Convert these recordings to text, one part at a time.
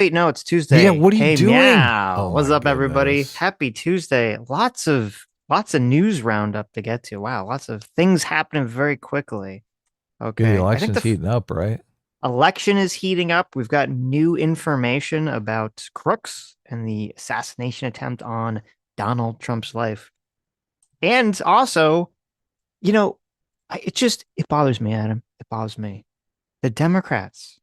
Wait, no, it's Yeah, Tuesday. what are you Hey, doing? meow. Oh What's my up, everybody? goodness. Happy Tuesday. Lots of news roundup to get to. Wow, lots of things happening very quickly. Yeah, the Okay. I think election's the heating up, right? election is heating up. We've got new information about crooks and the assassination attempt on Donald Trump's life. And also, you know, it bothers me, Adam. It bothers me. The Democrats,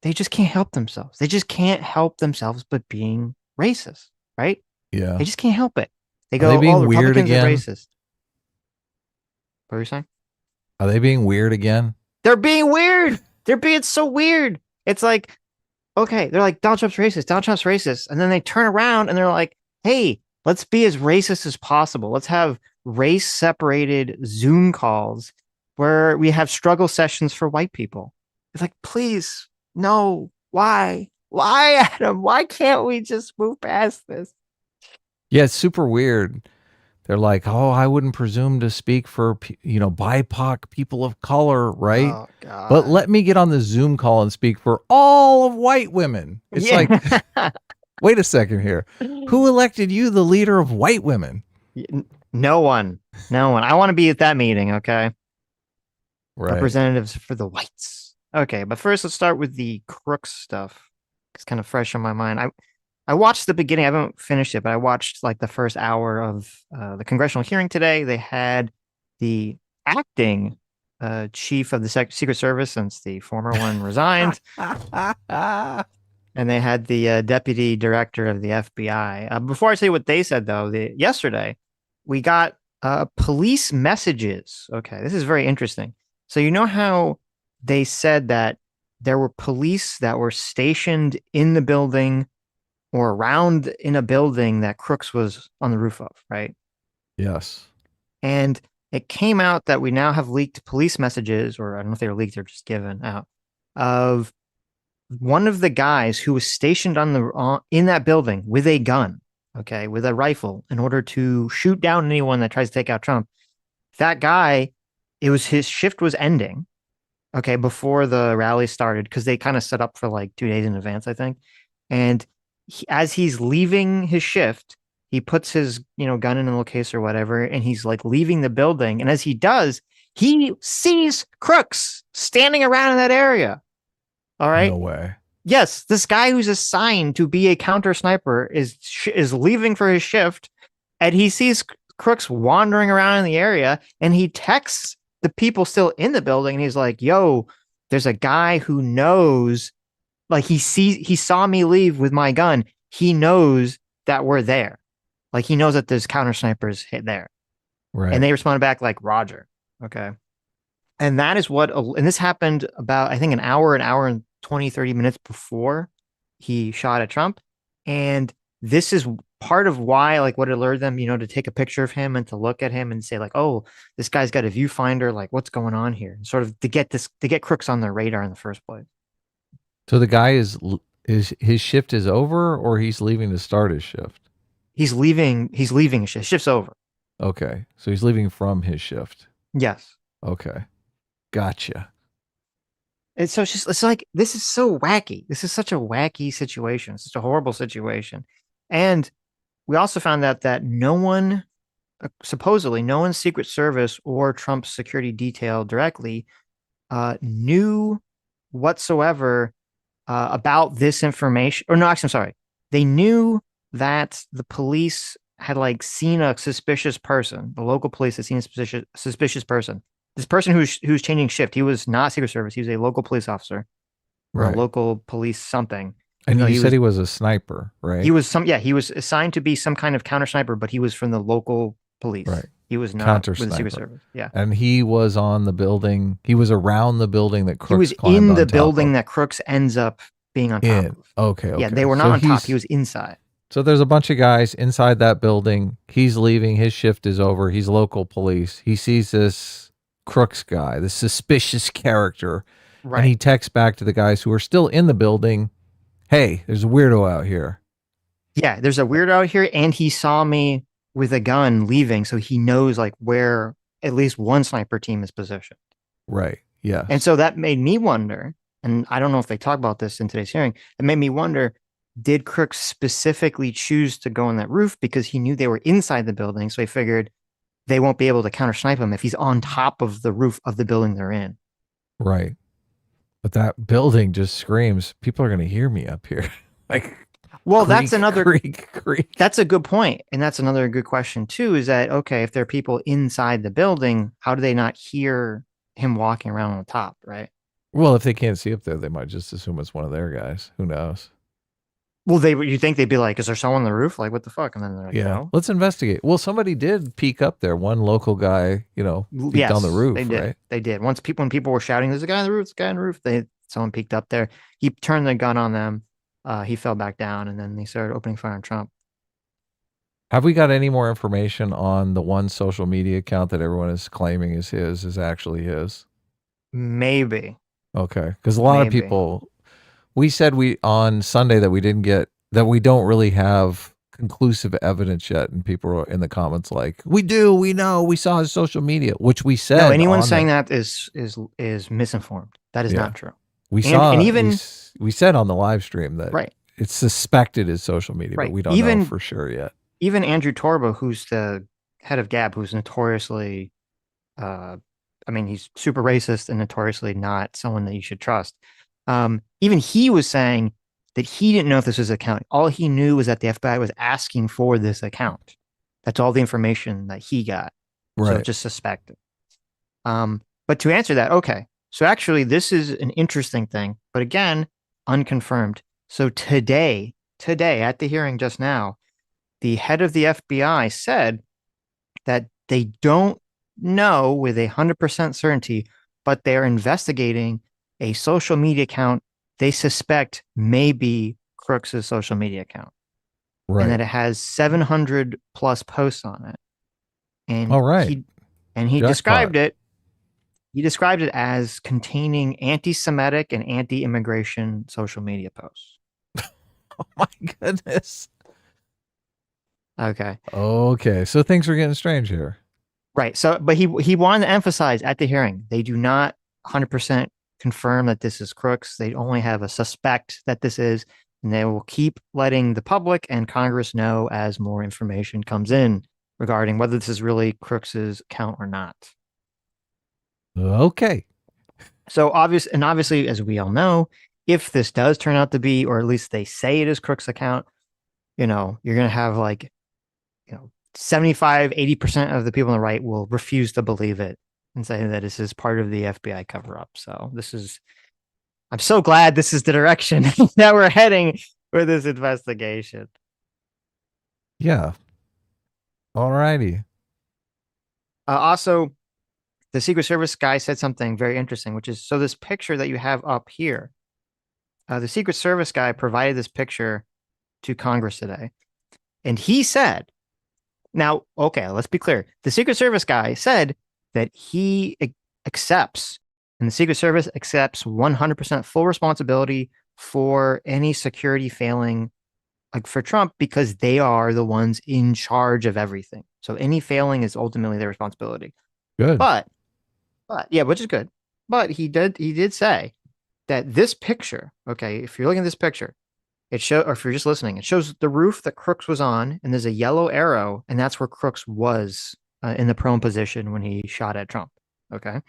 they just can't help themselves. They just can't help themselves but being racist, right? Yeah. They just can't help it. They Are they go, "Oh, the being weird Republicans are again? racist." What are you saying? Are they being weird again? They're being weird. They're being so weird. It's like, okay, they're like, Donald Trump's racist. Donald Trump's racist. And then they turn around and they're like, hey, let's be as racist as possible. Let's have race separated Zoom calls where we have struggle sessions for white people. It's like, please, no. Why? Why, Adam? Why can't we just move past this? Yeah, it's super weird. They're like, "Oh, I wouldn't presume to speak for, BIPOC people of color, right? Oh, But God. let me get on the Zoom call and speak for all of white women." It's Yeah. like, "Wait a second here. Who elected you the leader of white women?" No one. No one. I want to be at that meeting, okay? Right. Representatives for the whites. Okay, but first let's start with the crooks stuff. It's kind of fresh on my mind. I watched the beginning. I haven't finished it, but I watched like the first hour of the congressional hearing today. They had the acting chief of the Secret Service since the former one resigned, and they had the deputy director of the FBI. Before I tell you what they said, though, yesterday we got police messages. Okay, this is very interesting. So you know how they said that there were police that were stationed in the building or around in a building that Crooks was on the roof of, right? Yes. And it came out that we now have leaked police messages, or I don't know if they were leaked or just given out, of one of the guys who was stationed on the in that building with a gun, okay, with a rifle in order to shoot down anyone that tries to take out Trump. That guy, it was his shift was ending, okay, before the rally started because they kind of set up for like 2 days in advance, I think. And as he's leaving his shift, he puts his gun in a little case or whatever, and he's like leaving the building. And as he does, he sees crooks standing around in that area. All No right. way. Yes, this guy who's assigned to be a counter sniper is leaving for his shift, and he sees crooks wandering around in the area, and he texts the people still in the building, and he's like, "Yo, there's a guy who knows, like he saw me leave with my gun. He knows that we're there, like he knows that there's counter snipers hit there." And Right. they responded back like, "Roger." Okay. And that is what, and this happened about, I think, an hour and 20, 30 minutes before he shot at Trump. And this is part of why, like, what alerted them, to take a picture of him and to look at him and say, like, oh, this guy's got a viewfinder. Like, what's going on here? And sort of to get crooks on their radar in the first place. So the guy is his shift is over, or he's leaving to start his shift? He's leaving his shift. Shift's over. Okay. So he's leaving from his shift. Yes. Okay. Gotcha. And so it's like, this is so wacky. This is such a wacky situation. It's such a horrible situation. And we also found out that no one, supposedly, no one's Secret Service or Trump's security detail directly knew whatsoever about this information. Or no, actually, I'm sorry. They knew that the police had like seen a suspicious person. The local police had seen a suspicious person. This person who's changing shift. He was not Secret Service. He was a local police officer or a Right. local police something. Even And though you said he was a sniper, he right? was some yeah, he was assigned to be some kind of counter sniper, but he was from the local Right. police. He was not Counter with the Secret sniper. Service. Yeah. And he was on the building. He was around the building that He Crooks was climbed in the on top building of. that Crooks ends up being on top In. of. Okay, Yeah, they okay. were not So on top. He he's was inside. so there's a bunch of guys inside that building. He's leaving. His shift is over. He's local police. He sees this Crooks guy, this suspicious character, and he Right. texts back to the guys who are still in the building, "Hey, there's a weirdo out here." Yeah, there's a weirdo out here, and he saw me with a gun leaving, so he knows like where at least one sniper team is positioned. Right. And Yes. so that made me wonder, and I don't know if they talk about this in today's hearing, it made me wonder, did Crooks specifically choose to go on that roof because he knew they were inside the building? So he figured they won't be able to counter snipe him if he's on top of the roof of the building they're in. Right. But that building just screams, people are going to hear me up here. Like, Well, creak, creak, creak. that's a good point. And that's another good question too, is that, okay, if there are people inside the building, how do they not hear him walking around on the top, right? Well, if they can't see up there, they might just assume it's one of their guys. Who knows? Well, you think they'd be like, is there someone on the roof? Like, what the fuck? And then they're like, Yeah. no. Let's investigate. Well, somebody did peek up there. One local guy, peeked on the Yes, they roof, did. right? They did. When people were shouting, "There's a guy on the roof! There's a guy on the roof!" Someone peeked up there. He turned the gun on them. He fell back down, and then they started opening fire on Trump. Have we got any more information on the one social media account that everyone is claiming is his, is actually his? Maybe, Okay. Because a lot of maybe. people, we said we on Sunday that we don't really have conclusive evidence yet. And people are in the comments like, we do, we know, we saw his social media, which we No, said anyone on saying there. that is misinformed. That is Yeah. not true. We And saw, even we said on the live stream that right, it's suspected is social media, but right. we don't know for sure yet. Even Andrew Torba, who's the head of Gab, who's notoriously, uh, I mean, he's super racist and notoriously not someone that you should trust. Even he was saying that he didn't know if this was an account. All he knew was that the FBI was asking for this account. That's all the information that he got. So Right. just suspected. But to answer that, okay. So actually, this is an interesting thing, but again, unconfirmed. So today at the hearing just now, the head of the FBI said that they don't know with 100% certainty, but they're investigating a social media account they suspect may be Crooks's social media account, and Right. that it has 700 plus posts on it. And All right. he Jackpot. described it. He described it as containing anti-Semitic and anti-immigration social media posts. Oh my goodness. Okay. Okay. So things are getting strange here. Right. So, but he wanted to emphasize at the hearing, they do not 100% confirm that this is Crooks. They only have a suspect that this is, and they will keep letting the public and Congress know as more information comes in regarding whether this is really Crooks's account or not. Okay. So obviously, as we all know, if this does turn out to be, or at least they say it is Crooks' account, you're gonna have like, 75, 80% of the people on the right will refuse to believe it and say that this is part of the FBI cover up. So I'm so glad this is the direction that we're heading for this investigation. Yeah. All righty. Also, the Secret Service guy said something very interesting, which is, so this picture that you have up here, the Secret Service guy provided this picture to Congress today. And he said, now, okay, let's be clear. The Secret Service guy said that he accepts, and the Secret Service accepts 100% full responsibility for any security failing, like for Trump, because they are the ones in charge of everything. So any failing is ultimately their responsibility. Good. But yeah, which is good. But he did say that this picture, okay, if you're looking at this picture, or if you're just listening, it shows the roof that Crooks was on, and there's a yellow arrow, and that's where Crooks was in the prone position when he shot at Trump. Okay.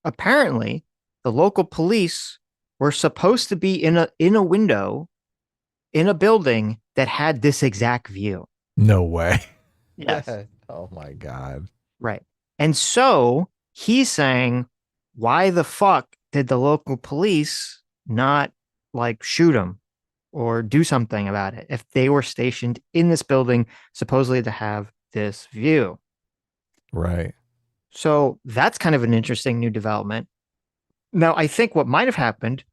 Apparently, the local police were supposed to be in a window in a building that had this exact view. No way. Yes. Oh my God. Right. And so he's saying, why the fuck did the local police not like shoot him or do something about it if they were stationed in this building supposedly to have this view? Right. So that's kind of an interesting new development. Now, I think what might have happened,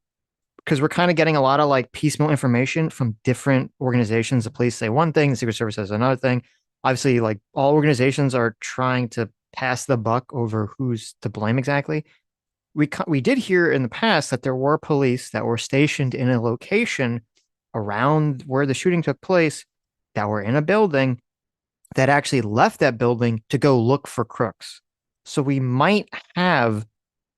because we're kind of getting a lot of like piecemeal information from different organizations. The police say one thing, the Secret Service says another thing. Obviously, like all organizations are trying to pass the buck over who's to blame exactly. We did hear in the past that there were police that were stationed in a location around where the shooting took place that were in a building that actually left that building to go look for crooks. So we might have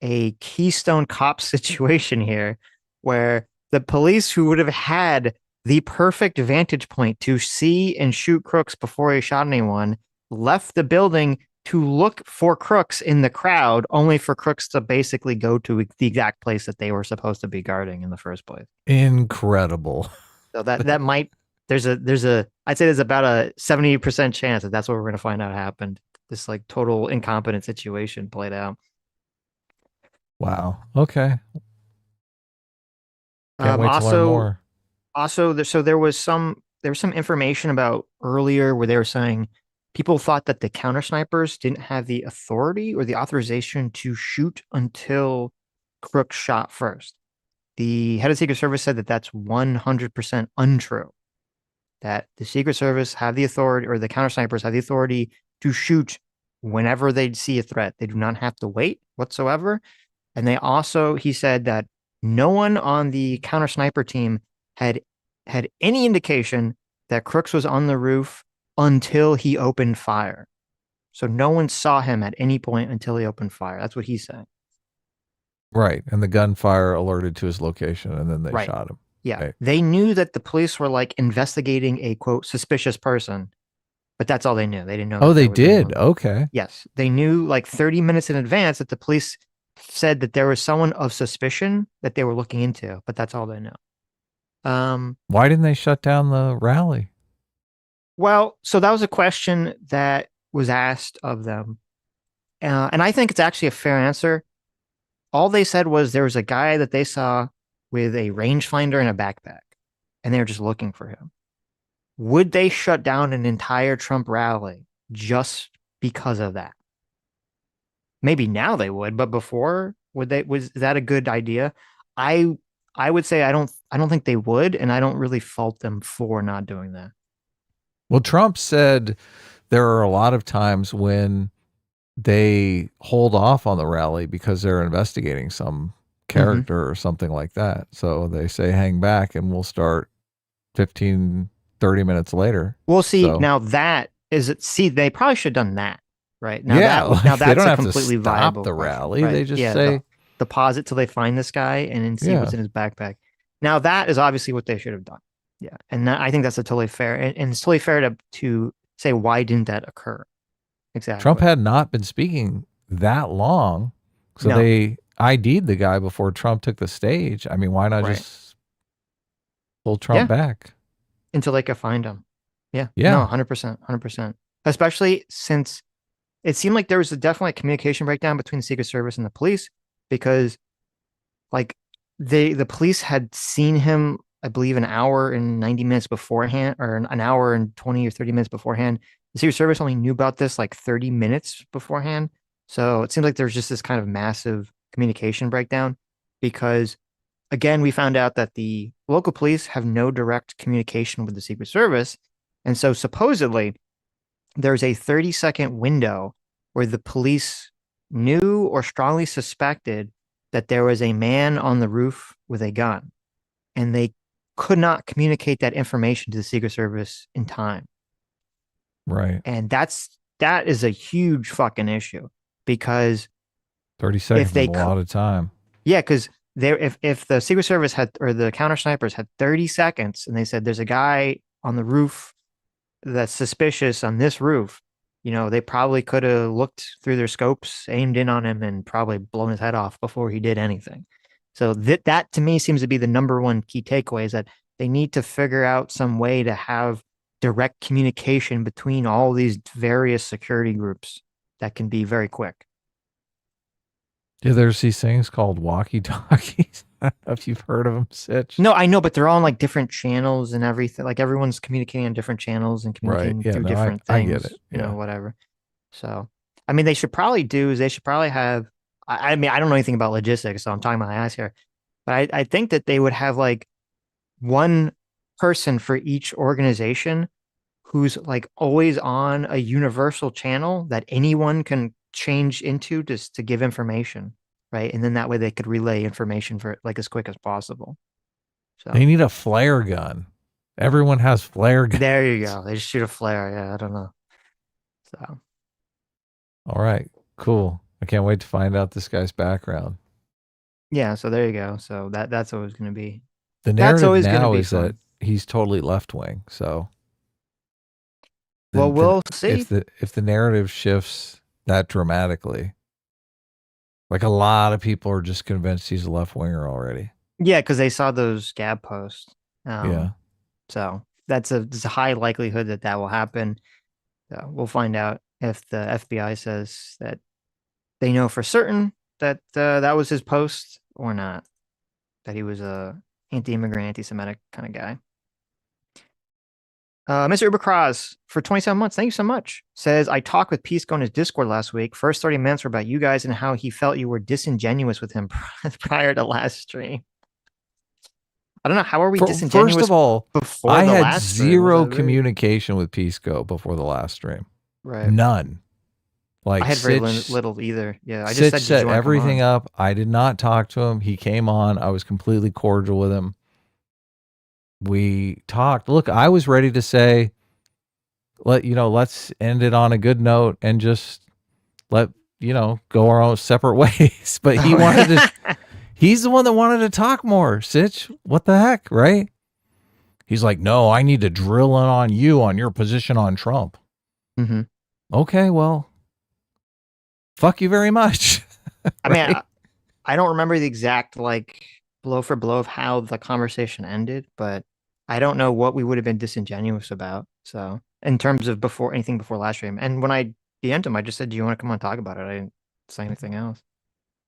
a Keystone Cop situation here where The police who would have had the perfect vantage point to see and shoot Crooks before he shot anyone left the building to look for Crooks in the crowd, only for Crooks to basically go to the exact place that they were supposed to be guarding in the first place. Incredible. So that might there's a I'd say there's about a 70% chance that that's what we're going to find out happened. This like total incompetent situation played out. Wow. Okay. Can't wait to learn Also, more. so there was some information about earlier where they were saying people thought that the counter snipers didn't have the authority or the authorization to shoot until Crook shot first. The head of the Secret Service said that that's 100% untrue. That the Secret Service have the authority, or the counter snipers have the authority to shoot whenever they see a threat. They do not have to wait whatsoever. And they also, he said that no one on the counter sniper team had had any indication that Crooks was on the roof until he opened fire. So no one saw him at any point until he opened fire. That's what he's saying. Right. And the gunfire alerted to his location and then they Right. shot him. Yeah. Right. They knew that the police were like investigating a quote suspicious person, but that's all they knew. They didn't know Oh, that they there was did. anyone. Okay. Yes. They knew like 30 minutes in advance that the police said that there was someone of suspicion that they were looking into, but that's all they know. Why didn't they shut down the rally? Well, so that was a question that was asked of them. And I think it's actually a fair answer. All they said was there was a guy that they saw with a rangefinder and a backpack, and they were just looking for him. Would they shut down an entire Trump rally just because of that? Maybe now they would, but before, would they? Was that a good idea? I I would say I don't think they would, and I don't really fault them for not doing that. Well, Trump said there are a lot of times when they hold off on the rally because they're investigating some Mm-hmm. character or something like that. So they say, hang back and we'll start 15, 30 minutes later. We'll see. So, Now that is it. See, they probably should have done that, right? Now yeah, now like they that's don't a have to completely stop viable the question, rally. right? They just Yeah, say, the pause it till they find this guy and then see yeah. what's in his backpack. Now that is obviously what they should have done. Yeah, and I think that's a totally fair, and it's totally fair to say why didn't that occur Trump exactly? had not been speaking that long. So No, they ID'd the guy before Trump took the stage. I mean, why not right? just pull Trump Yeah, back? until they could find him. Yeah, no, Yeah. 100%, 100%. Especially since it seemed like there was definitely a communication breakdown between the Secret Service and the police because like the police had seen him, I believe, an hour and 90 minutes beforehand, or an hour and 20 or 30 minutes beforehand. The Secret Service only knew about this like 30 minutes beforehand. So it seems like there's just this kind of massive communication breakdown because again, we found out that the local police have no direct communication with the Secret Service. And so supposedly there's a 30-second window where the police knew or strongly suspected that there was a man on the roof with a gun, and they could not communicate that information to the Secret Service in time. Right. And that is a huge fucking issue because 30 if seconds is they a lot of time. yeah, because there if the Secret Service had or the counter snipers had 30 seconds and they said there's a guy on the roof that's suspicious on this roof, they probably could have looked through their scopes, aimed in on him, and probably blown his head off before he did anything. So that to me seems to be the number one key takeaway is that they need to figure out some way to have direct communication between all these various security groups that can be very quick. Yeah, there's these things called walkie talkies. I don't know if you've heard of them, Sitch. No, I know, but they're all on like different channels and everything. Like everyone's communicating on different channels and Right. communicating Yeah, through no, different I get things, it. Yeah. whatever. So, I mean, they should probably have, I mean, I don't know anything about logistics, so I'm talking my ass here, but I think that they would have like one person for each organization who's like always on a universal channel that anyone can change into just to give information, right? And then that way they could relay information for like as quick as possible. They So need a flare gun. Everyone has flare guns. there you go. They just shoot a flare. Yeah, I don't know. So All right. Cool. I can't wait to find out this guy's background. yeah, so there you go. So that's what it was going to be. The That's narrative always going to now be is that fun. he's totally left wing. So Well, then we'll see. if the narrative shifts that dramatically, like a lot of people are just convinced he's a left winger already. Yeah, because they saw those Gab posts. Yeah. So there's a high likelihood that that will happen. So we'll find out if the FBI says that they know for certain that that was his post or not. That he was a anti-immigrant, anti-Semitic kind of guy. Mr. Ubercross for 27 months. Thank you so much. Says, I talked with Peace on his Discord last week. First 30 minutes were about you guys and how he felt you were disingenuous with him prior to last stream. I don't know. How are we First disingenuous of all, before I the had last stream? Was zero that weird? communication with Pisco before the last stream. Right. None. I Like had very Sitch little either. Yeah. I just Sitch said, did set you want to come everything on? up. I did not talk to him. He came on. I was completely cordial with him. We talked. Look, I was ready to say, let's end it on a good note and just let, go our own separate ways. But he's the one that wanted to talk more. Sitch, what the heck, right? He's like, no, I need to drill in on you on your position on Trump. Mm-hmm. Okay, well, fuck you very much. I mean, I don't remember the exact like blow for blow of how the conversation ended, but I don't know what we would have been disingenuous about. So in terms of before anything before last stream, and when I DM'd him, I just said, "Do you want to come on and talk about it?" I didn't say anything else.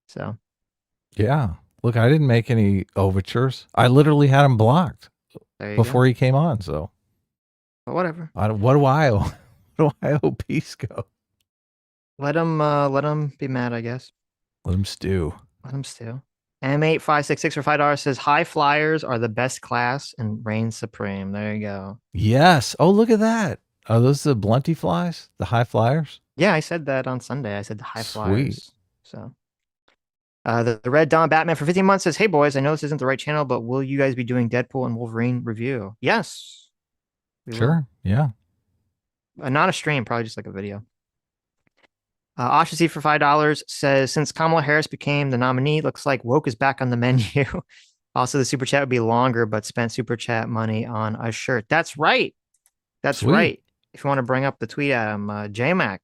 So Yeah. Look, I didn't make any overtures. I literally had him blocked there you before go. he came on. So But whatever. what do I owe? What do I owe Pisco? Let him be mad. I guess. Let him stew. Let him steal. M8566 for $5 says high flyers are the best class and reign supreme. There you go. Yes. Oh, look at that. Are those the blunty flies? The high flyers? Yeah, I said that on Sunday. I said the high Sweet. flyers. So the Red Dawn Batman for 15 months says, "Hey boys, I know this isn't the right channel, but will you guys be doing Deadpool and Wolverine review?" Yes, we will. Sure. Yeah. Not a stream, probably just like a video. Oshacy for $5 says, since Kamala Harris became the nominee, looks like woke is back on the menu. Also, the super chat would be longer, but spent super chat money on a shirt. That's right. That's Sweet. right. If you want to bring up the tweet at him, JMac,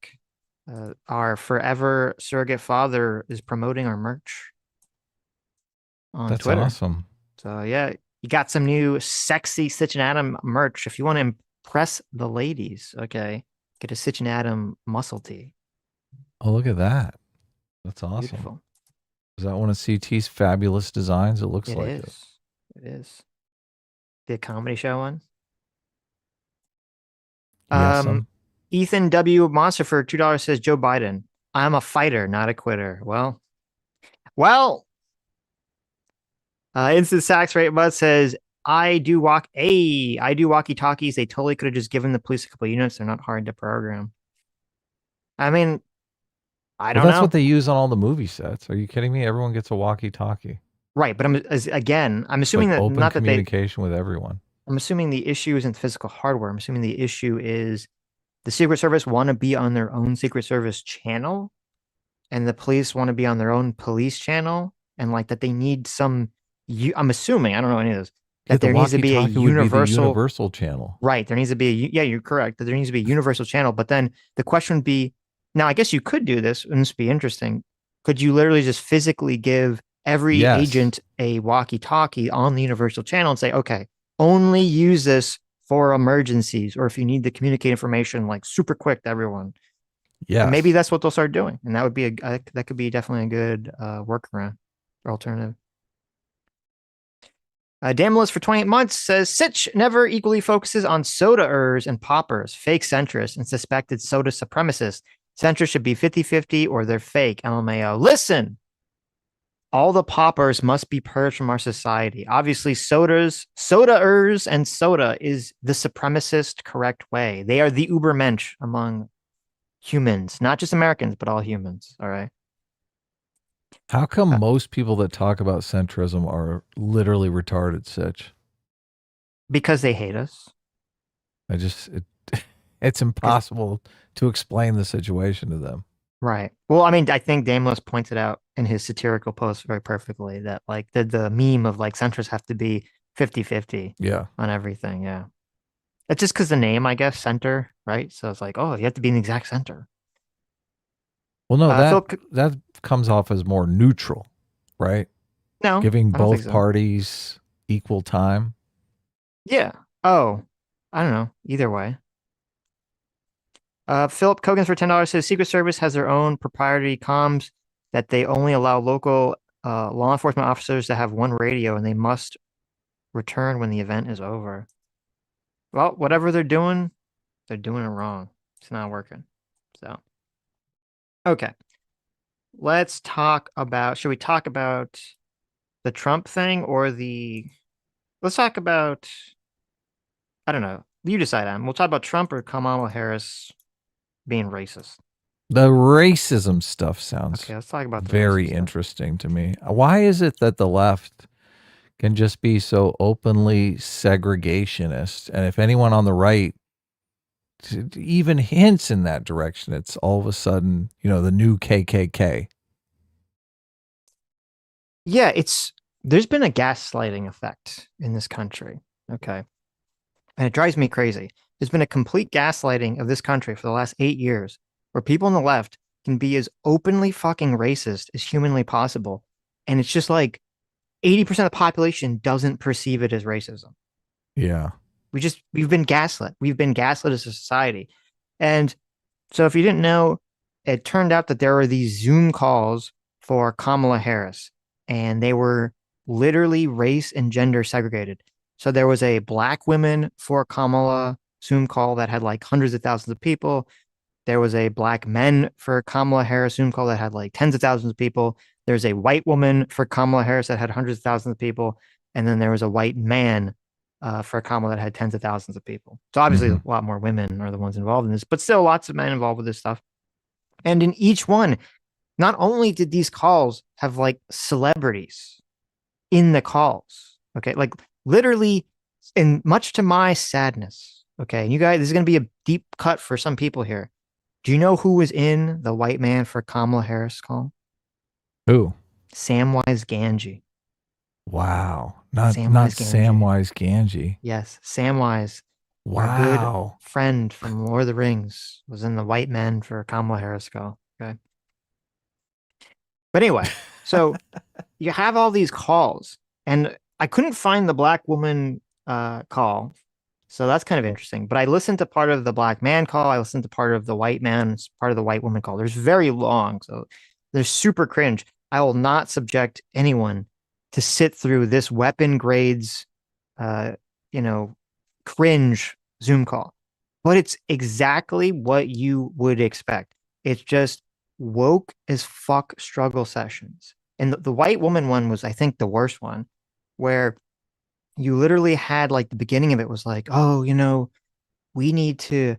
our forever surrogate father, is promoting our merch on That's Twitter. awesome. So yeah, you got some new sexy Sitch and Adam merch. If you want to impress the ladies, okay, get a Sitch and Adam muscle tee. Oh, look at that. That's awesome. Beautiful. Is that one of CT's fabulous designs? It looks like it. It is. The comedy show one. Yes. Ethan W. Monster for $2 says, Joe Biden, I'm a fighter, not a quitter. Well. Instant Sax Rate Bud says, I do walkie talkies. They totally could have just given the police a couple units. They're not hard to program. I mean, I don't know. That's what they use on all the movie sets. Are you kidding me? Everyone gets a walkie-talkie. Right, but I'm assuming like that open not that communication with everyone. I'm assuming the issue isn't physical hardware. I'm assuming the issue is the Secret Service want to be on their own Secret Service channel, and the police want to be on their own police channel, and like that they need some. I'm assuming I don't know any of this. That there needs to be a universal channel. Right, there needs to be yeah, you're correct. That there needs to be a universal channel. But then the question would be, now I guess you could do this, and this would be interesting. Could you literally just physically give every agent a walkie-talkie on the universal channel and say, okay, only use this for emergencies, or if you need to communicate information like super quick to everyone. Yeah, maybe that's what they'll start doing, and that would be that could be definitely a good workaround or alternative. Damalus for 28 months says, Sitch never equally focuses on soda-ers and poppers, fake centrists, and suspected soda supremacists. Centrists should be 50-50 or they're fake. LMAO. Listen, all the poppers must be purged from our society. Obviously, soda-ers and soda is the supremacist correct way. They are the Ubermensch among humans, not just Americans, but all humans. All right. How come most people that talk about centrism are literally retarded, Sitch? Because they hate us. It's impossible to explain the situation to them. Right. Well, I mean, I think Daimlos pointed out in his satirical post very perfectly that like the meme of like centrists have to be 50-50 Yeah. on everything. Yeah. It's just because the name, I guess, center, right? So it's like, oh, you have to be in the exact center. Well, no, Philip, that comes off as more neutral, right? no, Giving I don't think both so. parties equal time. Yeah. Oh, I don't know. Either way. Philip Kogan for $10 says Secret Service has their own proprietary comms that they only allow local law enforcement officers to have one radio and they must return when the event is over. Well, whatever they're doing it wrong. It's not working. So, okay. Should we talk about the Trump thing or let's talk about, I don't know. You decide, Adam. We'll talk about Trump or Kamala Harris being racist. The racism stuff Okay, sounds let's talk about the racist very stuff. interesting to me. Why is it that the left can just be so openly segregationist? And if anyone on the right even hints in that direction, it's all of a sudden, the new KKK. Yeah, there's been a gaslighting effect in this country. Okay. And it drives me crazy. There's been a complete gaslighting of this country for the last 8 years where people on the left can be as openly fucking racist as humanly possible. And it's just like 80% of the population doesn't perceive it as racism. Yeah. We've been gaslit. We've been gaslit as a society. And so if you didn't know, it turned out that there were these Zoom calls for Kamala Harris, and they were literally race and gender segregated. So there was a black woman for Kamala Zoom call that had like hundreds of thousands of people. There was a black men for Kamala Harris Zoom call that had like tens of thousands of people. There's a white woman for Kamala Harris that had hundreds of thousands of people. And then there was a white man for Kamala that had tens of thousands of people. So obviously Mm-hmm. a lot more women are the ones involved in this, but still lots of men involved with this stuff. And in each one, not only did these calls have like celebrities in the calls, okay, like literally, and much to my sadness, okay, and you guys, this is going to be a deep cut for some people here. Do you know who was in the white man for Kamala Harris call? Who? Samwise Gamgee. Wow. Not Samwise Gamgee. Samwise Gamgee. Yes, Samwise, our good Wow. friend from Lord of the Rings, was in the white men for Kamala Harris call. Okay. But anyway, so you have all these calls, and I couldn't find the black woman call. So that's kind of interesting. But I listened to part of the black man call. I listened to part of the white man's, part of the white woman call. There's very long. So they're super cringe. I will not subject anyone to sit through this weapon grades, uh, you know, cringe Zoom call. But it's exactly what you would expect. It's just woke as fuck struggle sessions. And the white woman one was, I think, the worst one, where you literally had like the beginning of it was like, oh, we need to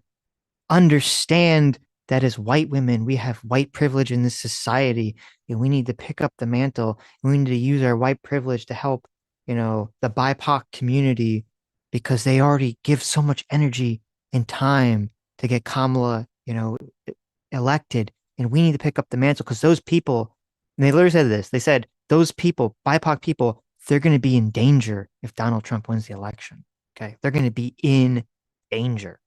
understand that as white women, we have white privilege in this society, and we need to pick up the mantle, and we need to use our white privilege to help, the BIPOC community because they already give so much energy and time to get Kamala, elected, and we need to pick up the mantle because those people, and they literally said this, they said those people, BIPOC people, they're going to be in danger if Donald Trump wins the election. Okay. They're going to be in danger.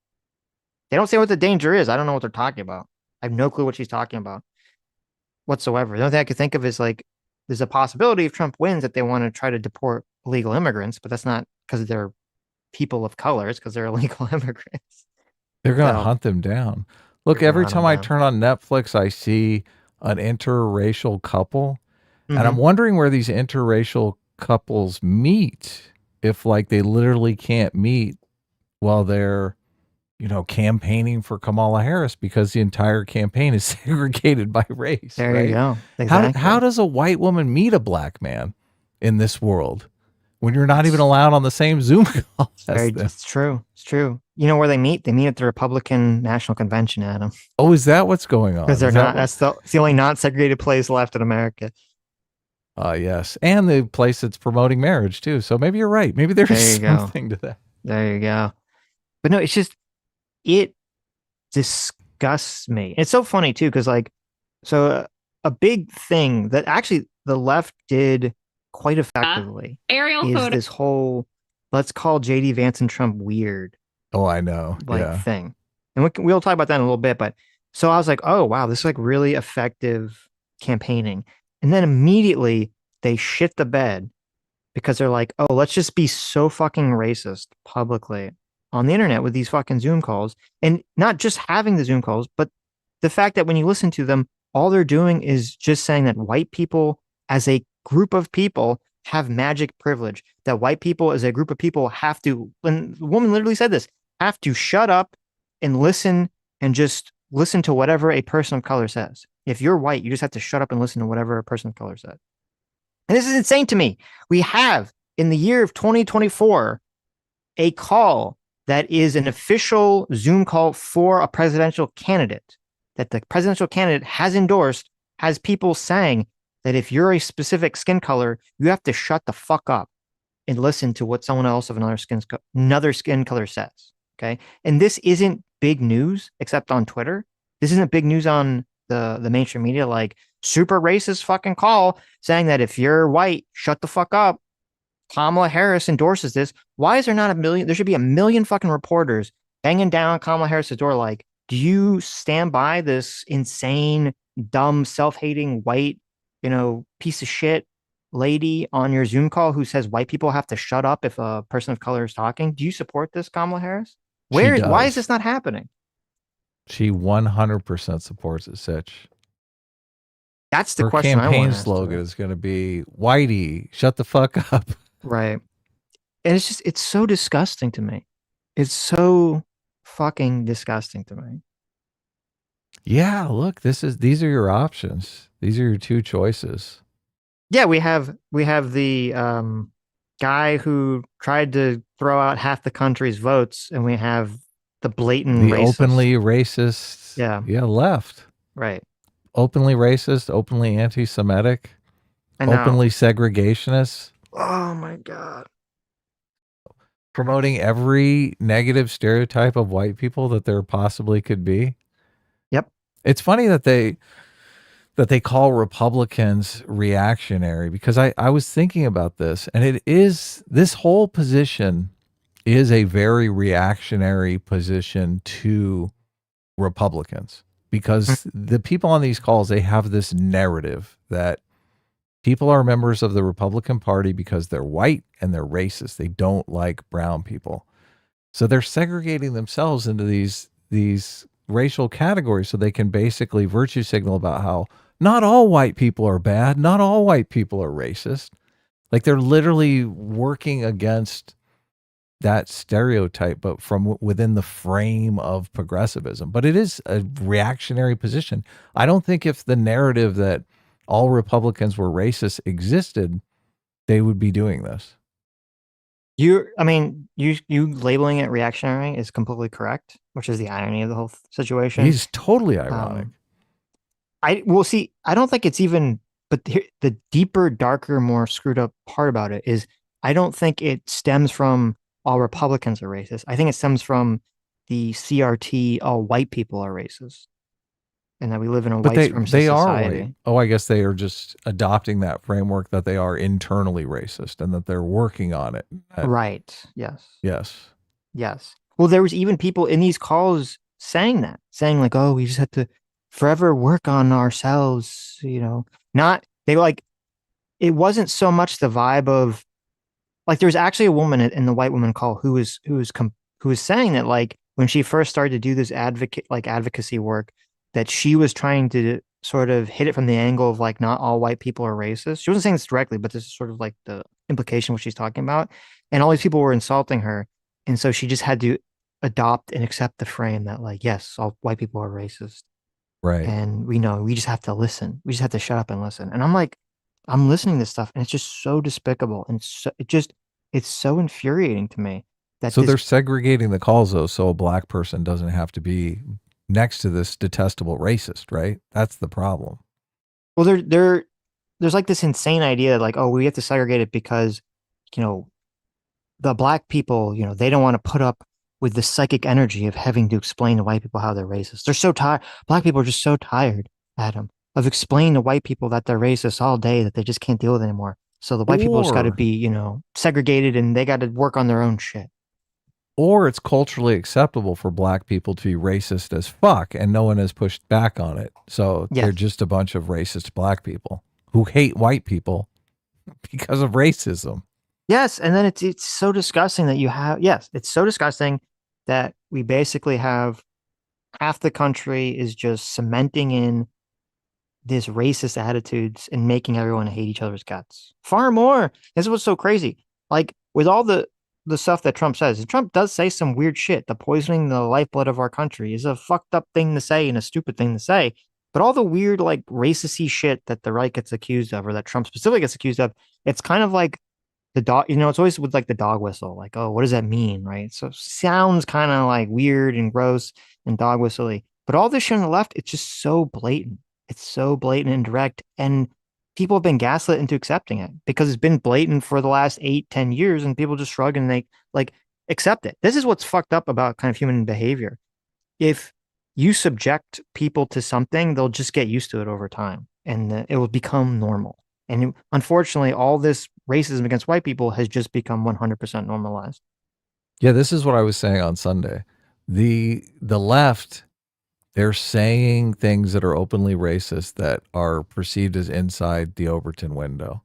They don't say what the danger is. I don't know what they're talking about. I have no clue what she's talking about whatsoever. The only thing I could think of is like, there's a possibility if Trump wins that they want to try to deport illegal immigrants, but that's not because they're people of color. It's because they're illegal immigrants. They're going to So hunt them down. Look, they're going to every hunt them time I down. turn on Netflix, I see an interracial couple. And I'm Mm-hmm. wondering where these interracial couples meet if like they literally can't meet while they're, campaigning for Kamala Harris because the entire campaign is segregated by race, There you right? go. How Exactly. does a white woman meet a black man in this world when you're not even It's allowed on the same Zoom call as them? it's true. It's true. You know where they meet? They meet at the Republican National Convention, Adam. Oh, is that what's going Because on? they're Is that not, what? it's the only not segregated place left in America. Yes, and the place that's promoting marriage too. So maybe you're right. Maybe there's There you go. something to that. There you go. But no, it disgusts me. It's so funny too, because like, so a big thing that actually the left did quite effectively Aerial is photo. this whole let's call JD Vance and Trump weird Oh, I know. like Yeah. thing. And we'll talk about that in a little bit, but so I was like, "Oh, wow, this is like really effective campaigning." And then immediately they shit the bed because they're like, "Oh, let's just be so fucking racist publicly on the internet with these fucking Zoom calls." And not just having the Zoom calls, but the fact that when you listen to them, all they're doing is just saying that white people as a group of people have magic privilege, that white people as a group of people have to, and the woman literally said this, have to shut up and listen and just listen to whatever a person of color says. If you're white, you just have to shut up and listen to whatever a person of color says. And this is insane to me. We have in the year of 2024 a call that is an official Zoom call for a presidential candidate that the presidential candidate has endorsed, has people saying that if you're a specific skin color, you have to shut the fuck up and listen to what someone else of another skin color says. Okay. And this isn't big news except on Twitter. This isn't big news on the mainstream media, like super racist fucking call saying that if you're white, shut the fuck up. Kamala Harris endorses this. Why is there not a million? There should be a million fucking reporters banging down Kamala Harris's door like, do you stand by this insane, dumb, self-hating white, piece of shit lady on your Zoom call who says white people have to shut up if a person of color is talking? Do you support this, Kamala Harris? She Why is does. this not happening? She 100% supports it, Sitch. That's the Her question I want campaign to ask slogan her. is going to be Whitey, shut the fuck up. Right. And it's so disgusting to me. It's so fucking disgusting to me. Yeah, look, these are your options. These are your two choices. Yeah, we have the guy who tried to throw out half the country's votes, and we have the blatant The racist. openly racist, Yeah, yeah, left. right. Openly racist, openly anti-Semitic, I know. openly segregationist, Oh my God. promoting every negative stereotype of white people that there possibly could be. Yep. It's funny that they call Republicans reactionary because I was thinking about this, and it is, this whole position is a very reactionary position to Republicans because the people on these calls, they have this narrative that people are members of the Republican Party because they're white and they're racist. They don't like brown people. So they're segregating themselves into these racial categories so they can basically virtue signal about how not all white people are bad, not all white people are racist. Like they're literally working against that stereotype, but from within the frame of progressivism. But it is a reactionary position. I don't think if the narrative that all Republicans were racist existed, they would be doing this. I mean, you labeling it reactionary is completely correct, which is the irony of the whole situation. He's totally ironic. I will see. I don't think it's even. But the deeper, darker, more screwed up part about it is, I don't think it stems from all Republicans are racist. I think it stems from the CRT. All white people are racist, and that we live in a But white supremacist they are white. society. Oh, I guess they are just adopting that framework that they are internally racist and that they're working on it. Right. Yes. Yes. Yes. Well, there was even people in these calls saying that, saying like, "Oh, we just have to forever work on ourselves." Not they like it wasn't so much the vibe of like there was actually a woman in the white woman call who was saying that like when she first started to do this advocacy work that she was trying to sort of hit it from the angle of like not all white people are racist. She wasn't saying this directly, but this is sort of like the implication what she's talking about. And all these people were insulting her, and so she just had to adopt and accept the frame that like yes, all white people are racist, Right. and we know we just have to listen. We just have to shut up and listen. And I'm like, I'm listening to this stuff, and it's just so despicable, and it's so infuriating to me that So this. they're segregating the calls though, so a black person doesn't have to be next to this detestable racist, right? That's the problem. Well, there's like this insane idea that like, oh, we have to segregate it because you know the black people, they don't want to put up with the psychic energy of having to explain to white people how they're racist. They're so tired. Black people are just so tired, Adam, of explaining to white people that they're racist all day that they just can't deal with it anymore. So the white people just got to Or be, segregated and they got to work on their own shit. or it's culturally acceptable for black people to be racist as fuck and no one has pushed back on it. So they're Yes. just a bunch of racist black people who hate white people because of racism. Yes, and then it's so disgusting that you have yes, it's so disgusting that we basically have half the country is just cementing in this racist attitudes and making everyone hate each other's guts. Far more. This is what's so crazy. Like with all the stuff that Trump says, and Trump does say some weird shit. The poisoning the lifeblood of our country is a fucked up thing to say and a stupid thing to say. But all the weird like racisty shit that the right gets accused of, or that Trump specifically gets accused of, it's kind of like the dog, it's always with like the dog whistle, like, oh, what does that mean? Right. So sounds kind of like weird and gross and dog whistly. But all this shit on the left, it's just so blatant. It's so blatant and direct. And people have been gaslit into accepting it because it's been blatant for the last 8, 10 years, and people just shrug and they like accept it. This is what's fucked up about kind of human behavior. If you subject people to something, they'll just get used to it over time and it will become normal. And unfortunately, all this racism against white people has just become 100% normalized. Yeah, this is what I was saying on Sunday. The left, they're saying things that are openly racist that are perceived as inside the Overton window.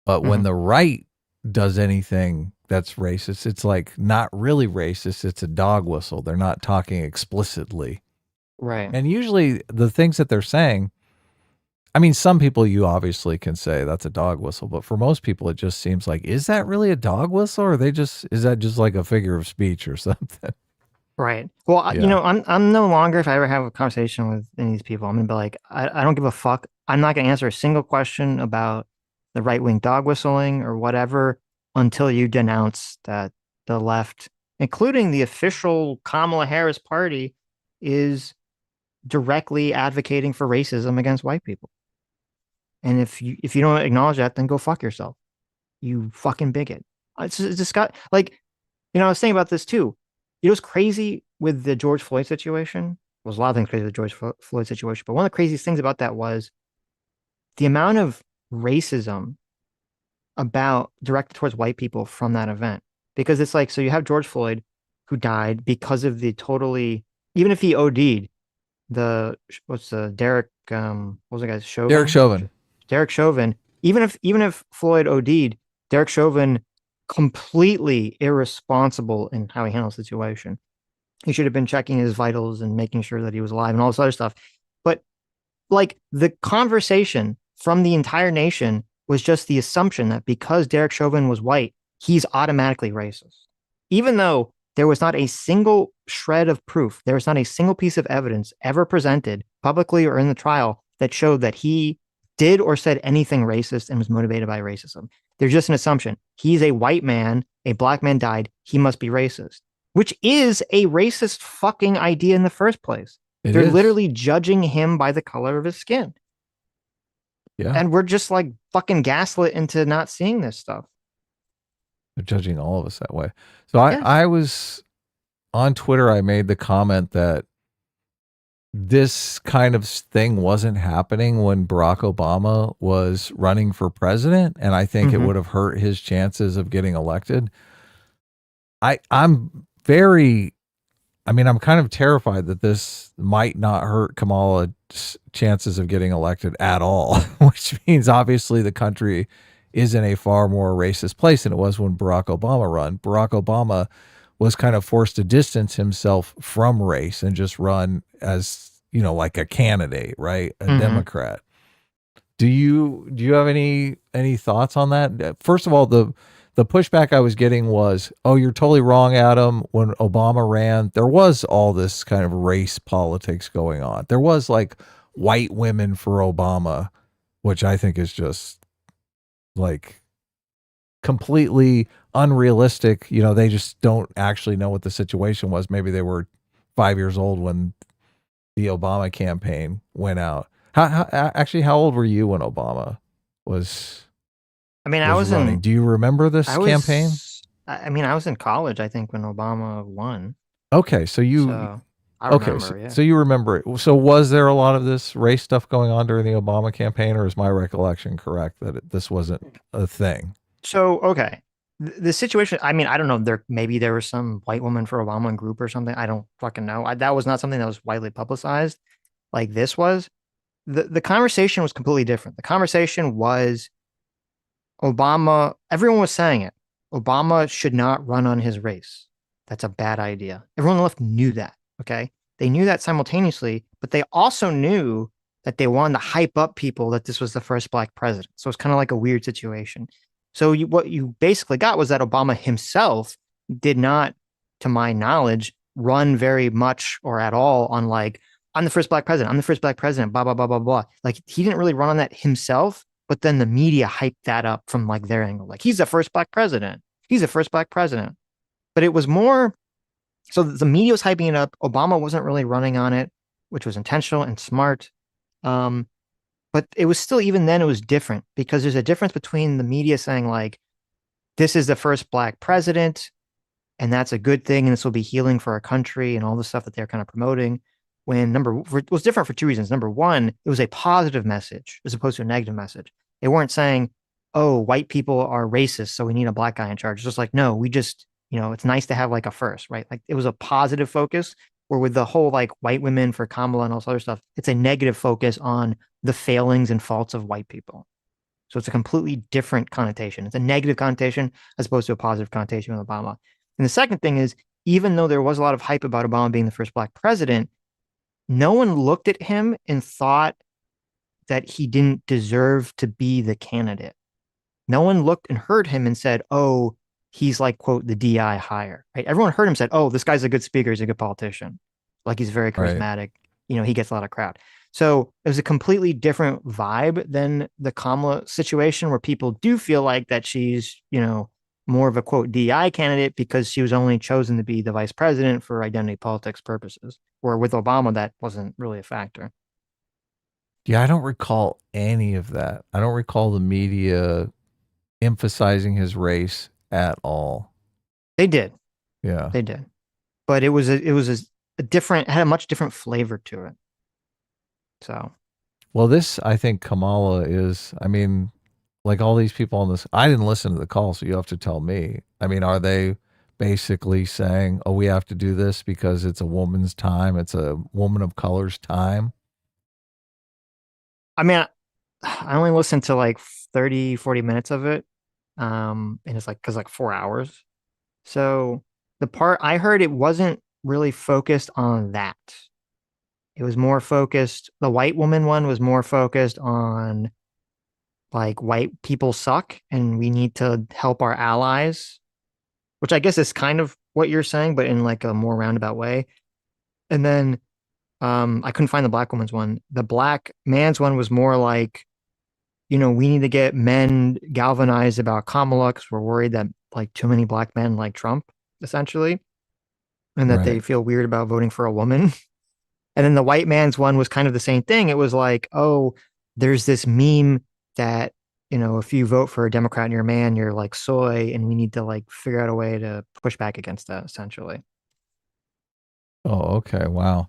But when Mhm. the right does anything that's racist, it's like not really racist. It's a dog whistle. They're not talking explicitly. Right. And usually the things that they're saying, I mean, some people you obviously can say that's a dog whistle, but for most people, it just seems like, is that really a dog whistle? Or is that just like a figure of speech or something? Right. Well, Yeah. I'm no longer, if I ever have a conversation with any of these people, I'm gonna be like, I don't give a fuck. I'm not gonna answer a single question about the right wing dog whistling or whatever until you denounce that the left, including the official Kamala Harris party, is directly advocating for racism against white people. And if you don't acknowledge that, then go fuck yourself. You fucking bigot. It's just got like, I was thinking about this too. What's crazy with the George Floyd situation? Well, there's a lot of things crazy with the George Floyd situation, but one of the craziest things about that was the amount of racism about directed towards white people from that event. Because it's like, so you have George Floyd who died because of the totally, even if he OD'd, what's the what was the guy's Derek Chauvin? Chauvin. Derek Chauvin. Even if Floyd OD'd, Derek Chauvin completely irresponsible in how he handled the situation. He should have been checking his vitals and making sure that he was alive and all this other stuff. But like the conversation from the entire nation was just the assumption that because Derek Chauvin was white, he's automatically racist. Even though there was not a single shred of proof, there was not a single piece of evidence ever presented publicly or in the trial that showed that he did or said anything racist and was motivated by racism. There's just an assumption. He's a white man, a black man died, he must be racist, which is a racist fucking idea in the first place. It They're is. literally judging him by the color of his skin. Yeah. And we're just like fucking gaslit into not seeing this stuff. They're judging all of us that way. So I Yes. was on Twitter, I made the comment that this kind of thing wasn't happening when Barack Obama was running for president. And I think it Mm-hmm. would have hurt his chances of getting elected. I'm very, I mean, I'm kind of terrified that this might not hurt Kamala's chances of getting elected at all, which means obviously the country is in a far more racist place than it was when Barack Obama ran. Barack Obama was kind of forced to distance himself from race and just run as, like a candidate, right? A Mm-hmm. Democrat. Do you have any thoughts on that? First of all, the pushback I was getting was, "Oh, you're totally wrong, Adam. When Obama ran, there was all this kind of race politics going on. There was like white women for Obama, which I think is just like completely unrealistic. They just don't actually know what the situation was. Maybe they were 5 years old when the Obama campaign went out. How old were you when Obama was I mean, was running? Do you remember this campaign? I mean, I was in college, I think, when Obama won. Okay, so you So, I Okay, so, remember, yeah. so you remember it. So was there a lot of this race stuff going on during the Obama campaign, or is my recollection correct that this wasn't a thing? So, okay. The situation, I mean, I don't know. Maybe there was some white woman for Obama group or something. I don't fucking know. That was not something that was widely publicized like this was. The conversation was completely different. The conversation was Obama, everyone was saying it. Obama should not run on his race. That's a bad idea. Everyone on the left knew that. Okay. They knew that simultaneously, but they also knew that they wanted to hype up people that this was the first black president. So it's kind of like a weird situation. So what you basically got was that Obama himself did not, to my knowledge, run very much or at all on like, I'm the first black president. I'm the first black president, blah, blah, blah, blah, blah. Like he didn't really run on that himself, but then the media hyped that up from like their angle. Like he's the first black president. He's the first black president. But it was more so the media was hyping it up. Obama wasn't really running on it, which was intentional and smart. Um, but it was still, even then, it was different because there's a difference between the media saying, like, this is the first black president, and that's a good thing, and this will be healing for our country, and all the stuff that they're kind of promoting. When it was different for two reasons. Number one, it was a positive message as opposed to a negative message. They weren't saying, oh, white people are racist, so we need a black guy in charge. It's just like, no, we just, it's nice to have like a first, right? Like it was a positive focus, where with the whole like white women for Kamala and all this other stuff, it's a negative focus on the failings and faults of white people. So it's a completely different connotation. It's a negative connotation as opposed to a positive connotation with Obama. And the second thing is, even though there was a lot of hype about Obama being the first black president, no one looked at him and thought that he didn't deserve to be the candidate. No one looked and heard him and said, oh, he's like, quote, the DI hire, right? Everyone heard him said, oh, this guy's a good speaker. He's a good politician. Like he's very Right. charismatic. He gets a lot of crowd. So it was a completely different vibe than the Kamala situation where people do feel like that she's, more of a quote DI candidate because she was only chosen to be the vice president for identity politics purposes. Where with Obama, that wasn't really a factor. Yeah, I don't recall any of that. I don't recall the media emphasizing his race at all. They did. Yeah. They did. But it was a different, had a much different flavor to it. So Well, this, I think Kamala is, I mean, like all these people on this, I didn't listen to the call, so you have to tell me. I mean, are they basically saying, oh, we have to do this because it's a woman's time, it's a woman of color's time? I mean, I only listened to like 30, 40 minutes of it. And it's like, cause like 4 hours. So the part I heard, it wasn't really focused on that. It was more focused, the white woman one was more focused on like white people suck and we need to help our allies, which I guess is kind of what you're saying, but in like a more roundabout way. And then I couldn't find the black woman's one. The black man's one was more like, we need to get men galvanized about Kamala because we're worried that like too many black men like Trump, essentially, and that they Right. feel weird about voting for a woman. And then the white man's one was kind of the same thing. It was like, oh, there's this meme that, if you vote for a Democrat and you're a man, you're like soy, and we need to like figure out a way to push back against that, essentially. Oh, okay. Wow.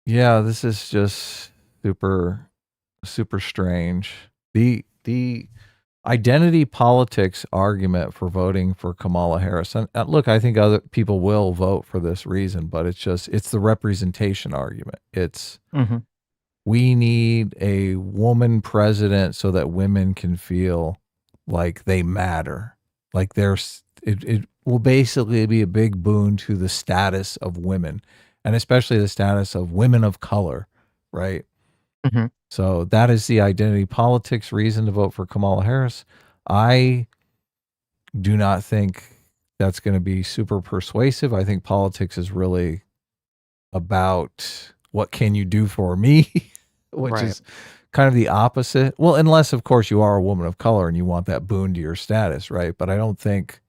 Yeah, this is just super, super strange. The identity politics argument for voting for Kamala Harris. And look, I think other people will vote for this reason, but it's the representation argument. It's Mm-hmm. we need a woman president so that women can feel like they matter. Like it will basically be a big boon to the status of women and especially the status of women of color, right? Mm-hmm. So that is the identity politics reason to vote for Kamala Harris. I do not think that's going to be super persuasive. I think politics is really about what can you do for me, which Right. is kind of the opposite. Well, unless of course you are a woman of color and you want that boon to your status, right? But I don't think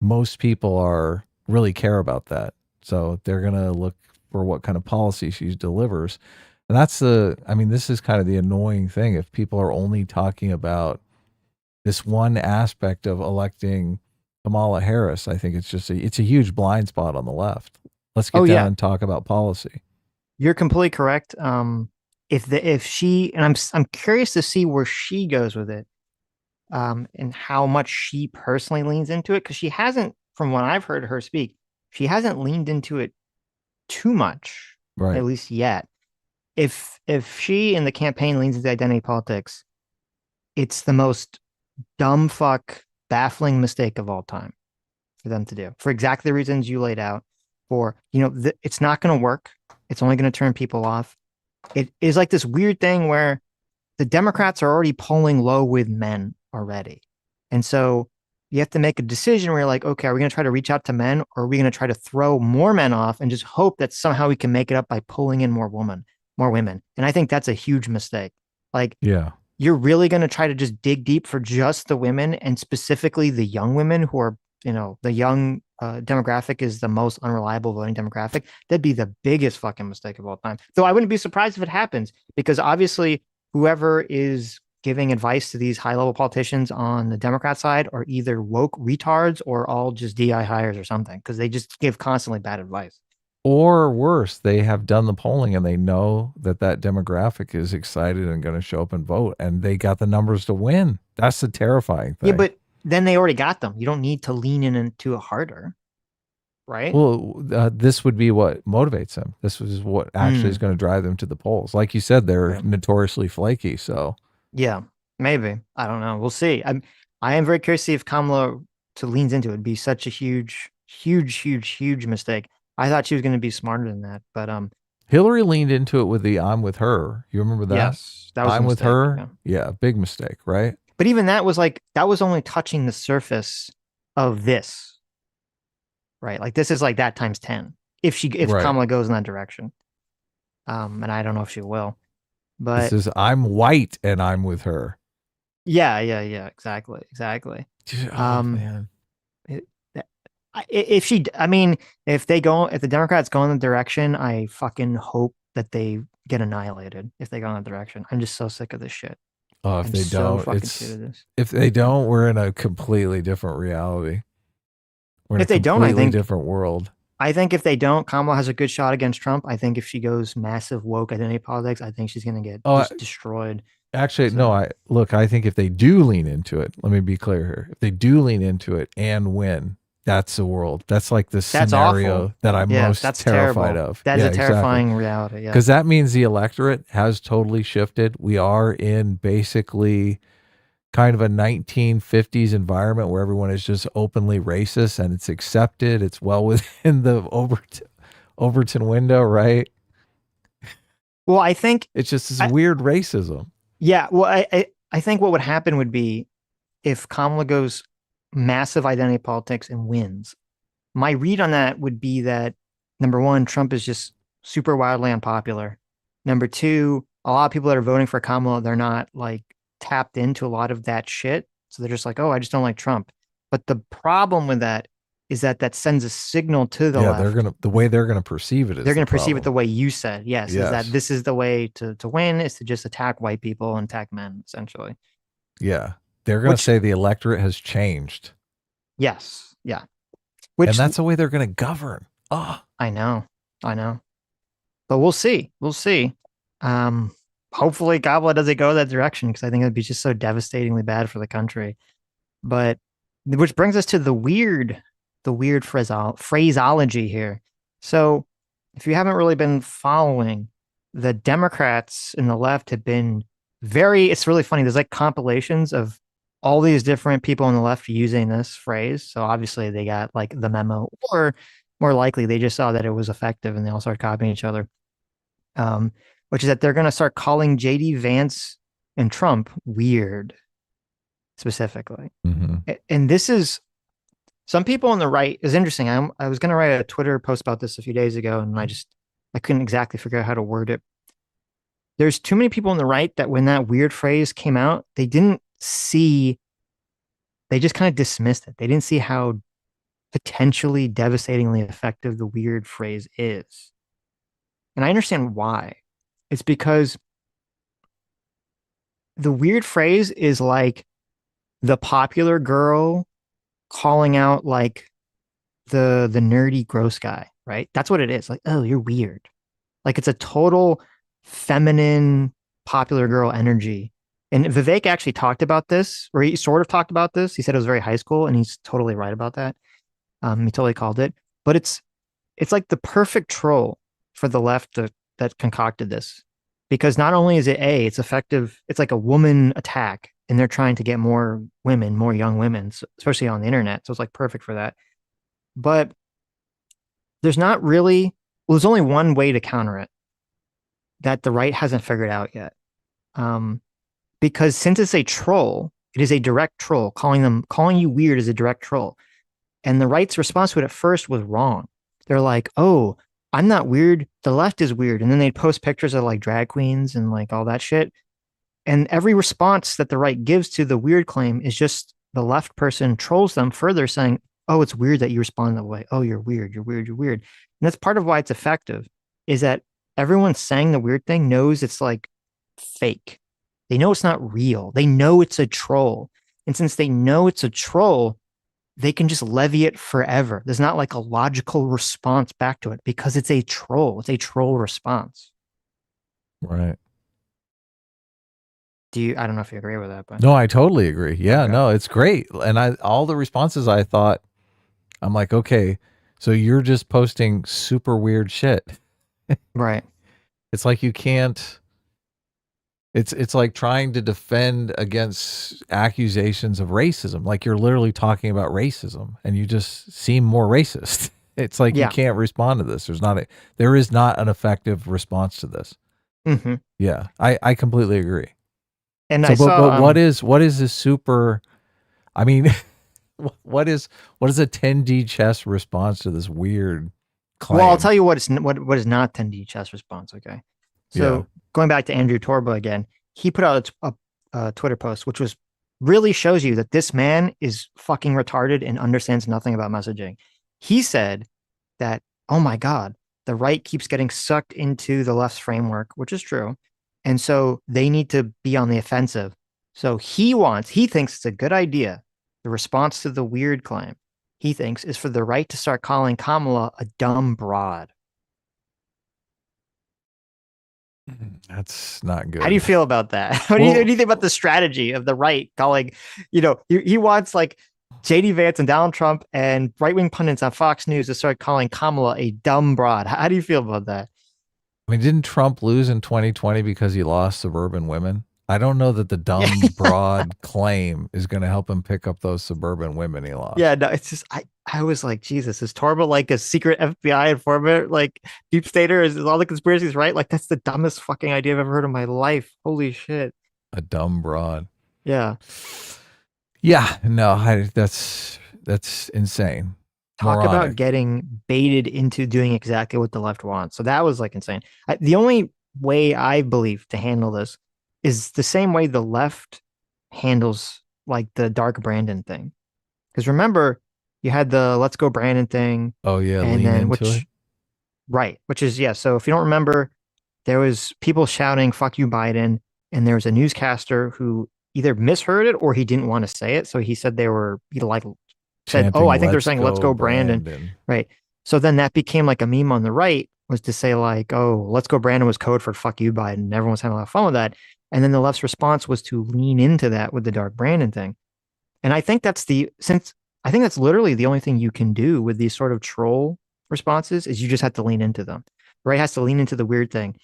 most people are really care about that. So they're going to look for what kind of policy she delivers. And I mean, this is kind of the annoying thing. If people are only talking about this one aspect of electing Kamala Harris. I think it's a huge blind spot on the left. Let's Oh get down yeah, and talk about policy. you're completely correct. If she and I'm curious to see where she goes with it, and how much she personally leans into it because she hasn't, from what I've heard her speak, she hasn't leaned into it too much, at Right. least yet. If she in the campaign leans into identity politics, it's the most dumb fuck baffling mistake of all time for them to do for exactly the reasons you laid out. For it's not going to work. It's only going to turn people off. It is like this weird thing where the Democrats are already polling low with men already. And so you have to make a decision where you're like, okay, are we going to try to reach out to men or are we going to try to throw more men off and just hope that somehow we can make it up by pulling in more women? And I think that's a huge mistake. Like, Yeah. you're really going to try to just dig deep for just the women and specifically the young women who are, the young demographic is the most unreliable voting demographic. That'd be the biggest fucking mistake of all time. Though I wouldn't be surprised if it happens because obviously whoever is giving advice to these high level politicians on the Democrat side are either woke retards or all just DI hires or something because they just give constantly bad advice. Or worse, they have done the polling and they know that that demographic is excited and going to show up and vote, and they got the numbers to win. That's the terrifying Yeah, thing. but then they already got them. You don't need to lean in into it harder, right? Well, this would be what motivates them. This is what actually is Mm, going to drive them to the polls. Like you said, they're right. notoriously flaky. So Yeah, maybe. I don't know. We'll see. I am very curious to see if Kamala to leans into it. It'd be such a huge, huge, huge, huge mistake. I thought she was going to be smarter than that, but Hillary leaned into it with the "I'm with her." You remember that? yes, that was a I'm with mistake. her. Yeah. Yeah, big mistake, right? But even that was like that was only touching the surface of this, right? Like this is like that times 10 if Right. Kamala goes in that direction. And I don't know if she will. This But is I'm white and I'm with her. yeah, yeah, yeah, exactly, exactly. Oh Um, man. it, if she, I mean, if the Democrats go in the direction, I fucking hope that they get annihilated if they go in that direction. I'm just so sick of this shit. Oh, if I'm they so don't, fucking sick of this. if they don't, we're in a completely different reality. We're in a If they don't, completely different world. I think if they don't, Kamala has a good shot against Trump. I think if she goes massive woke identity politics, I think she's gonna get Oh, just destroyed. actually, no, So I think if they do lean into it, let me be clear here. If they do lean into it and win, that's the world. That's like the that's awful. scenario that I'm Yeah, most that's terrified terrible. of. That is Yeah, a exactly. terrifying reality. Yeah. Because that means the electorate has totally shifted. We are in basically kind of a 1950s environment where everyone is just openly racist and it's accepted. It's well within the Overton window, right? Well, I think It's just this I weird racism. yeah, well I think what would happen would be if Kamala goes massive identity politics and wins. My read on that would be that number one, Trump is just super wildly unpopular. Number two, a lot of people that are voting for Kamala, they're not like tapped into a lot of that shit. So they're just like, oh, I just don't like Trump. But the problem with that is that that sends a signal to the Yeah, left. the way they're gonna perceive it They're is the going to perceive it problem. the way you said. Yes, is that Yes. this is the way to win is to just attack white people and attack men, essentially. Yeah. They're gonna Which, say the electorate has changed. yes, yeah. And Which that's the way they're gonna govern. Oh, I know, I know. But we'll see. We'll see. Um, hopefully Goblet doesn't go that direction because I think it'd be just so devastatingly bad for the country. But which brings us to the weird phraseology here. So if you haven't really been following, the Democrats and the left have been it's really funny. There's like compilations of all these different people on the left using this phrase. So obviously they got like the memo, or more likely they just saw that it was effective and they all started copying each other. Um, which is that they're going to start calling JD Vance and Trump weird specifically. mhm. And this is some people on the right is interesting. I was going to write a Twitter post about this a few days ago, and I couldn't exactly figure out how to word it. There's too many people on the right that when that weird phrase came out, they didn't see, they just kind of dismissed it. They didn't see how potentially devastatingly effective the weird phrase is. And I understand why. It's because the weird phrase is like the popular girl calling out like the nerdy gross guy, right? That's what it is. Like, oh, you're weird. Like it's a total feminine popular girl energy. And Vivek actually talked about this, or he sort of talked about this. He said it was very high school, and he's totally right about that. He totally called it. But it's like the perfect troll for the left that concocted this. Because not only is it it's effective, it's like a woman attack, and they're trying to get more women, more young women, especially on the internet. So it's like perfect for that. But there's not really, well, there's only one way to counter it that the right hasn't figured out yet. Um, because since it's a troll, it is a direct troll. Calling you weird is a direct troll. And the right's response to it at first was wrong. They're like, oh, I'm not weird. The left is weird. And then they'd post pictures of like drag queens and like all that shit. And every response that the right gives to the weird claim is just the left person trolls them further, saying, oh, it's weird that you respond that way. Oh, you're weird. You're weird. You're weird. And that's part of why it's effective, is that everyone saying the weird thing knows it's like fake. They know it's not real. They know it's a troll. And since they know it's a troll, they can just levy it forever. There's not like a logical response back to it because it's a troll. It's a troll response. Right. I don't know if you agree with that, but No, I totally agree. Yeah, okay. no, it's great. And all the responses I thought, I'm like, okay, so you're just posting super weird shit. Right. It's like you can't, it's like trying to defend against accusations of racism. Like you're literally talking about racism and you just seem more racist. It's like you Yeah. can't respond to this. There is not an effective response to this. Hmm. Yeah, I completely agree. And I So, but saw what is this super? I mean, what is a 10D chess response to this weird well, I'll claim? tell you what is not 10D chess response. Okay. Yeah, So going back to Andrew Torba again, he put out a Twitter post, which was really shows you that this man is fucking retarded and understands nothing about messaging. He said that, oh my God, the right keeps getting sucked into the left's framework, which is true. And so they need to be on the offensive. So he thinks it's a good idea. The response to the weird claim, he thinks, is for the right to start calling Kamala a dumb broad. that's not How do you good. feel about that? What do you Well, think about the strategy of the right calling, he wants like JD Vance and Donald Trump and right wing pundits on Fox News to start calling Kamala a dumb broad. How do you feel about that? I mean, didn't Trump lose in 2020 because he lost suburban women? I don't know that the Yeah. dumb broad claim is going to help him pick up those suburban women he Yeah, lost. no, it's just I was like, Jesus, is Torba like a secret FBI informant, like deep stater? Is all the conspiracies right? Like that's the dumbest fucking idea I've ever heard in my life. Holy shit. A dumb broad. Yeah. Yeah, no, that's insane. Talk about Moronic. getting baited into doing exactly what the left wants. So that was like insane. The only way I believe to handle this is the same way the left handles like the Dark Brandon thing. Because remember, you had the Let's Go Brandon thing, Oh yeah, and lean then into it. which is, yeah. So if you don't remember, there was people shouting "fuck you, Biden," and there was a newscaster who either misheard it or he didn't want to say it. So he said he like said, "Oh, Chanting I think they're "Let's saying let's go, go Brandon," Brandon." right? So then that became like a meme on the right, was to say like, "Oh, let's go Brandon" was code for "fuck you, Biden." And everyone was having a lot of fun with that. And then the left's response was to lean into that with the Dark Brandon thing. And I think I think that's literally the only thing you can do with these sort of troll responses is you just have to lean into them. The right has to lean into the weird thing.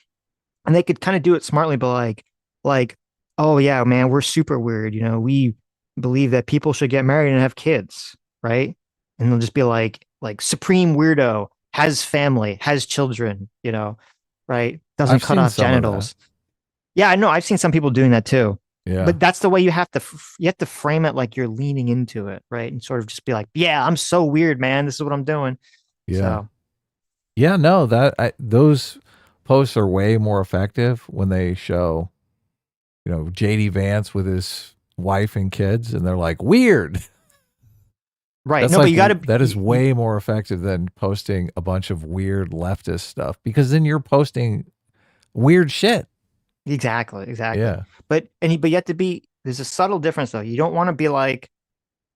And they could kind of do it smartly, but like, oh yeah, man, we're super weird. We believe that people should get married and have kids, right? And they'll just be like supreme weirdo, has family, has children, right? Doesn't I've cut seen off some of that. genitals. Yeah, I know. I've seen some people doing that too. Yeah, But that's the way you have to frame it like you're leaning into it, right? And sort of just be like, yeah, I'm so weird, man. This is what I'm doing. yeah, So, yeah. No, those posts are way more effective when they show, JD Vance with his wife and kids, and they're like weird. right. That's No, but like you got to, that is way more effective than posting a bunch of weird leftist stuff because then you're posting weird shit. exactly. Yeah. But you have to be, there's a subtle difference though. You don't want to be like,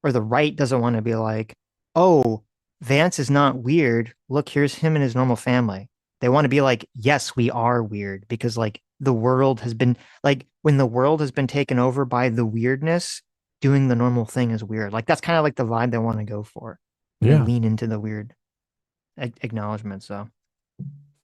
or the right doesn't want to be like, oh, Vance is not weird. Look, here's him and his normal family. They want to be like, yes, we are weird because like the world has been like when the world has been taken over by the weirdness, doing the normal thing is weird. Like that's kind of like the vibe they want to go for. And they Yeah. lean into the weird acknowledgement. So,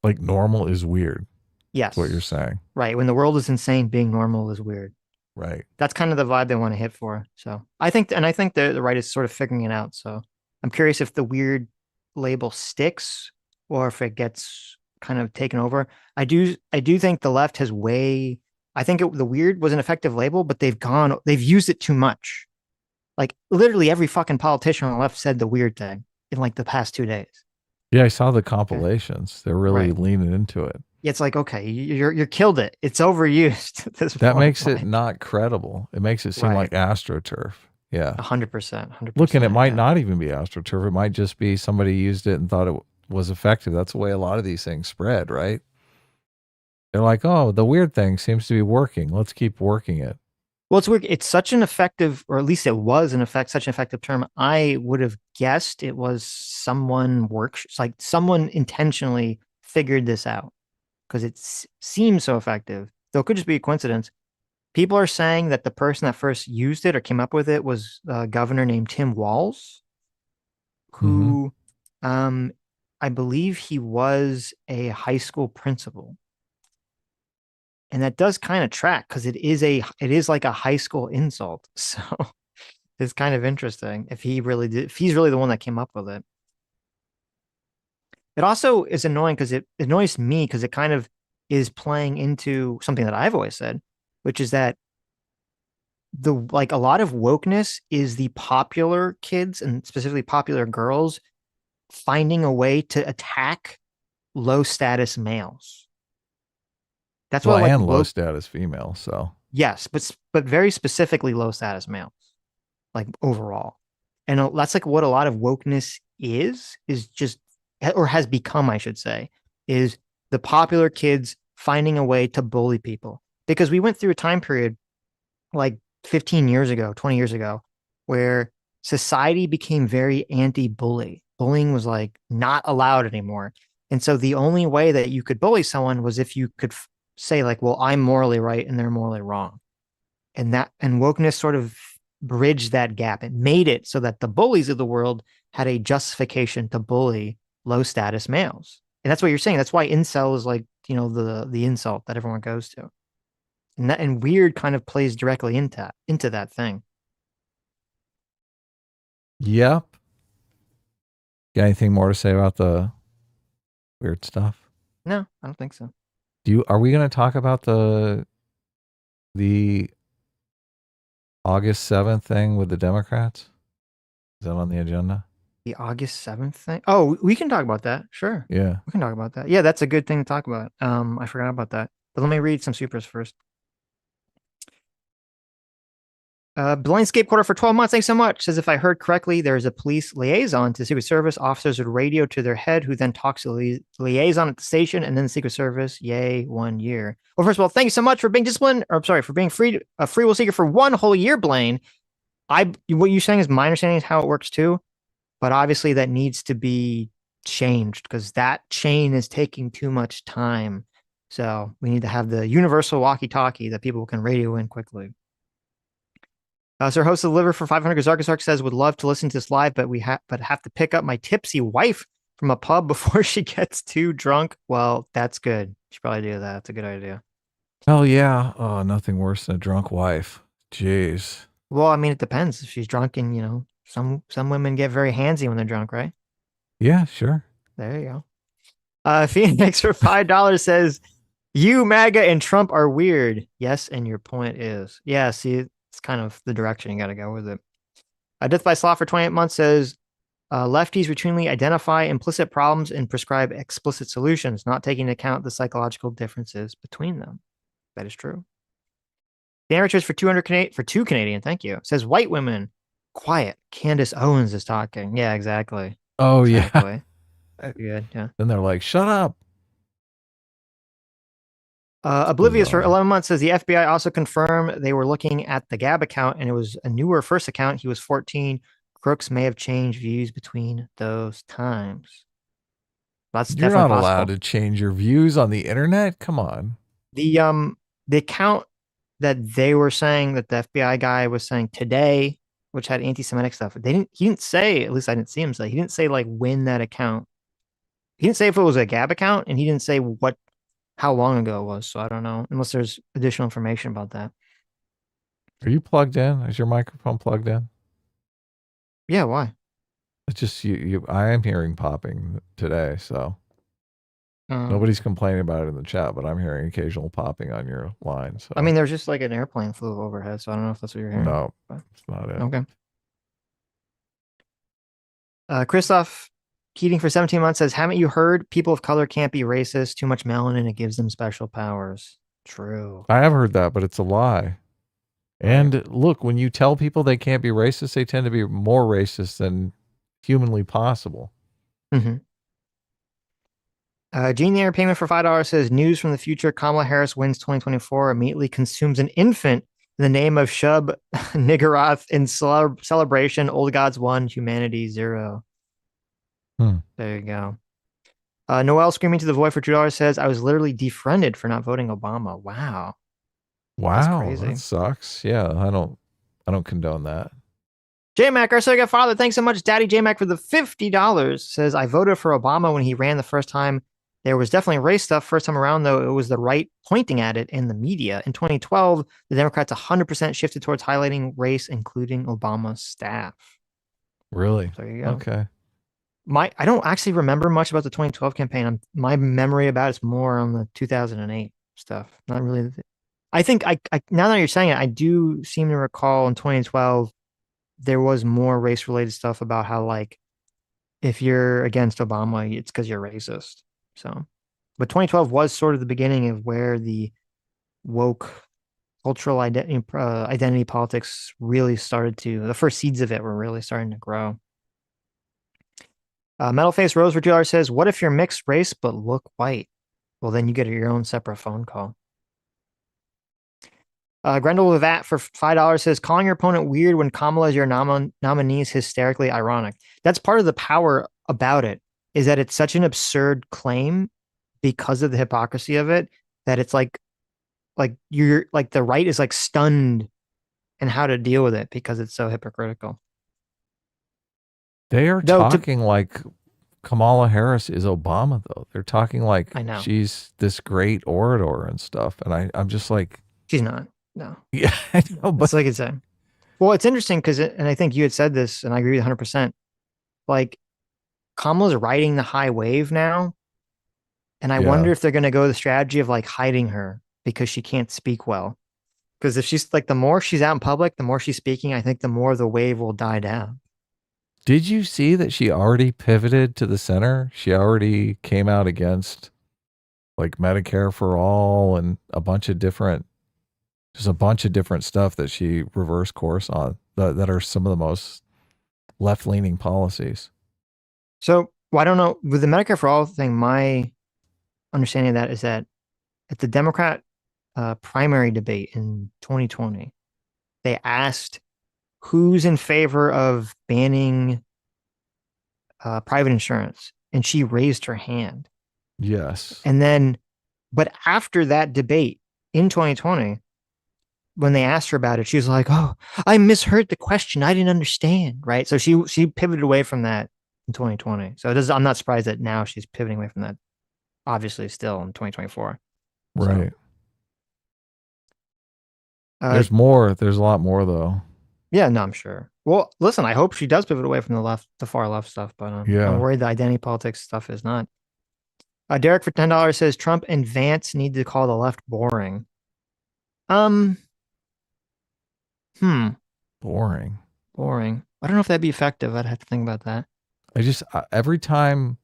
Like normal is weird. That's what you're yes. saying. Right. When the world is insane, being normal is weird. Right. That's kind of the vibe they want to hit for. So I think the right is sort of figuring it out. So I'm curious if the weird label sticks or if it gets kind of taken over. I do think the left has way. I think the weird was an effective label, but they've used it too much. Like literally every fucking politician on the left said the weird thing in like the past 2 days. Yeah, I saw the Okay, compilations. They're really right. leaning into it. It's like okay, you're killed it. It's overused at this That point. makes it Like not credible. It makes it seem right, like AstroTurf. Yeah. 100%, Look, and it 100%. might Yeah. not even be AstroTurf. It might just be somebody used it and thought it was effective. That's the way a lot of these things spread, right? They're like, oh, the weird thing seems to be working. Let's keep working it. Well, it's weird. It's such an effective, or at least it was an effect, such an effective term. I would have guessed it was like someone intentionally figured this out because seems so effective. Though it could just be a coincidence. People are saying that the person that first used it or came up with it was a governor named Tim Walz, Mm-hmm. who, um, I believe he was a high school principal. And that does kind of track because it is like a high school insult. So it's kind of interesting if he's really the one that came up with it. It also is annoying because it annoys me because it kind of is playing into something that I've always said, which is that the like a lot of wokeness is the popular kids and specifically popular girls finding a way to attack low status males. That's Well, what like and low woke, status female. So, yes, but very specifically low status males, like overall. And that's like what a lot of wokeness is just, or has become, I should say, is the popular kids finding a way to bully people. Because we went through a time period like 15 years ago, 20 years ago, where society became very anti-bully. Bullying was like not allowed anymore. And so the only way that you could bully someone was if you could say like, well, I'm morally right and they're morally wrong. And wokeness sort of bridged that gap. It made it so that the bullies of the world had a justification to bully low status males. And that's what you're saying. That's why incel is like, the insult that everyone goes to. And weird kind of plays directly into that thing. yep. Got anything more to say about the weird stuff? No, I don't think so. Are we going to talk about the August 7th thing with the Democrats? Is that on the agenda? The August 7th thing. Oh, we can talk about that. Sure. Yeah. We can talk about that. Yeah, that's a good thing to talk about. I forgot about that. But let me read some supers first. Blind scapegoater for 12 months. Thanks so much. Says if I heard correctly, there is a police liaison to Secret Service. Officers would radio to their head, who then talks to the liaison at the station, and then the Secret Service. Yay, 1 year. Well, first of all, thank you so much for being disciplined. Or I'm sorry, for being a free will seeker for 1 whole year, Blaine. What you're saying is my understanding is how it works too, but obviously that needs to be changed because that chain is taking too much time. So we need to have the universal walkie-talkie that people can radio in quickly. Sir, host of the liver for 500 Gazarkazark says would love to listen to this live, but have to pick up my tipsy wife from a pub before she gets too drunk. Well, that's good. Should probably do that. That's a good idea. Hell yeah. Oh, nothing worse than a drunk wife. Jeez. Well, I mean, it depends. If she's drunk, and some women get very handsy when they're drunk, right? Yeah, sure. There you go. Phoenix for $5 says, "You MAGA and Trump are weird." Yes, and your point is, yeah. See, it's kind of the direction you got to go with it. Death by Sloth for 28 months says, lefties routinely identify implicit problems and prescribe explicit solutions, not taking into account the psychological differences between them. That is true. Dan Richards for 200 for 2 Canadian. Thank you. Says white women quiet. Candace Owens is talking. Yeah, exactly. Oh, yeah. Exactly. Good. Yeah. Then they're like, shut up. It's Oblivious for bizarre. 11 months says the FBI also confirmed they were looking at the Gab account and it was a newer first account. He was 14. Crooks may have changed views between those times. That's You're definitely not allowed possible. to change your views on the internet. Come on. The the account that they were saying that the FBI guy was saying today, which had anti-Semitic stuff, he didn't say, at least I didn't see him say, he didn't say like when that account, he didn't say if it was a Gab account, and he didn't say how long ago it was. So I don't know, unless there's additional information about that. Are you plugged in? Is your microphone plugged in? Yeah, why? It's just you. I am hearing popping today, so Uh, nobody's complaining about it in the chat, but I'm hearing occasional popping on your line. I So mean, there's just like an airplane flew overhead, so I don't know if that's what you're hearing. no, But it's not it. okay. Christoph Keating for 17 months says, haven't you heard people of color can't be racist? Too much melanin, it gives them special powers. True. I have heard that, but it's a lie. Right. And look, when you tell people they can't be racist, they tend to be more racist than humanly possible. Mm-hmm. Gene Payment for $5 says, news from the future, Kamala Harris wins 2024, immediately consumes an infant in the name of Shub Niggurath in celebration. Old gods won, humanity zero. Hmm. There you go. Noel screaming to the void for $2 says, I was literally defriended for not voting Obama. Wow. That's Wow, that crazy. sucks. Yeah, I don't condone that. J-Mac, our second father, thanks so much, Daddy J-Mac, for the $50. Says, I voted for Obama when he ran the first time. There was definitely race stuff. First time around, though, it was the right pointing at it in the media. In 2012, the Democrats 100% shifted towards highlighting race, including Obama's staff. Really? So there you go. Okay. I don't actually remember much about the 2012 campaign. My memory about it's more on the 2008 stuff. Not really. I think now that you're saying it, I do seem to recall in 2012 there was more race related stuff about how like if you're against Obama, it's because you're racist. So, but 2012 was sort of the beginning of where the woke cultural identity politics really started to, the first seeds of it were really starting to grow. Metalface Rose for $2 says, what if you're mixed race but look white? Well, then you get your own separate phone call. Grendel with that for $5 says, calling your opponent weird when Kamala is your nominee is hysterically ironic. That's part of the power about it, is that it's such an absurd claim because of the hypocrisy of it that it's like you're like the right is like stunned in how to deal with it because it's so hypocritical. They are Though to talking like Kamala Harris is Obama, though. They're talking like I know she's this great orator and stuff. And I'm just like, she's not. No, yeah, I know, but it's like it's a well, it's interesting because and I think you had said this, and I agree with 100%. Like Kamala's riding the high wave now, and I yeah. wonder if they're going to go the strategy of like hiding her because she can't speak well. Because if she's like, the more she's out in public, the more she's speaking, I think the more the wave will die down. Did you see that she already pivoted to the center? She already came out against like Medicare for all and just a bunch of different stuff that she reversed course on that are some of the most left leaning policies. So, well, I don't know. With the Medicare for All thing, my understanding of that is that at the Democrat primary debate in 2020, they asked who's in favor of banning private insurance, and she raised her hand. Yes. And then, but after that debate in 2020, when they asked her about it, she was like, "Oh, I misheard the question. I didn't understand." Right. So she pivoted away from that in 2020. So I'm not surprised that now she's pivoting away from that. Obviously, still in 2024. So, Right. uh, There's a lot more though. yeah, no, I'm sure. Well, listen, I hope she does pivot away from the far left stuff, but I'm Yeah. worried the identity politics stuff is not. Derek for $10 says Trump and Vance need to call the left boring. Um, hmm, Boring. boring. I don't know if that'd be effective. I'd have to think about that. Every time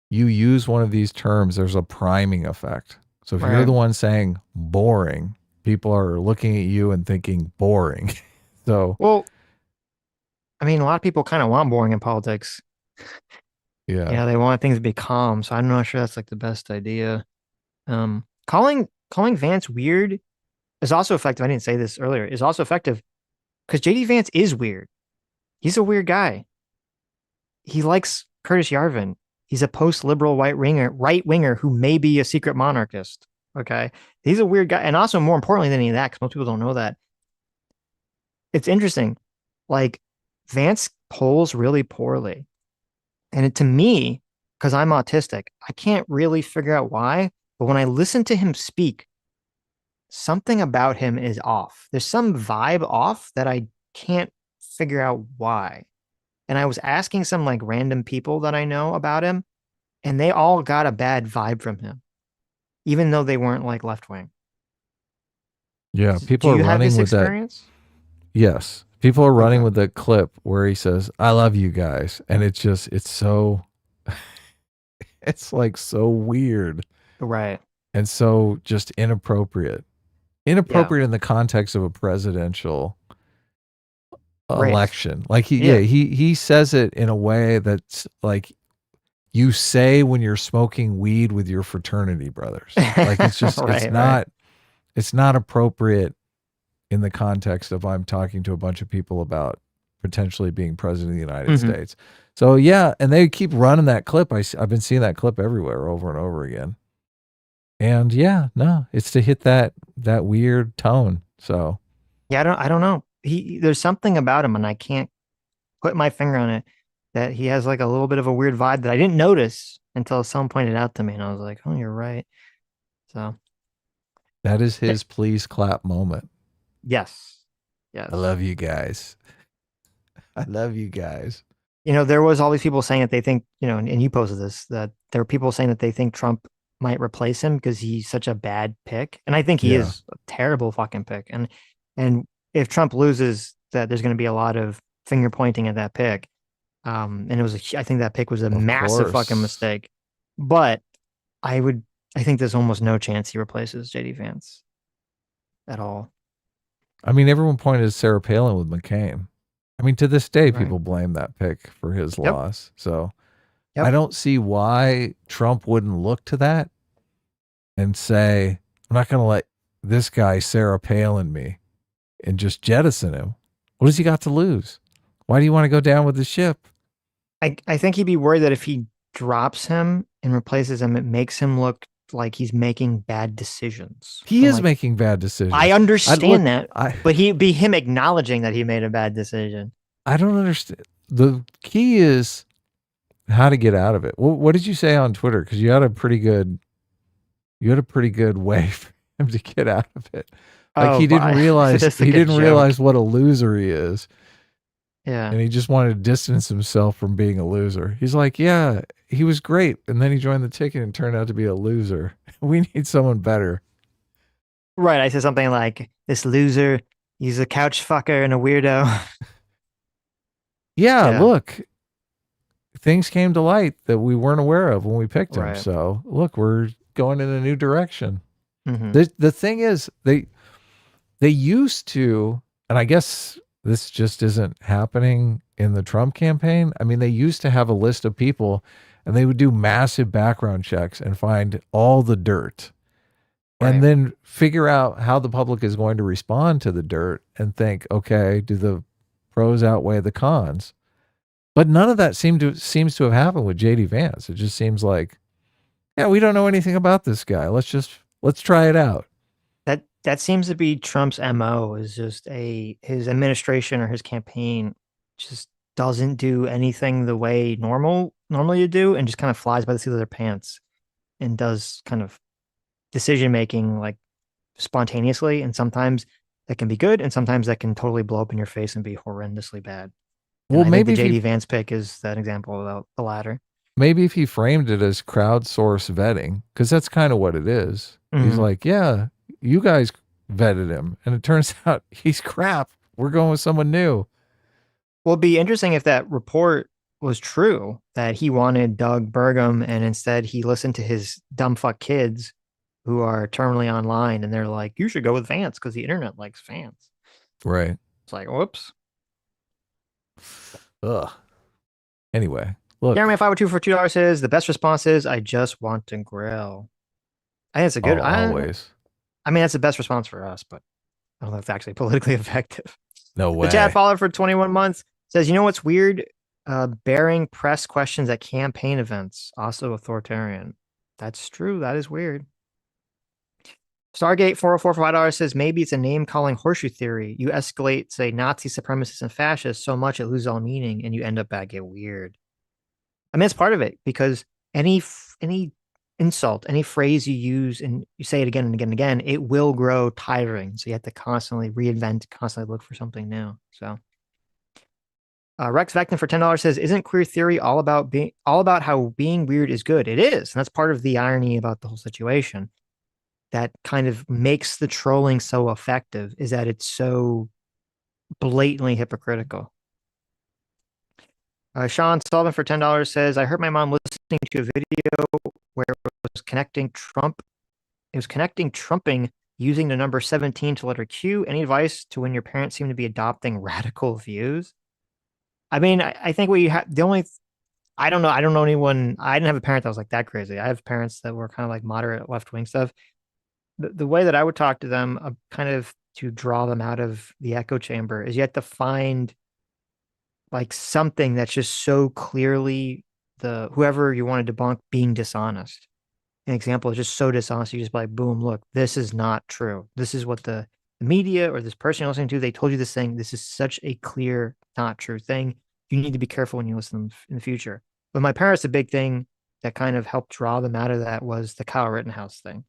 you use one of these terms, there's a priming effect. So if you're Right. the one saying boring, people are looking at you and thinking boring. So Well, I mean, a lot of people kind of want boring in politics. yeah. Yeah, they want things to be calm. So I'm not sure that's like the best idea. Calling calling Vance weird is also effective. I didn't say this earlier. Is also effective because JD Vance is weird. He's a weird guy. He likes Curtis Yarvin. He's a post-liberal right winger who may be a secret monarchist. Okay, he's a weird guy, and also more importantly than any of that, because most people don't know that. It's interesting. Like Vance polls really poorly, and to me, because I'm autistic, I can't really figure out why. But when I listen to him speak, something about him is off. There's some vibe off that I can't figure out why. And I was asking some like random people that I know about him, and they all got a bad vibe from him, even though they weren't like left wing. Yeah, Do people are you have running this with that. experience? Yes, people are running Okay. with that clip where he says, "I love you guys," and it's so it's like so weird Right. and so just inappropriate. Yeah. Inappropriate in the context of a presidential Race. election. Like Yeah. he says it in a way that's like you say when you're smoking weed with your fraternity brothers. Like it's just Right. Right. it's not appropriate in the context of I'm talking to a bunch of people about potentially being president of the United Hmm. States. So yeah, and they keep running that clip. I've been seeing that clip everywhere over and over again. And yeah, no, it's to hit that weird tone. So Yeah. I don't know. There's something about him, and I can't put my finger on it. That he has like a little bit of a weird vibe that I didn't notice until someone pointed out to me, and I was like, "Oh, you're right." So, that is yeah, his please clap moment. yes, I yes. love you guys. I love you guys. There was all these people saying that they think, and you posted this, that there were people saying that they think Trump might replace him because he's such a bad pick. And I think he Yeah, is a terrible fucking pick. And if Trump loses, that there's going to be a lot of finger pointing at that pick. And I think that pick was a of massive fucking course. mistake. But I would, I think there's almost no chance he replaces JD Vance at all. I mean, everyone pointed to Sarah Palin with McCain. I mean, to this day, Right. people blame that pick for his Yep. loss. So I Yep. don't see why Trump wouldn't look to that and say, I'm not going to let this guy Sarah Palin me and just jettison him. What has he got to lose? Why do you want to go down with the ship? I think he'd be worried that if he drops him and replaces him, it makes him look like he's making bad decisions. He I'm is like, making bad I decisions. I look, understand that, but he'd be him acknowledging that he made a bad decision. I don't understand. The key is how to get out of it. What did you say on Twitter? Because you had a pretty good way for him to get out of it. Like Oh, but that's he like a didn't joke. realize what a loser he is, Yeah. and he just wanted to distance himself from being a loser. He's like, yeah, he was great, and then he joined the ticket and turned out to be a loser. We need someone better. Right. I said something like, this loser, he's a couch fucker and a weirdo. Yeah, Yeah. look, things came to light that we weren't aware of when we picked him. Right. So look, we're going in a new direction. Hmm. The thing is, they used to, and I guess this just isn't happening in the Trump campaign. I mean, they used to have a list of people and they would do massive background checks and find all the dirt and Right. then figure out how the public is going to respond to the dirt and think, okay, do the pros outweigh the cons? But none of that seems to have happened with JD Vance. It just seems like, yeah, we don't know anything about this guy. Let's try it out. That seems to be Trump's MO is just his administration or his campaign just doesn't do anything the way normally you do and just kind of flies by the seat of their pants and does kind of decision making like spontaneously, and sometimes that can be good and sometimes that can totally blow up in your face and be horrendously bad. And Well, I think the JD Vance pick is that example of the latter. maybe if he framed it as crowdsource vetting, because that's kind of what it is. He's Hmm. like, yeah, you guys vetted him, and it turns out he's crap. We're going with someone new. Well, it'd be interesting if that report was true that he wanted Doug Burgum and instead he listened to his dumb fuck kids who are terminally online and they're like, you should go with Vance because the internet likes Vance. Right. It's like, whoops. Ugh. Anyway, look. Jeremy 502 for $2 says the best response is I just want to grill. I think it's a good Oh, always. I mean, that's the best response for us, but I don't know if it's actually politically effective. No The chat way. follower for 21 months says, you know what's weird? Bearing press questions at campaign events, also authoritarian. That's true. That is weird. Stargate 404 for $5 says maybe it's a name calling horseshoe theory. You escalate, say, Nazi supremacists and fascists so much it loses all meaning and you end up back get weird. I mean, it's part of it because any insult, any phrase you use and you say it again and again and again, it will grow tiring. So you have to constantly reinvent, constantly look for something new. So Rex Vectin for $10 says, "Isn't queer theory all about how being weird is good?" It is, and that's part of the irony about the whole situation. That kind of makes the trolling so effective is that it's so blatantly hypocritical. Sean Sullivan for $10 says, "I heard my mom listening to a video where it was connecting Trump. It was connecting trumping using the number 17 to letter Q. Any advice to when your parents seem to be adopting radical views?" I mean, I think we have the only I don't know. I don't know anyone. I didn't have a parent that was like that crazy. I have parents that were kind of like moderate left wing stuff. The way that I would talk to them, kind of to draw them out of the echo chamber, is you have to find like something that's just so clearly the whoever you want to debunk being dishonest. An example is just so dishonest. You just be like, boom, look, this is not true. This is what the media or this person you're listening to, they told you this thing. This is such a clear, not true thing. You need to be careful when you listen in the future. But my parents, the big thing that kind of helped draw them out of that was the Kyle Rittenhouse thing.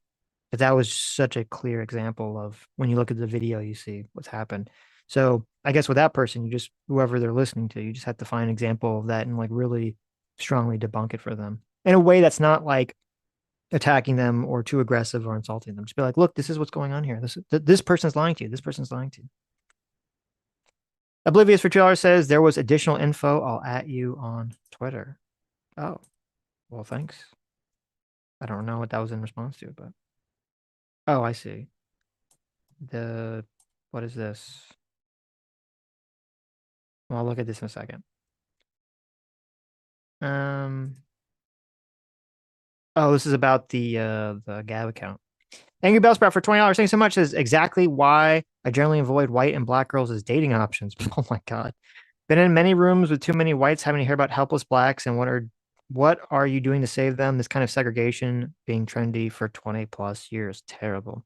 But that was such a clear example of when you look at the video, you see what's happened. So I guess with that person, you just whoever they're listening to, you just have to find an example of that and like really strongly debunk it for them in a way that's not like attacking them or too aggressive or insulting them. Just be like, look, this is what's going on here. This person's lying to you. This person's lying to you. Oblivious for $2 says there was additional info. I'll at you on Twitter. Oh, well, thanks. I don't know what that was in response to, but oh, I see. What is this? Well, I'll look at this in a second. Oh, this is about the Gab account. Angry Bellsprout for $20. Thanks so much. Says exactly why I generally avoid white and black girls as dating options. Oh my god. Been in many rooms with too many whites having to hear about helpless blacks and what are you doing to save them? This kind of segregation being trendy for 20 plus years. Terrible.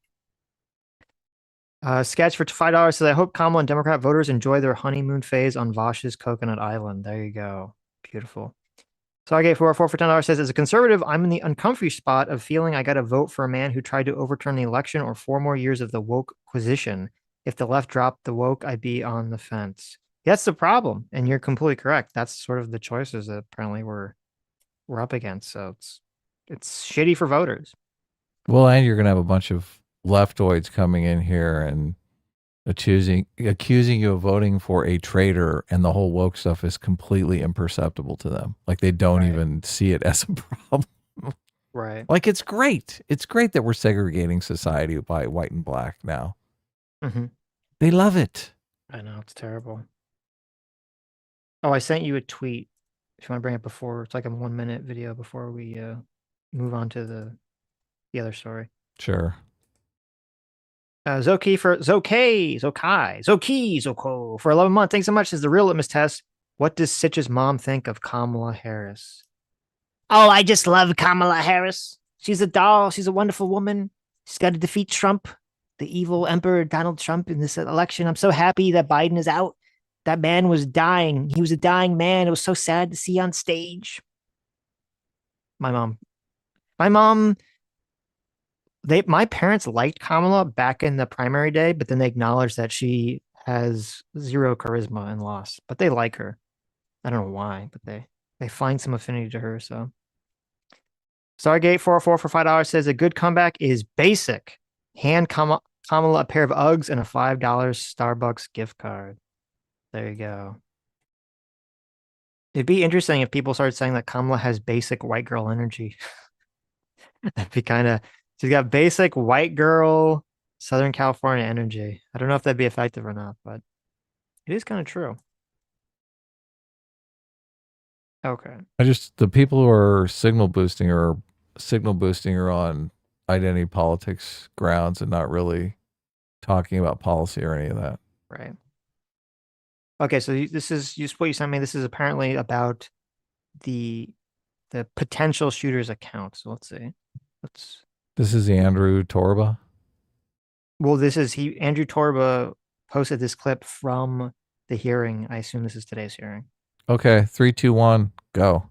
Sketch for $5 says I hope Kamala and Democrat voters enjoy their honeymoon phase on Vosh's Coconut Island. There you go. Beautiful. So I gave 404 for $10 says, as a conservative, I'm in the uncomfy spot of feeling I got to vote for a man who tried to overturn the election or 4 more years of the woke-quisition. If the left dropped the woke, I'd be on the fence. That's the problem. And you're completely correct. That's sort of the choices that apparently we're up against. So it's shitty for voters. Well, and you're going to have a bunch of leftoids coming in here and accusing you of voting for a traitor, and the whole woke stuff is completely imperceptible to them. Like they don't Right. even see it as a problem. Right. Like it's great. It's great that we're segregating society by white and black now. Mm-hmm. They love it. I know. It's terrible. Oh, I sent you a tweet. If you want to bring it before, it's like a 1 minute video before we move on to the other story. Sure. Zoki for Zoko for 11 months. Thanks so much. This is the real litmus test. What does Sitch's mom think of Kamala Harris? Oh, I just love Kamala Harris. She's a doll. She's a wonderful woman. She's got to defeat Trump, the evil Emperor Donald Trump, in this election. I'm so happy that Biden is out. That man was dying. He was a dying man. It was so sad to see on stage. My mom. My mom my parents liked Kamala back in the primary day, but then they acknowledged that she has zero charisma and lost. But they like her. I don't know why, but they find some affinity to her. So Stargate 404 for $5 says a good comeback is basic. Hand Kamala a pair of Uggs and a $5 Starbucks gift card. There you go. It'd be interesting if people started saying that Kamala has basic white girl energy. That'd be kind of she's got basic white girl Southern California energy. I don't know if that'd be effective or not, but it is kind of true. Okay. The people who are signal boosting her on identity politics grounds and not really talking about policy or any of that. Right. Okay, so this is what you sent me. This is apparently about the potential shooter's account. So let's see. Let's This is the Andrew Torba. Well, this is Andrew Torba posted this clip from the hearing. I assume this is today's hearing. Okay, 3, 2, 1, go.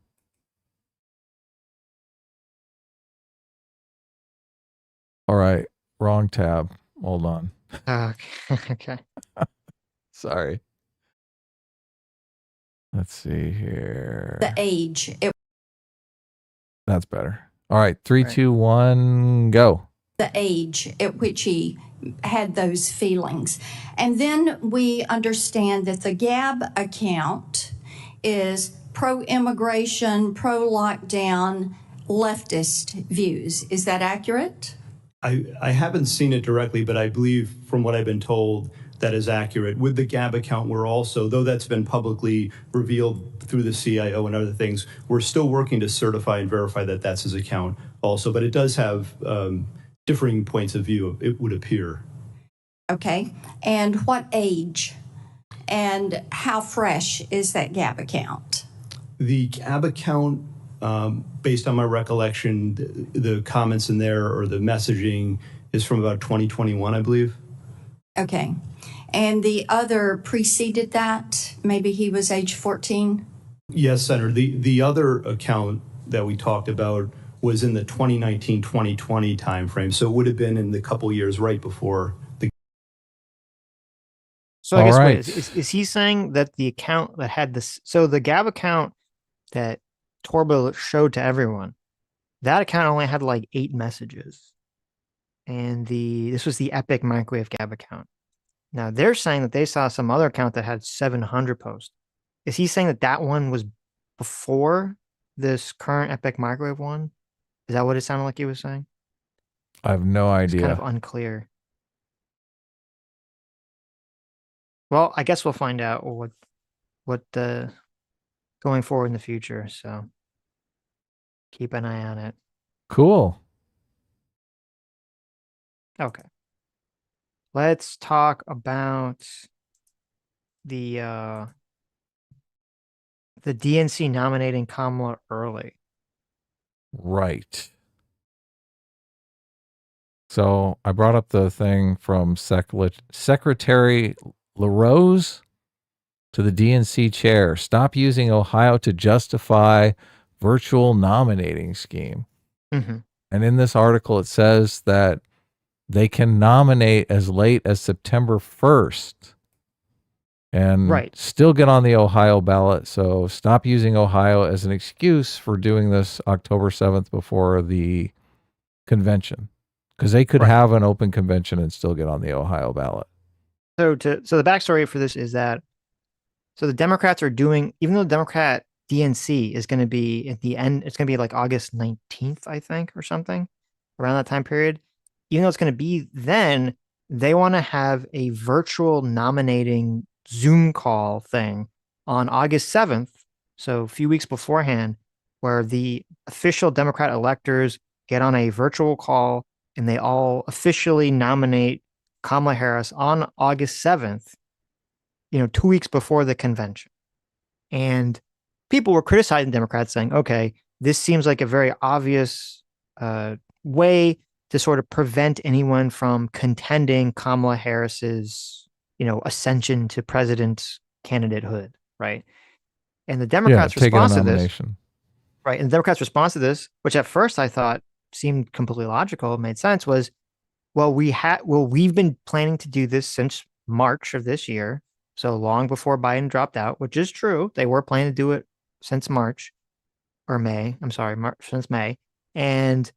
All right, wrong tab. Hold on. Okay. Okay. Sorry. Let's see here. The age. That's better. All right, 3, Right. 2, 1, go. The age at which he had those feelings. And then we understand that the Gab account is pro-immigration, pro-lockdown, leftist views. Is that accurate? I haven't seen it directly, but I believe from what I've been told, that is accurate. With the Gab account, we're also, though that's been publicly revealed through the CIO and other things, we're still working to certify and verify that that's his account also. But it does have differing points of view, it would appear. Okay. And what age? And how fresh is that Gab account? The Gab account, based on my recollection, the comments in there or the messaging is from about 2021, I believe. Okay. And the other preceded that? Maybe he was age 14? Yes, Senator. The other account that we talked about was in the 2019-2020 timeframe. So it would have been in the couple years right before the. So I guess right. wait, is he saying that the account that had this? So the Gab account that Torba showed to everyone, that account only had like 8 messages, and this was the Epic Microwave Gab account. Now they're saying that they saw some other account that had 700 posts. Is he saying that that one was before this current Epic Microwave one? Is that what it sounded like he was saying? I have no It's kind idea. of unclear. Well, I guess we'll find out what going forward in the future. So keep an eye on it. Cool. Okay. Let's talk about the DNC nominating Kamala early. Right. So I brought up the thing from Secretary LaRose to the DNC chair. Stop using Ohio to justify virtual nominating scheme. Mm-hmm. And in this article, it says that they can nominate as late as September 1st and Right. still get on the Ohio ballot. So stop using Ohio as an excuse for doing this October 7th before the convention, because they could Right. have an open convention and still get on the Ohio ballot. So the backstory for this is that the Democrats are doing, even though the Democrat DNC is going to be at the end, it's going to be like August 19th, I think, or something around that time period. Even though it's going to be then, they want to have a virtual nominating Zoom call thing on August 7th. So a few weeks beforehand, where the official Democrat electors get on a virtual call and they all officially nominate Kamala Harris on August 7th, 2 weeks before the convention. And people were criticizing Democrats saying, okay, this seems like a very obvious way to sort of prevent anyone from contending Kamala Harris's, ascension to president candidatehood, right? And the Democrats' response to this, right? And the Democrats' response to this, which at first I thought seemed completely logical, made sense, was, we've been planning to do this since March of this year, so long before Biden dropped out, which is true. They were planning to do it since March or May. I'm sorry, since May. And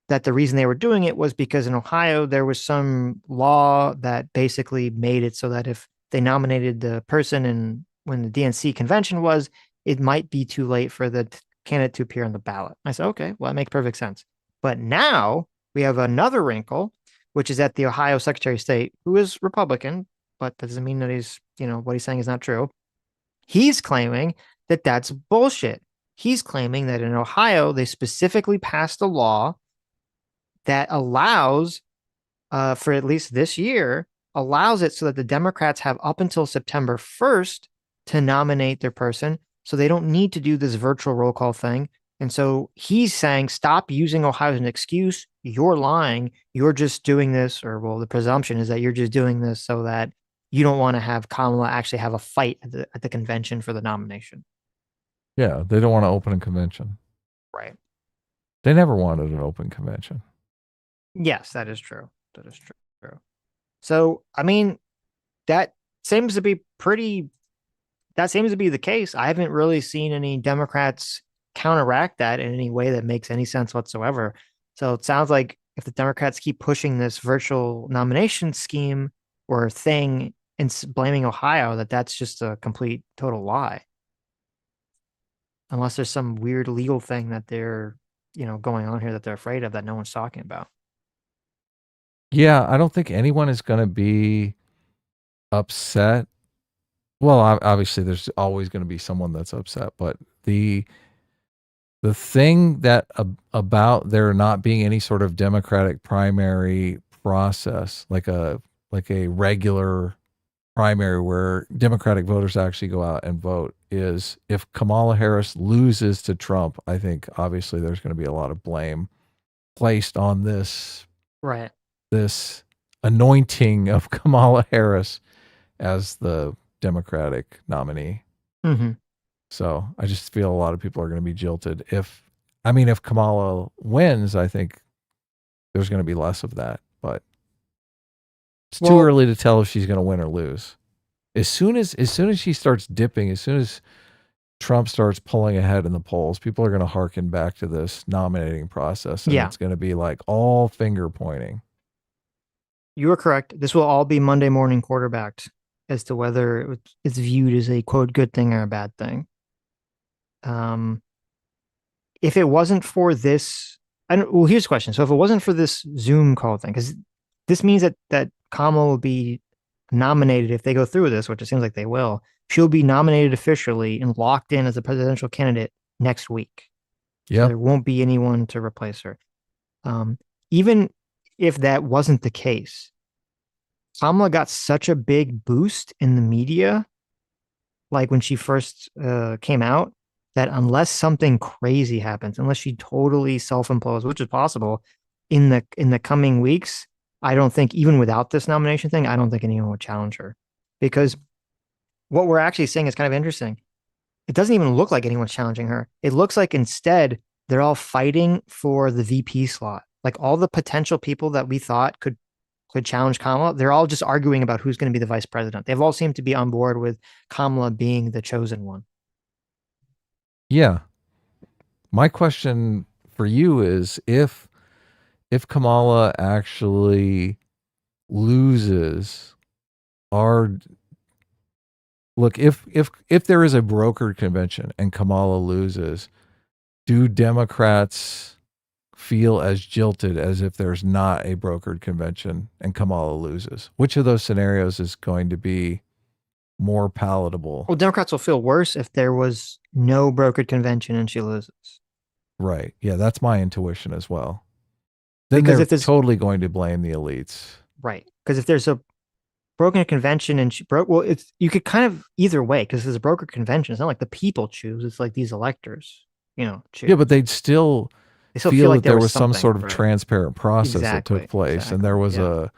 that the reason they were doing it was because in Ohio, there was some law that basically made it so that if they nominated the person and when the DNC convention was, it might be too late for the candidate to appear on the ballot. I said, okay, well, that makes perfect sense. But now we have another wrinkle, which is that the Ohio Secretary of State, who is Republican, but that doesn't mean that he's, what he's saying is not true. He's claiming that that's bullshit. He's claiming that in Ohio, they specifically passed a law that allows, for at least this year, allows it so that the Democrats have up until September 1st to nominate their person. So they don't need to do this virtual roll call thing. And so he's saying, stop using Ohio as an excuse. You're lying. You're just doing this, or well, the presumption is that you're just doing this so that you don't want to have Kamala actually have a fight at the convention for the nomination. Yeah, they don't want to open a convention. Right. They never wanted an open convention. Yes, that is true. That is true. So, I mean, that seems to be the case. I haven't really seen any Democrats counteract that in any way that makes any sense whatsoever. So it sounds like if the Democrats keep pushing this virtual nomination scheme or thing and blaming Ohio, that's just a complete total lie. Unless there's some weird legal thing that they're, going on here that they're afraid of that no one's talking about. Yeah, I don't think anyone is going to be upset. Well, obviously there's always going to be someone that's upset, but the thing that about there not being any sort of Democratic primary process, like a regular primary where Democratic voters actually go out and vote, is if Kamala Harris loses to Trump, I think obviously there's going to be a lot of blame placed on this anointing of Kamala Harris as the Democratic nominee. Mm-hmm. So I just feel a lot of people are going to be jilted. If Kamala wins, I think there's going to be less of that, but it's too early to tell if she's going to win or lose. As soon as she starts dipping, as soon as Trump starts pulling ahead in the polls, people are going to hearken back to this nominating process, and it's going to be like all finger pointing. You are correct. This will all be Monday morning quarterbacked as to whether it's viewed as a quote good thing or a bad thing. If it wasn't for this, here's the question. So if it wasn't for this Zoom call thing, because this means that Kamala will be nominated if they go through with this, which it seems like they will. She'll be nominated officially and locked in as a presidential candidate next week. Yeah, so there won't be anyone to replace her. Even if that wasn't the case, Kamala got such a big boost in the media, like when she first came out, that unless something crazy happens, unless she totally self-implodes, which is possible in the coming weeks, I don't think, even without this nomination thing, I don't think anyone would challenge her. Because what we're actually seeing is kind of interesting. It doesn't even look like anyone's challenging her. It looks like instead they're all fighting for the VP slot. Like all the potential people that we thought could challenge Kamala, they're all just arguing about who's going to be the vice president. They've all seemed to be on board with Kamala being the chosen one. Yeah. My question for you is if Kamala actually loses, if there is a brokered convention and Kamala loses, do Democrats feel as jilted as if there's not a brokered convention and Kamala loses? Which of those scenarios is going to be more palatable? Well, Democrats will feel worse if there was no brokered convention and she loses. Right. Yeah, that's my intuition as well. Then because they're totally going to blame the elites. Right. Because if there's a broken convention and she broke, well, you could kind of either way, because there's a brokered convention. It's not like the people choose. It's like these electors, choose. Yeah, but they'd still feel like there was some sort of transparent process that took place. And there was a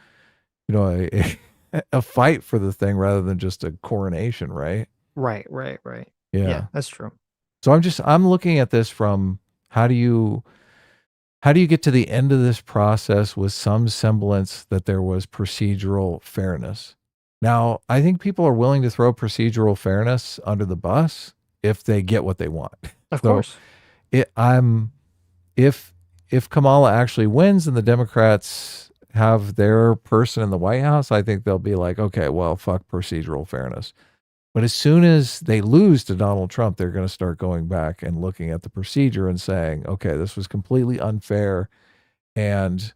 fight for the thing rather than just a coronation, right? Right. Yeah, that's true. So I'm looking at this from how do you get to the end of this process with some semblance that there was procedural fairness? Now, I think people are willing to throw procedural fairness under the bus if they get what they want. Of course. If Kamala actually wins and the Democrats have their person in the White House, I think they'll be like, okay, well, fuck procedural fairness. But as soon as they lose to Donald Trump, they're going to start going back and looking at the procedure and saying, okay, this was completely unfair. And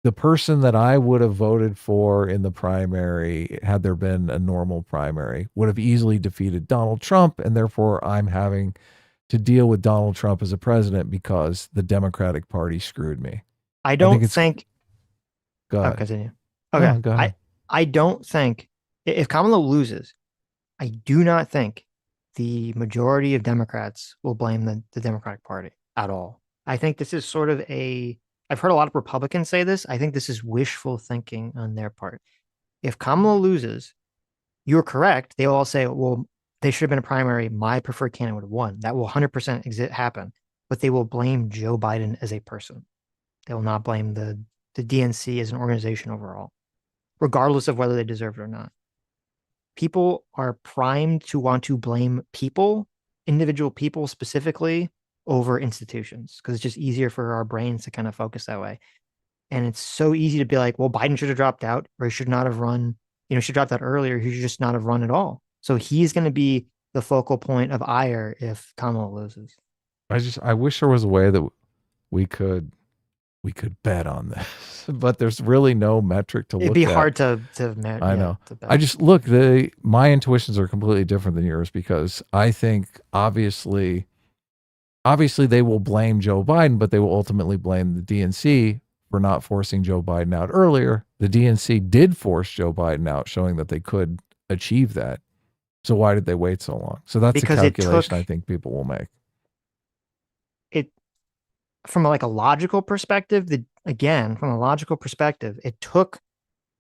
the person that I would have voted for in the primary, had there been a normal primary, would have easily defeated Donald Trump. And therefore, I'm having to deal with Donald Trump as a president because the Democratic Party screwed me. I I think don't it's think. go Oh, ahead. continue. No, Okay. go ahead. I don't think if Kamala loses, I do not think the majority of Democrats will blame the Democratic Party at all. I think this is sort of I've heard a lot of Republicans say this. I think this is wishful thinking on their part. If Kamala loses, you're correct. They will all say, well, they should have been a primary. My preferred candidate would have won. That will 100% happen. But they will blame Joe Biden as a person. They will not blame the DNC as an organization overall, regardless of whether they deserve it or not. People are primed to want to blame people, individual people specifically, over institutions because it's just easier for our brains to kind of focus that way. And it's so easy to be like, well, Biden should have dropped out or he should not have run, should drop out earlier. He should just not have run at all. So he's going to be the focal point of ire if Kamala loses. I wish there was a way that we could bet on this, but there's really no metric to look at. It'd be hard I know. To I just look, my intuitions are completely different than yours because I think obviously they will blame Joe Biden, but they will ultimately blame the DNC for not forcing Joe Biden out earlier. The DNC did force Joe Biden out, showing that they could achieve that. So why did they wait so long? So that's because a calculation I think people will make. It from like a logical perspective, it took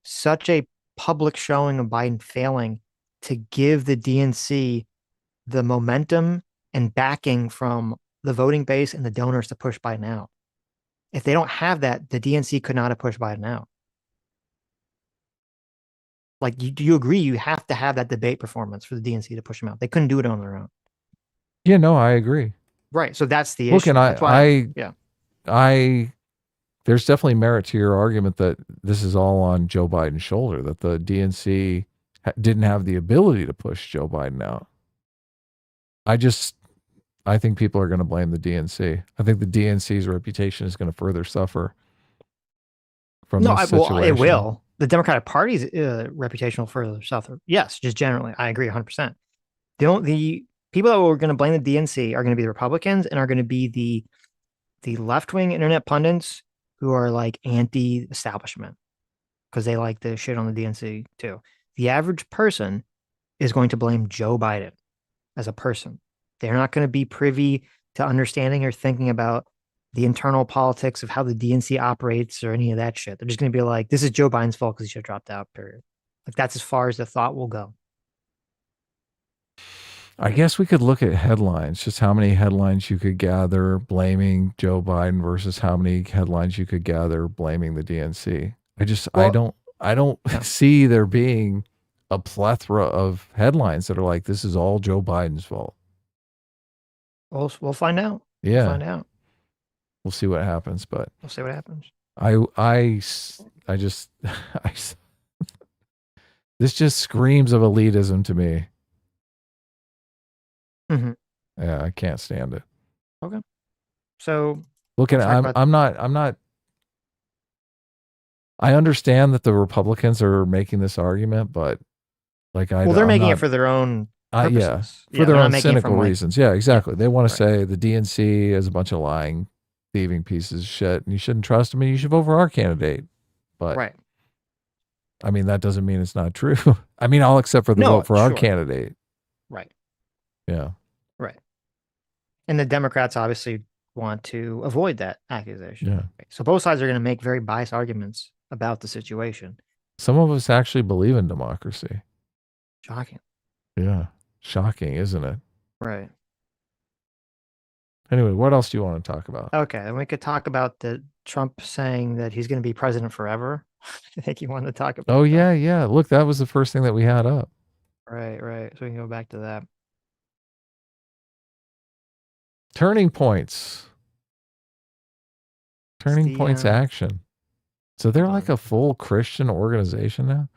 such a public showing of Biden failing to give the DNC the momentum and backing from the voting base and the donors to push Biden out. If they don't have that, the DNC could not have pushed Biden out. Like, do you agree you have to have that debate performance for the DNC to push him out? They couldn't do it on their own. Yeah, no, I agree. Right. So that's the Look, issue. and That's why there's definitely merit to your argument that this is all on Joe Biden's shoulder, that the DNC didn't have the ability to push Joe Biden out. I think people are going to blame the DNC. I think the DNC's reputation is going to further suffer from this situation. Well, it will. The Democratic Party's reputation will further suffer. Yes, just generally. I agree 100%. The people that are going to blame the DNC are going to be the Republicans and are going to be the left-wing internet pundits who are like anti-establishment because they like to shit on the DNC too. The average person is going to blame Joe Biden as a person. They're not going to be privy to understanding or thinking about the internal politics of how the DNC operates or any of that shit. They're just going to be like, this is Joe Biden's fault because he should have dropped out, period. Like, that's as far as the thought will go. I guess we could look at headlines, just how many headlines you could gather blaming Joe Biden versus how many headlines you could gather blaming the DNC. I don't see there being a plethora of headlines that are like, this is all Joe Biden's fault. We'll find out. Yeah. We'll find out. We'll see what happens, but we'll see what happens. This just screams of elitism to me. Mm-hmm. Yeah, I can't stand it. Okay. So look at I'm not I understand that the Republicans are making this argument, but like they're making it for their own purposes. For their own cynical reasons. Yeah, exactly. They want to say the DNC is a bunch of lying, thieving pieces of shit, and you shouldn't trust them, and you should vote for our candidate. But right. I mean, that doesn't mean it's not true. I mean, I'll accept for the vote for our candidate. Right. Yeah. Right. And the Democrats obviously want to avoid that accusation. Yeah. Right. So both sides are going to make very biased arguments about the situation. Some of us actually believe in democracy. Shocking. Yeah. Shocking, isn't it? Right. Anyway, what else do you want to talk about? Okay, and we could talk about the Trump saying that he's going to be president forever. I think you wanted to talk about. Oh, yeah. Look, that was the first thing that we had up. Right. So we can go back to that. Turning Points. Turning Points Action. So they're like a full Christian organization now.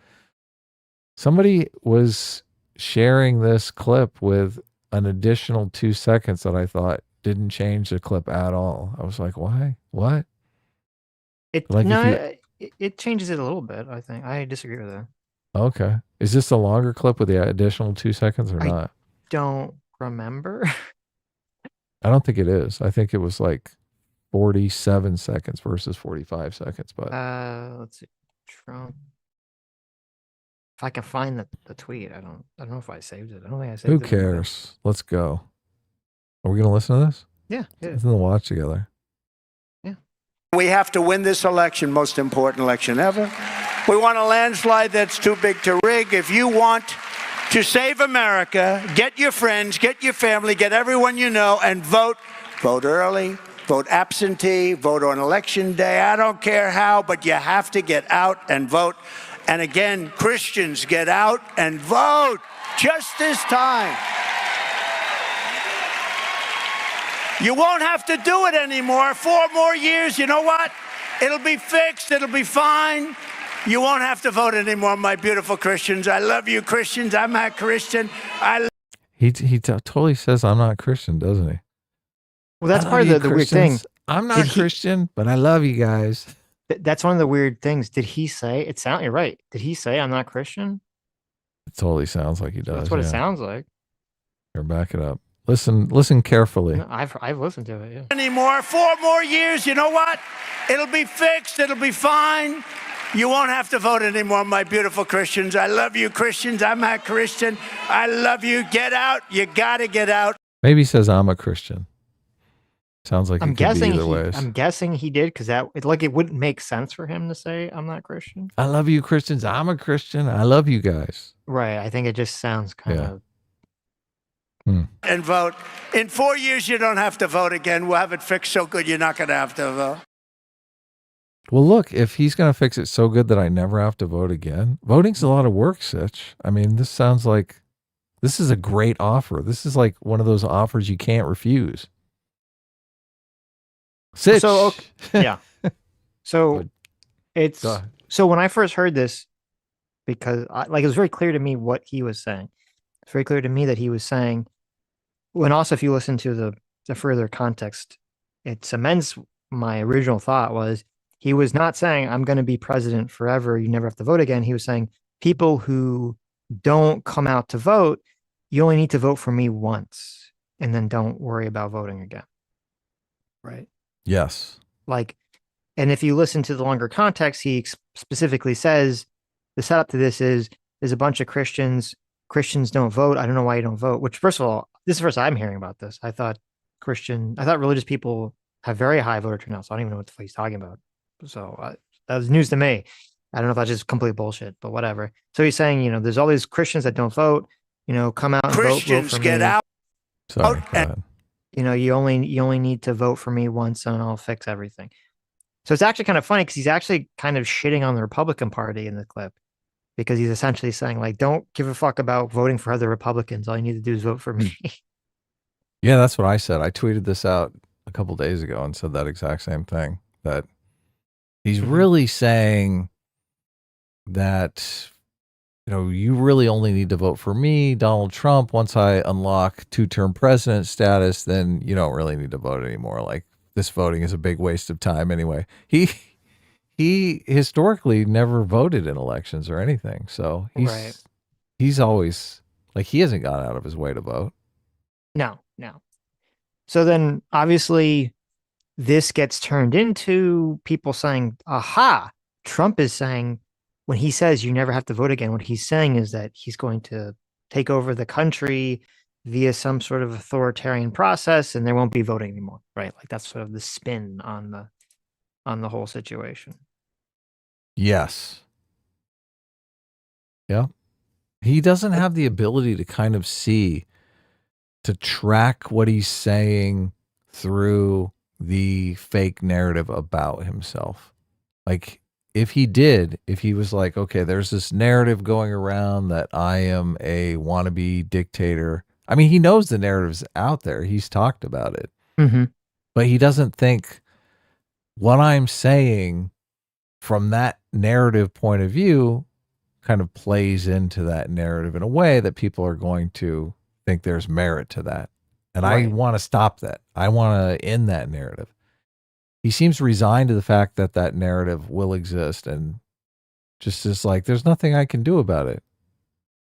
Somebody was sharing this clip with an additional 2 seconds that I thought didn't change the clip at all. I was like, why? What? It changes it a little bit, I think. I disagree with that. Okay. Is this a longer clip with the additional 2 seconds or not? Don't remember. I don't think it is. I think it was like 47 seconds versus 45 seconds. But let's see. Trump. If I can find the tweet, I don't know if I saved it. I don't think I saved who it. cares? Let's go. Are we going to listen to this? Yeah. Let's watch together. Yeah. We have to win this election, most important election ever. We want a landslide that's too big to rig. If you want to save America, get your friends, get your family, get everyone you know, and vote. Vote early, vote absentee, vote on election day. I don't care how, but you have to get out and vote. And again, Christians, get out and vote just this time. You won't have to do it anymore. 4 more years, you know what? It'll be fixed. It'll be fine. You won't have to vote anymore, my beautiful Christians. I love you, Christians. I'm not Christian. He totally says I'm not Christian, doesn't he? Well, that's part of the weird thing. I'm not Christian, but I love you guys. That's one of the weird things. Did he say? You're right. Did he say I'm not Christian? It totally sounds like he does. That's what it sounds like. Here, back it up. Listen carefully. No, I've listened to it. Yeah. Anymore. 4 more years, you know what? It'll be fixed. It'll be fine. You won't have to vote anymore, my beautiful Christians. I love you, Christians. I'm not Christian. I love you. Get out. You got to get out. Maybe he says I'm a Christian. Sounds like I'm it could be guessing either ways. I'm guessing he did because it wouldn't make sense for him to say I'm not Christian. I love you, Christians. I'm a Christian. I love you guys. Right. I think it just sounds kind of. And vote. In 4 years, you don't have to vote again. We'll have it fixed so good you're not going to have to vote. Well, look, if he's going to fix it so good that I never have to vote again, voting's a lot of work, Sitch. I mean, this sounds like this is a great offer. This is like one of those offers you can't refuse. Sitch. So, yeah. So it's so when I first heard this, because it was very clear to me what he was saying. It's very clear to me that he was saying, and also if you listen to the further context, it cements my original thought was he was not saying I'm going to be president forever. You never have to vote again. He was saying people who don't come out to vote, you only need to vote for me once and then don't worry about voting again. Right. Yes. And if you listen to the longer context, he specifically says the setup to this is there's a bunch of Christians don't vote. I don't know why you don't vote, which first of all, this is the first I'm hearing about this. I thought religious people have very high voter turnout. So I don't even know what the fuck he's talking about. So that was news to me. I don't know if that's just complete bullshit, but whatever. So he's saying, there's all these Christians that don't vote, come out and Christians, vote for get me. out. Sorry. Go ahead. You only need to vote for me once and I'll fix everything. So it's actually kind of funny because he's actually kind of shitting on the Republican Party in the clip because he's essentially saying don't give a fuck about voting for other Republicans. All you need to do is vote for me. Yeah, that's what I said. I tweeted this out a couple days ago and said that exact same thing, that he's really saying that, you really only need to vote for me, Donald Trump. Once I unlock 2-term president status, then you don't really need to vote anymore. Like, this voting is a big waste of time anyway. He historically never voted in elections or anything. So he's always he hasn't gone out of his way to vote. No. So then obviously this gets turned into people saying, aha, Trump is saying when he says you never have to vote again, what he's saying is that he's going to take over the country via some sort of authoritarian process and there won't be voting anymore, right? That's sort of the spin on the whole situation. Yes. Yeah. He doesn't have the ability to kind of to track what he's saying through the fake narrative about himself. If he was okay, there's this narrative going around that I am a wannabe dictator. I mean, he knows the narrative's out there. He's talked about it. Mm-hmm. But he doesn't think what I'm saying from that narrative point of view kind of plays into that narrative in a way that people are going to think there's merit to that. And right. I want to stop that. I want to end that narrative. He seems resigned to the fact that that narrative will exist and just is there's nothing I can do about it.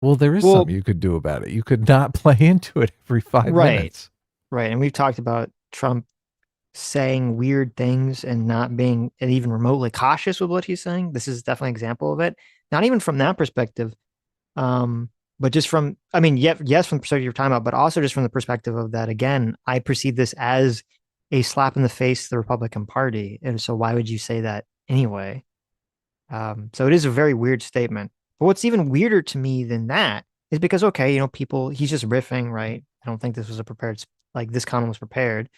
Well, there is something you could do about it. You could not play into it every 5 minutes. Right. And we've talked about Trump saying weird things and not being even remotely cautious with what he's saying. This is definitely an example of it. Not even from that perspective, but just from, I mean, yes, from the perspective you're talking about, but also just from the perspective of that, again, I perceive this as a slap in the face to the Republican Party. And so why would you say that anyway? So it is a very weird statement. But what's even weirder to me than that is because, okay, people, he's just riffing, right? I don't think this was a prepared, like this comment was prepared.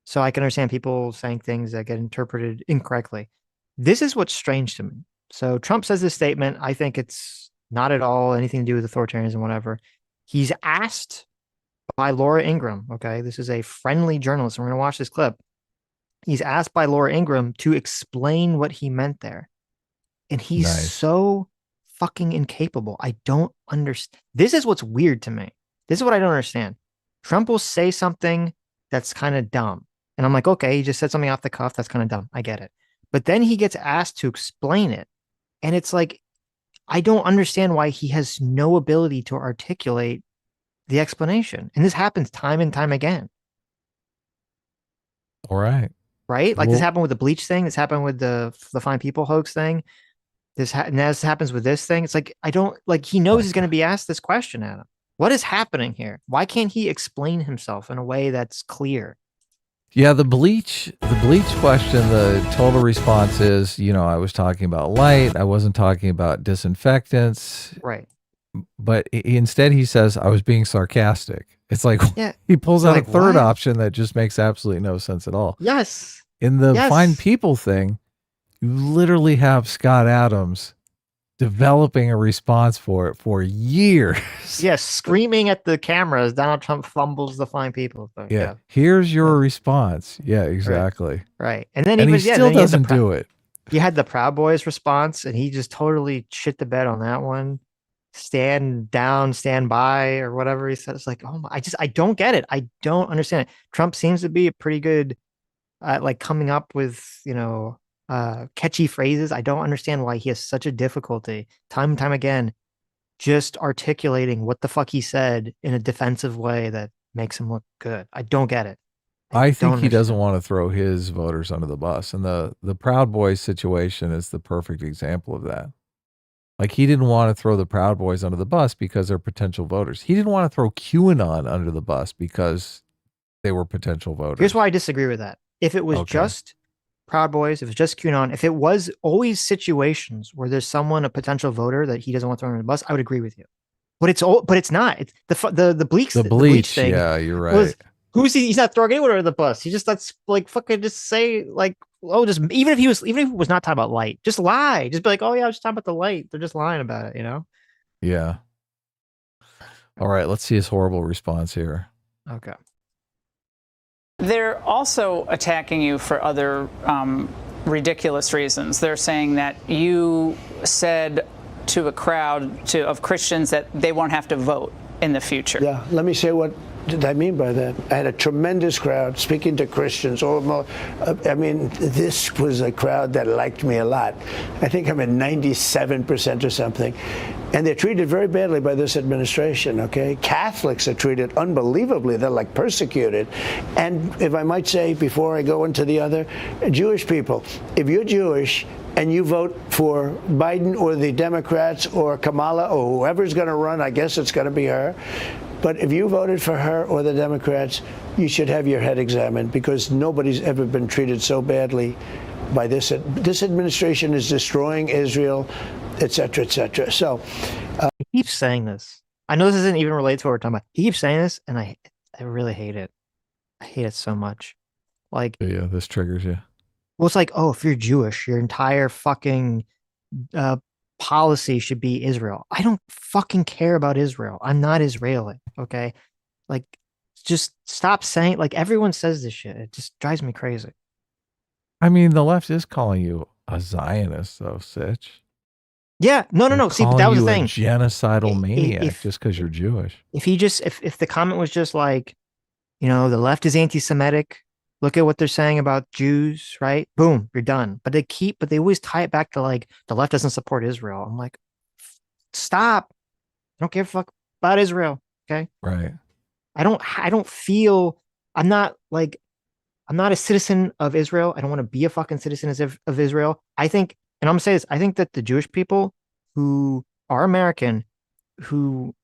So I can understand people saying things that get interpreted incorrectly. This is what's strange to me. So Trump says this statement. I think it's not at all anything to do with authoritarianism, whatever. He's asked by Laura Ingraham. Okay. This is a friendly journalist. We're going to watch this clip. He's asked by Laura Ingraham to explain what he meant there. And he's Nice. so fucking incapable. I don't understand. This is what's weird to me. This is what I don't understand. Trump will say something that's kind of dumb. And I'm like, okay, he just said something off the cuff. That's kind of dumb. I get it. But then he gets asked to explain it. And it's like, I don't understand why he has no ability to articulate the explanation. And this happens time and time again. All right. Right? Like this Well- happened with the bleach thing. This happened with the Fine People hoax thing. This happens with this thing. It's like, I don't like, he knows he's going to be asked this question, Adam. What is happening here? Why can't he explain himself in a way that's clear? Yeah, the bleach question, the total response is, I was talking about light. I wasn't talking about disinfectants. Right. But instead he says I was being sarcastic. It's like, Yeah. he pulls out Like, a third what? option that just makes absolutely no sense at all. Yes. In the Yes. fine people thing, you literally have Scott Adams developing a response for it for years. Yes. Screaming at the camera as Donald Trump fumbles the Fine People thing. Yeah. Here's your response. Yeah, exactly. Right. And then And he yeah, still then he had the doesn't do it. He had the Proud Boys response, and he just totally shit the bed on that one. Stand down, stand by, or whatever he said. It's like, oh my, I don't get it. I don't understand it. Trump seems to be a pretty good like coming up with, catchy phrases. I don't understand why he has such a difficulty time and time again just articulating what the fuck he said in a defensive way that makes him look good. I don't get it. I think don't he doesn't understand. want to throw his voters under the bus. And the Proud Boys situation is the perfect example of that. Like, he didn't want to throw the Proud Boys under the bus because they're potential voters. He didn't want to throw QAnon under the bus because they were potential voters. Here's why I disagree with that. If it was Okay. just Proud Boys, if it's just QAnon, if it was always situations where there's someone, a potential voter that he doesn't want to throw under the bus, I would agree with you. But it's not. It's the bleach The the bleach, thing. yeah, you're right. was- Who's he? He's not throwing anyone under the bus. He just lets like fucking just say like, oh, just even if he was not talking about light, just lie. Just be like, oh yeah, I was talking about the light. They're just lying about it, Yeah. All right, let's see his horrible response here. Okay. They're also attacking you for other ridiculous reasons. They're saying that you said to a crowd of Christians that they won't have to vote in the future. Yeah, let me say what did I mean by that. I had a tremendous crowd speaking to Christians. I mean, this was a crowd that liked me a lot. I think I'm at 97% or something. And they're treated very badly by this administration, okay? Catholics are treated unbelievably. They're like persecuted. And if I might say, before I go into the other, Jewish people, if you're Jewish and you vote for Biden or the Democrats or Kamala or whoever's going to run, I guess it's going to be her. But if you voted for her or the Democrats, you should have your head examined, because nobody's ever been treated so badly by this. This administration is destroying Israel, et cetera, et cetera. So He keeps saying this. I know this isn't even related to what we're talking about. He keeps saying this, and I really hate it. I hate it so much. Like, Yeah, this triggers you. well, it's like, oh, if you're Jewish, your entire fucking policy should be Israel. I don't fucking care about Israel. I'm not Israeli. Okay. Like, just stop saying, like, everyone says this shit. It just drives me crazy. I mean, the left is calling you a Zionist, though, Sitch. Yeah. No. They're See, but that calling was the you thing. a genocidal maniac if- just because you're Jewish. If he just, if the comment was just like, the left is anti-Semitic. Look at what they're saying about Jews, right? Boom, you're done. But they always tie it back to like the left doesn't support Israel. I'm like, stop. I don't give a fuck about Israel. Okay. Right. I don't feel, I'm not like, I'm not a citizen of Israel. I don't want to be a fucking citizen of Israel. I think, and I'm gonna say this, I think that the Jewish people who are American, who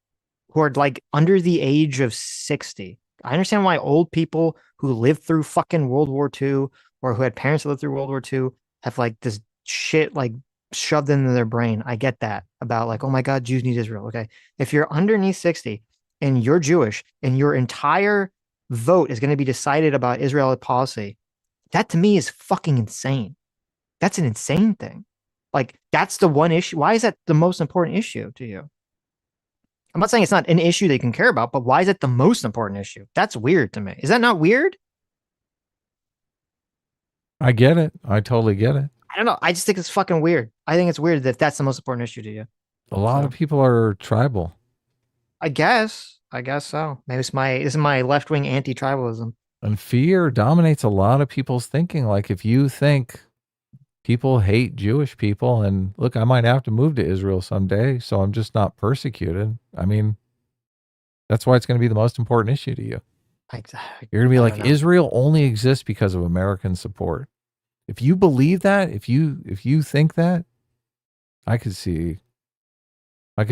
are like under the age of 60. I understand why old people who lived through fucking World War II or who had parents that lived through World War II have like this shit like shoved into their brain. I get that about like, oh my God, Jews need Israel. Okay. If you're underneath 60 and you're Jewish and your entire vote is going to be decided about Israeli policy, that to me is fucking insane. That's an insane thing. Like, that's the one issue. Why is that the most important issue to you? I'm not saying it's not an issue they can care about, but why is it the most important issue? That's weird to me. Is that not weird? I get it. I totally get it. I don't know. I just think it's fucking weird. I think it's weird that that's the most important issue to you. A lot of people are tribal. I guess so. Maybe this is my left-wing anti-tribalism. And fear dominates a lot of people's thinking. Like if you think people hate Jewish people, and look, I might have to move to Israel someday, so I'm just not persecuted. I mean, that's why it's going to be the most important issue to you. You're going to be like, Israel only exists because of American support. If you believe that, if you think that, I could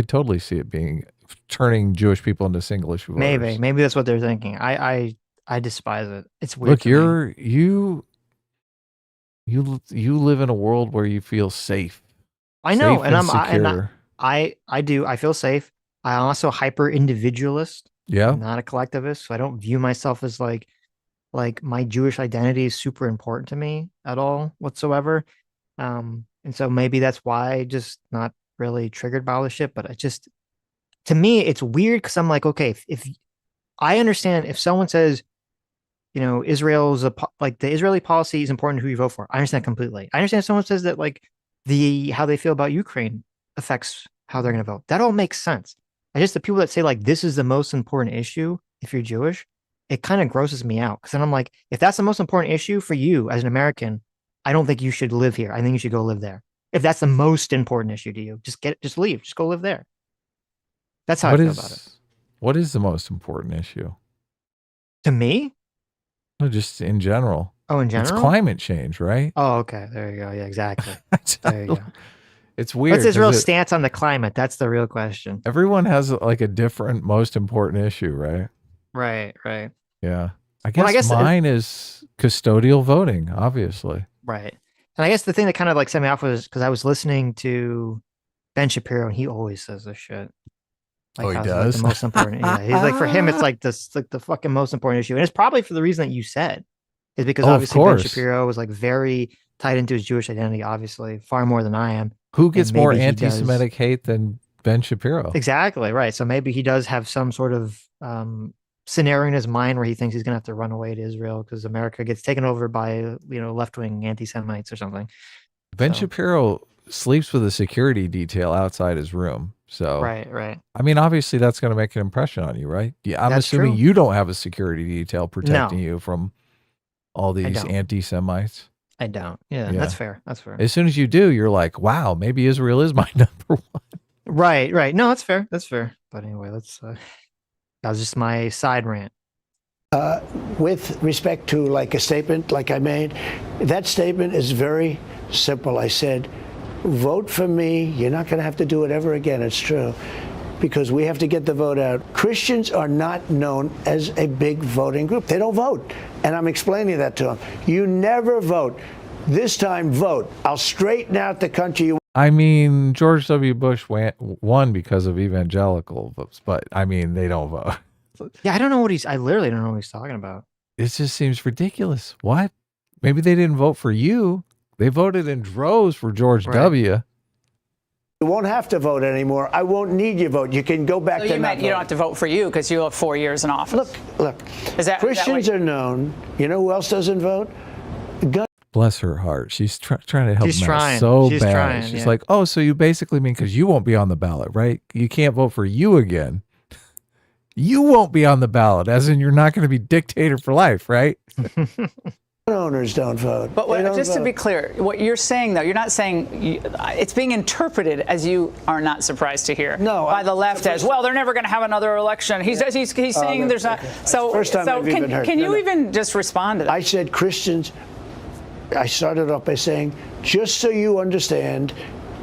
totally see it being turning Jewish people into single issue voters. Maybe that's what they're thinking. I despise it. It's weird. Look, you live in a world where you feel safe. I know, safe and secure. I do. I feel safe. I'm also hyper individualist. Yeah. I'm not a collectivist, so I don't view myself as like my Jewish identity is super important to me at all whatsoever. And so maybe that's why I just not really triggered by all this shit. But to me, it's weird because I'm like, okay, if I understand if someone says, you know, Israel's the Israeli policy is important to who you vote for. I understand completely. I understand if someone says that like how they feel about Ukraine affects how they're going to vote. That all makes sense. I just the people that say like this is the most important issue if you're Jewish, it kind of grosses me out because then I'm like, if that's the most important issue for you as an American, I don't think you should live here. I think you should go live there. If that's the most important issue to you, just leave, just go live there. That's how I feel about it. What is the most important issue to me? No, just in general. Oh, in general, it's climate change, right? Oh, okay. There you go. Yeah, exactly. There you go. It's weird. What's Israel's stance on the climate? That's the real question. Everyone has like a different most important issue, right? Right. Yeah. I guess mine is custodial voting, obviously. Right. And I guess the thing that kind of like set me off was because I was listening to Ben Shapiro and he always says this shit. Like, he does? Like the most important. Yeah. He's like, for him, it's like this, like the fucking most important issue. And it's probably for the reason that you said, is because obviously Ben Shapiro was like very tied into his Jewish identity, obviously, far more than I am. Who gets more anti-Semitic hate than Ben Shapiro? Exactly. Right. So maybe he does have some sort of scenario in his mind where he thinks he's going to have to run away to Israel because America gets taken over by, you know, left-wing anti-Semites or something. Ben Shapiro sleeps with a security detail outside his room. So right. I mean, obviously that's going to make an impression on you, right? Yeah, I'm assuming you don't have a security detail protecting you from all these anti-Semites. I don't. Yeah, that's fair. That's fair. As soon as you do, you're like, wow, maybe Israel is my number one. Right. No, that's fair. But anyway, that was just my side rant. With respect to like a statement like I made, that statement is very simple. I said, vote for me. You're not going to have to do it ever again. It's true. Because we have to get the vote out. Christians are not known as a big voting group. They don't vote. And I'm explaining that to them. You never vote. This time, vote. I'll straighten out the country. I mean, George W. Bush won because of evangelical votes, but I mean, they don't vote. Yeah, I literally don't know what he's talking about. It just seems ridiculous. What? Maybe they didn't vote for you. They voted in droves for George W. You won't have to vote anymore. I won't need your vote. You can go back to you don't have to vote for you because you have 4 years in office. Look. Christians are known. You know who else doesn't vote? Bless her heart. She's trying to help She's trying. so She's bad. trying, She's like, oh, so you basically mean because you won't be on the ballot, right? You can't vote for you again. You won't be on the ballot, as in you're not going to be dictator for life, right? Owners don't vote. But They don't just to vote. be clear, what you're saying, though, you're not saying it's being interpreted as you are not surprised to hear by the left as well. They're never going to have another election. He's saying there's not. So First time I've even heard. Can you even just respond to that? I said Christians. I started off by saying, just so you understand,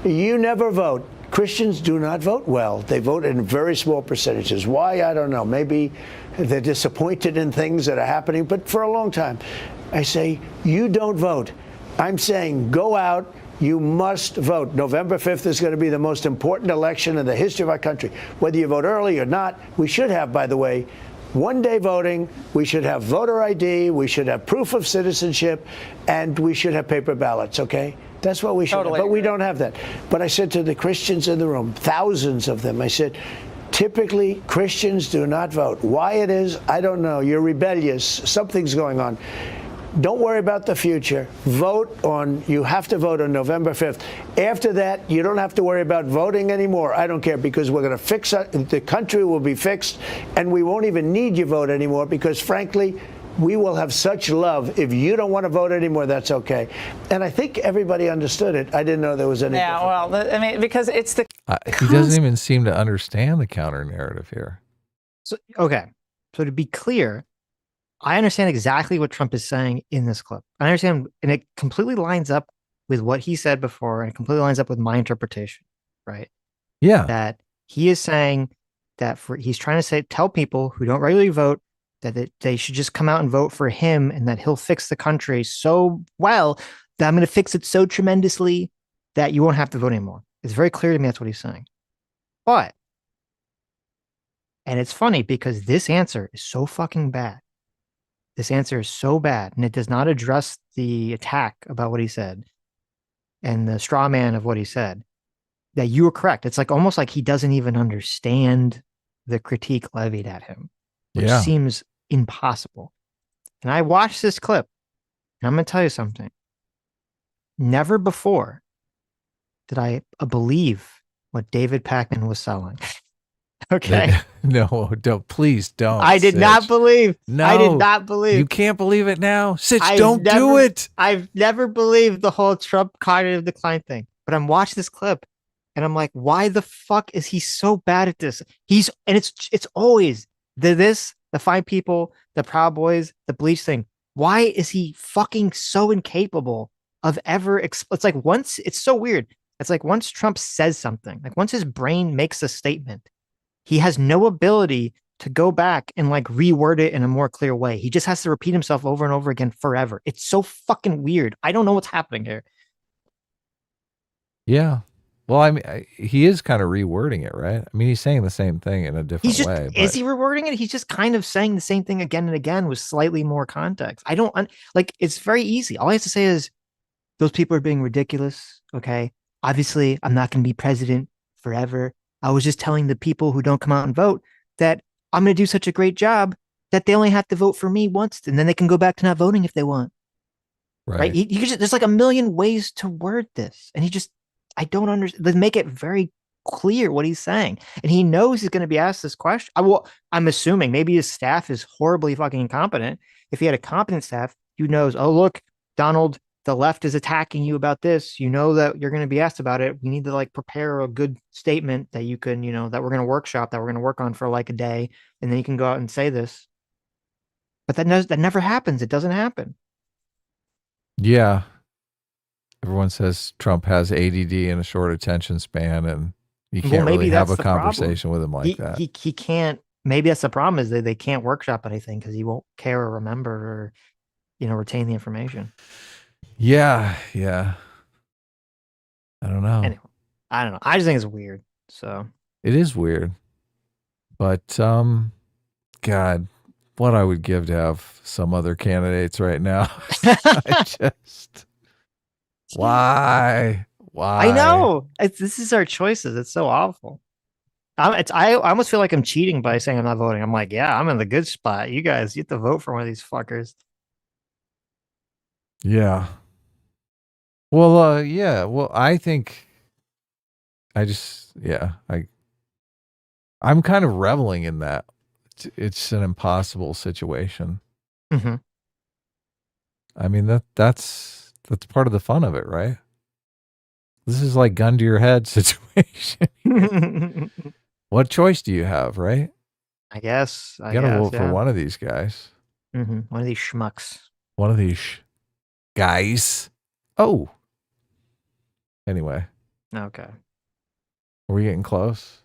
you never vote. Christians do not vote well. They vote in very small percentages. Why? I don't know. Maybe they're disappointed in things that are happening, but for a long time. I say, you don't vote. I'm saying, go out. You must vote. November 5th is going to be the most important election in the history of our country. Whether you vote early or not, we should have, by the way, one-day voting. We should have voter ID. We should have proof of citizenship, and we should have paper ballots, okay? That's what we should have, but we don't have that. But I said to the Christians in the room, thousands of them, I said, typically, Christians do not vote. Why it is, I don't know. You're rebellious. Something's going on. Don't worry about the future. You have to vote on November 5th. After that, you don't have to worry about voting anymore. I don't care, because we're going to fix it. The country will be fixed, and we won't even need your vote anymore, because frankly, we will have such love. If you don't want to vote anymore, that's okay. And I think everybody understood it. I didn't know there was any. Yeah, well, I mean, because it's the. He doesn't even seem to understand the counter narrative here. So, okay. So to be clear, I understand exactly what Trump is saying in this clip. I understand, and it completely lines up with what he said before, and it completely lines up with my interpretation, right? Yeah. That he is saying that he's trying to tell people who don't regularly vote that they should just come out and vote for him, and that he'll fix the country so well that I'm going to fix it so tremendously that you won't have to vote anymore. It's very clear to me that's what he's saying. But, and it's funny because this answer is so fucking bad. This answer is so bad, and it does not address the attack about what he said and the straw man of what he said, that you were correct. It's like almost like he doesn't even understand the critique levied at him, which seems impossible. And I watched this clip, and I'm going to tell you something. Never before did I believe what David Pakman was selling. Okay. No, don't. Please don't. I did not believe. No, I did not believe. You can't believe it now. Sitch, don't do it. I've never believed the whole Trump cognitive decline thing. But I'm watching this clip, and I'm like, why the fuck is he so bad at this? It's always the fine people, the Proud Boys, the bleach thing. Why is he fucking so incapable of ever? It's like it's so weird. It's like once Trump says something, like once his brain makes a statement, he has no ability to go back and like reword it in a more clear way. He just has to repeat himself over and over again forever. It's so fucking weird. I don't know what's happening here. Yeah. Well, I mean, he is kind of rewording it, right? I mean, he's saying the same thing in a different way. Is he rewording it? He's just kind of saying the same thing again and again with slightly more context. I don't like, it's very easy. All I have to say is those people are being ridiculous. Okay. Obviously, I'm not going to be president forever. I was just telling the people who don't come out and vote that I'm going to do such a great job that they only have to vote for me once, and then they can go back to not voting if they want. Right? There's like a million ways to word this, and I don't understand. Let's make it very clear what he's saying, and he knows he's going to be asked this question. I'm assuming maybe his staff is horribly fucking incompetent. If he had a competent staff, he knows. Oh, look, Donald. The left is attacking you about this. You know that you're going to be asked about it. We need to like prepare a good statement that you can, that we're going to workshop, that we're going to work on for like a day. And then you can go out and say this. But that never happens. It doesn't happen. Yeah. Everyone says Trump has ADD and a short attention span, and you can't really have a conversation with him like that. He can't. Maybe that's the problem, is that they can't workshop anything because he won't care or remember or, retain the information. Yeah. I don't know. Anyway, I don't know. I just think it's weird. So it is weird, but God, what I would give to have some other candidates right now. Why? I know this is our choices. It's so awful. I almost feel like I'm cheating by saying I'm not voting. I'm like, yeah, I'm in the good spot. You guys get to vote for one of these fuckers. Yeah. Well, yeah. Well, I think I'm kind of reveling in that. It's an impossible situation. Mm-hmm. I mean, that's part of the fun of it, right? This is like gun to your head situation. What choice do you have, right? I guess. You gotta vote for Yeah. one of these guys. One of these schmucks. One of these guys. Oh. Anyway, Okay. are we getting close?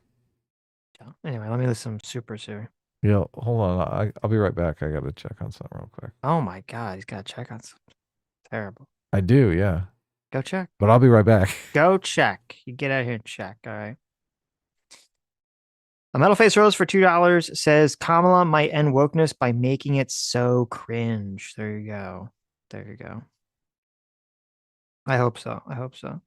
Anyway, let me list some supers here. Yeah, hold on. I'll be right back. I gotta check on something real quick. Oh my God, he's got to check on something. Terrible. I do, yeah. Go check. But I'll be right back. Go check. You get out here and check. All right. A Metal Face Rose for $2 says Kamala might end wokeness by making it so cringe. There you go. There you go. I hope so. I hope so.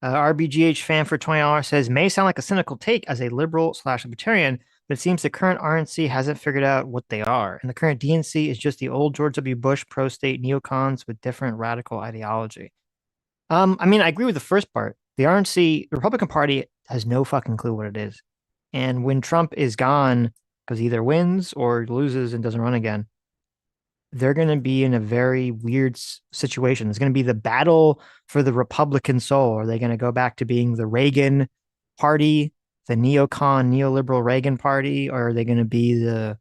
RBGH fan for $20 says may sound like a cynical take as a liberal/libertarian, but it seems the current RNC hasn't figured out what they are, and the current DNC is just the old George W. Bush pro-state neocons with different radical ideology. I mean, I agree with the first part. The RNC, the Republican Party, has no fucking clue what it is, and when Trump is gone, because he either wins or loses and doesn't run again, they're going to be in a very weird situation. It's going to be the battle for the Republican soul. Are they going to go back to being the Reagan party, the neocon, neoliberal Reagan party, or are they going to be the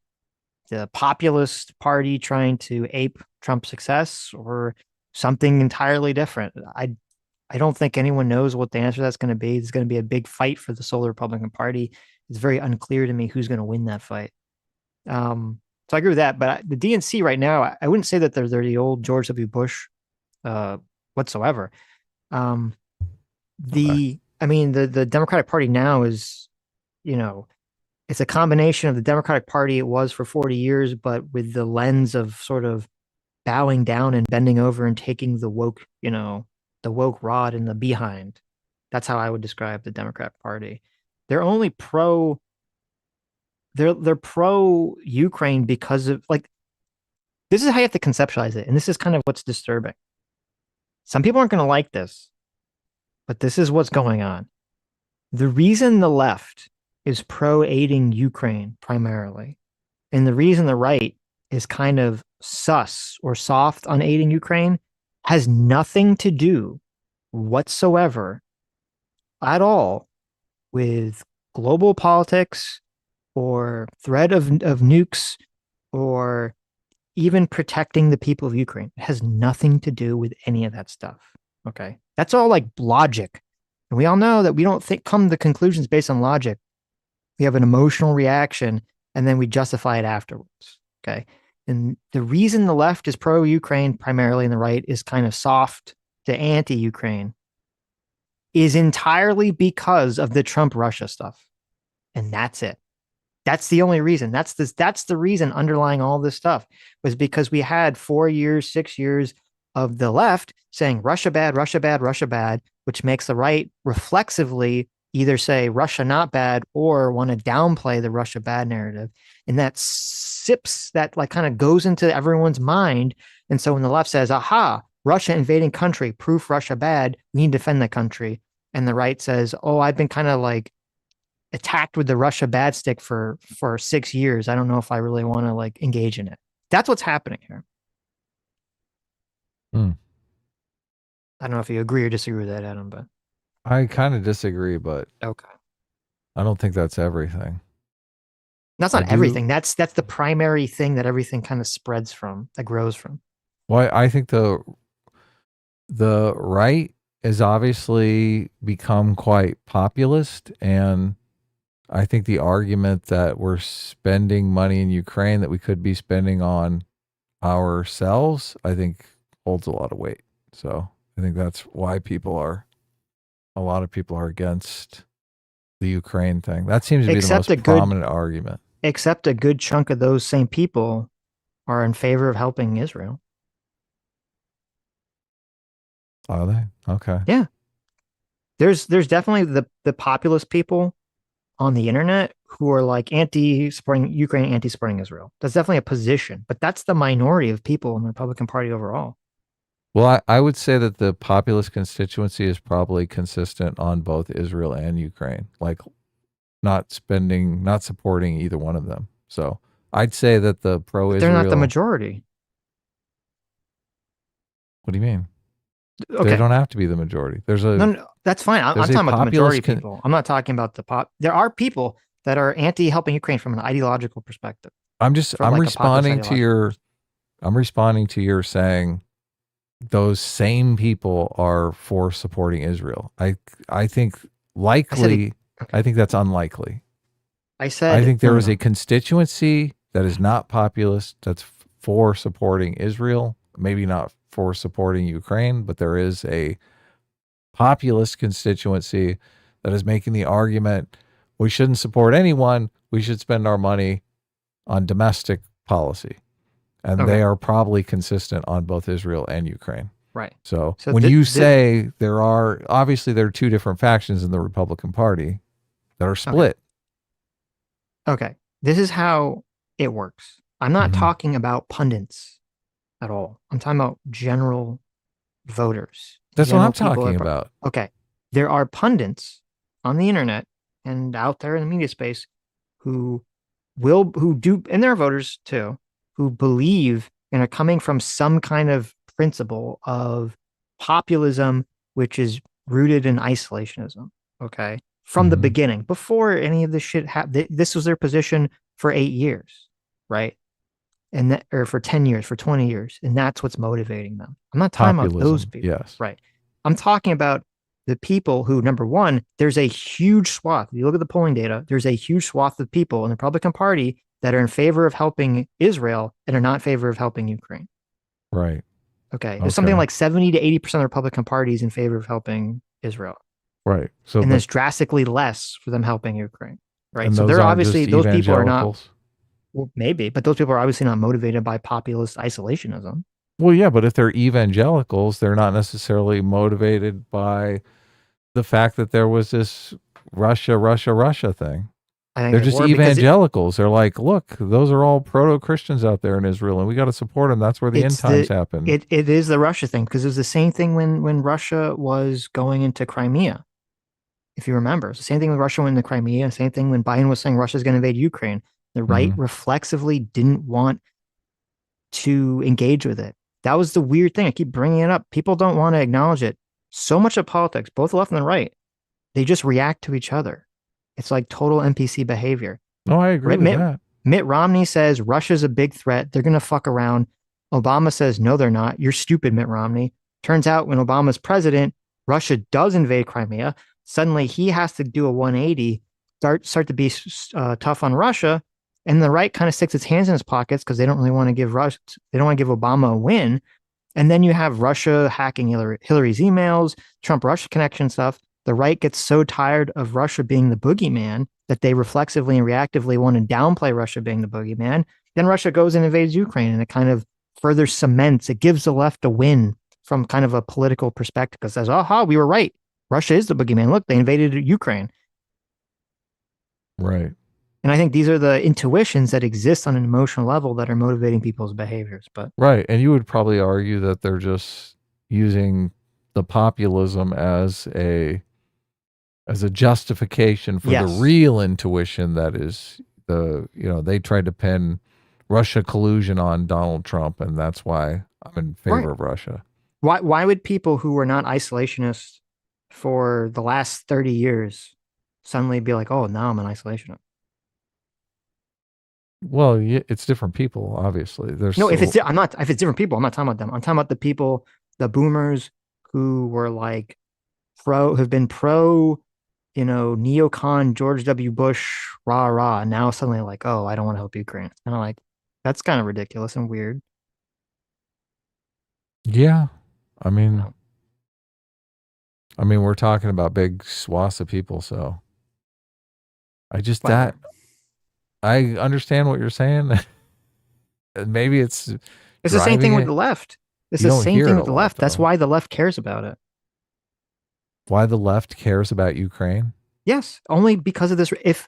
populist party trying to ape Trump's success, or something entirely different? I don't think anyone knows what the answer to that's going to be. It's going to be a big fight for the soul of the Republican Party. It's very unclear to me who's going to win that fight. So I agree with that, but the DNC right now, I wouldn't say that they're the old George W. Bush whatsoever. I mean, the Democratic Party now is, it's a combination of the Democratic Party it was for 40 years, but with the lens of sort of bowing down and bending over and taking the woke rod in the behind. That's how I would describe the Democrat Party. They're only they're pro Ukraine because of this is how you have to conceptualize it, and this is kind of what's disturbing. Some people aren't going to like this, but this is what's going on. The reason the left is pro aiding Ukraine primarily, and the reason the right is kind of sus or soft on aiding Ukraine has nothing to do whatsoever at all with global politics or threat of nukes or even protecting the people of Ukraine. It has nothing to do with any of that stuff. Okay. That's all like logic. And we all know that we don't come to conclusions based on logic. We have an emotional reaction and then we justify it afterwards. Okay. And the reason the left is pro-Ukraine primarily and the right is kind of soft to anti-Ukraine is entirely because of the Trump-Russia stuff. And that's it. That's the only reason. That's the reason underlying all this stuff was because we had 4 years, 6 years of the left saying Russia bad, Russia bad, Russia bad, which makes the right reflexively either say Russia not bad or want to downplay the Russia bad narrative. And that sips, that like kind of goes into everyone's mind. And so when the left says, aha, Russia invading country, proof Russia bad, we need to defend the country. And the right says, oh, I've been kind of like attacked with the Russia bad stick for 6 years. I don't know if I really want to like engage in it. That's what's happening here. I don't know if you agree or disagree with that, Adam, but I kind of disagree, but okay. I don't think that's everything. That's not everything. That's the primary thing that everything kind of spreads from, that grows from. Well, I think the right has obviously become quite populist, and I think the argument that we're spending money in Ukraine that we could be spending on ourselves, I think holds a lot of weight. So I think that's why a lot of people are against the Ukraine thing. That seems to be the most prominent argument. Except a good chunk of those same people are in favor of helping Israel. Are they? Okay. Yeah. There's definitely the populist people on the internet who are like anti-supporting Ukraine, anti-supporting Israel. That's definitely a position, but that's the minority of people in the Republican Party overall. Well, I would say that the populist constituency is probably consistent on both Israel and Ukraine, like not supporting either one of them. So I'd say that the pro-Israel... They're not the majority. What do you mean? Okay. They don't have to be the majority. There's a No, that's fine. I'm there's a talking about the majority populist people. I'm not talking about the pop. There are people that are anti-helping Ukraine from an ideological perspective. I'm like a populist responding to your saying those same people are for supporting Israel. I think likely I think that's unlikely. I said I think there is no. a constituency that is not populist that's for supporting Israel, maybe not for supporting Ukraine, but there is a populist constituency that is making the argument we shouldn't support anyone, we should spend our money on domestic policy. And Okay. they are probably consistent on both Israel and Ukraine. Right. So So when you say there are two different factions in the Republican Party that are split. Okay. This is how it works. I'm not Mhm. talking about pundits at all. I'm talking about general voters. That's what general I'm people talking that- about. Okay. There are pundits on the internet and out there in the media space who do, and there are voters too, who believe and are coming from some kind of principle of populism, which is rooted in isolationism. Okay. From the Mhm. beginning, before any of this shit happened, this was their position for 8 years, right? And that, or for 10 years, for 20 years. And that's what's motivating them. I'm not talking about those Populism, people. yes. Right. I'm talking about the people who, number one, there's a huge swath. If you look at the polling data, there's a huge swath of people in the Republican Party that are in favor of helping Israel and are not in favor of helping Ukraine. Right. Okay. There's something like 70 to 80% of the Republican Party is in favor of helping Israel. Right. So And there's drastically less for them helping Ukraine. Right. and So those they're aren't obviously, just those people are not, evangelicals? well, maybe, but those people are obviously not motivated by populist isolationism. Well, yeah, but if they're evangelicals, they're not necessarily motivated by the fact that there was this Russia thing. I think They're they just were because evangelicals. They're like, look, those are all proto-Christians out there in Israel, and we got to support them. That's where the end times happen. It is the Russia thing, because it was the same thing when Russia was going into Crimea. If you remember, it's the same thing with Russia went into Crimea. Same thing when Biden was saying Russia's going to invade Ukraine. The right reflexively didn't want to engage with it. That was the weird thing. I keep bringing it up. People don't want to acknowledge it. So much of politics, both the left and the right, they just react to each other. It's like total NPC behavior. No, I agree with that. Mitt Romney says Russia's a big threat. They're going to fuck around. Obama says, no, they're not. You're stupid, Mitt Romney. Turns out when Obama's president, Russia does invade Crimea. Suddenly he has to do a 180, start to be tough on Russia. And the right kind of sticks its hands in its pockets because they don't really want to give Obama a win. And then you have Russia hacking Hillary's emails, Trump-Russia connection stuff. The right gets so tired of Russia being the boogeyman that they reflexively and reactively want to downplay Russia being the boogeyman. Then Russia goes and invades Ukraine, and it kind of further cements, it gives the left a win from kind of a political perspective because it says, aha, we were right. Russia is the boogeyman. Look, they invaded Ukraine. Right. And I think these are the intuitions that exist on an emotional level that are motivating people's behaviors. But right. And you would probably argue that they're just using the populism as a justification for the real intuition that is they tried to pin Russia collusion on Donald Trump, and that's why I'm in favor of Russia. Why would people who were not isolationists for the last 30 years suddenly be like, oh, now I'm an isolationist? Well, it's different people, obviously. If it's different people, I'm not talking about them. I'm talking about the people, the boomers who were like have been pro, neocon George W. Bush, rah. Now suddenly like, oh, I don't want to help Ukraine. It's kind of like, that's kind of ridiculous and weird. Yeah. I mean, we're talking about big swaths of people, so I understand what you're saying. Maybe it's the same thing with the left. It's the same thing with the left. That's why the left cares about it. Why the left cares about Ukraine? Yes, only because of this. If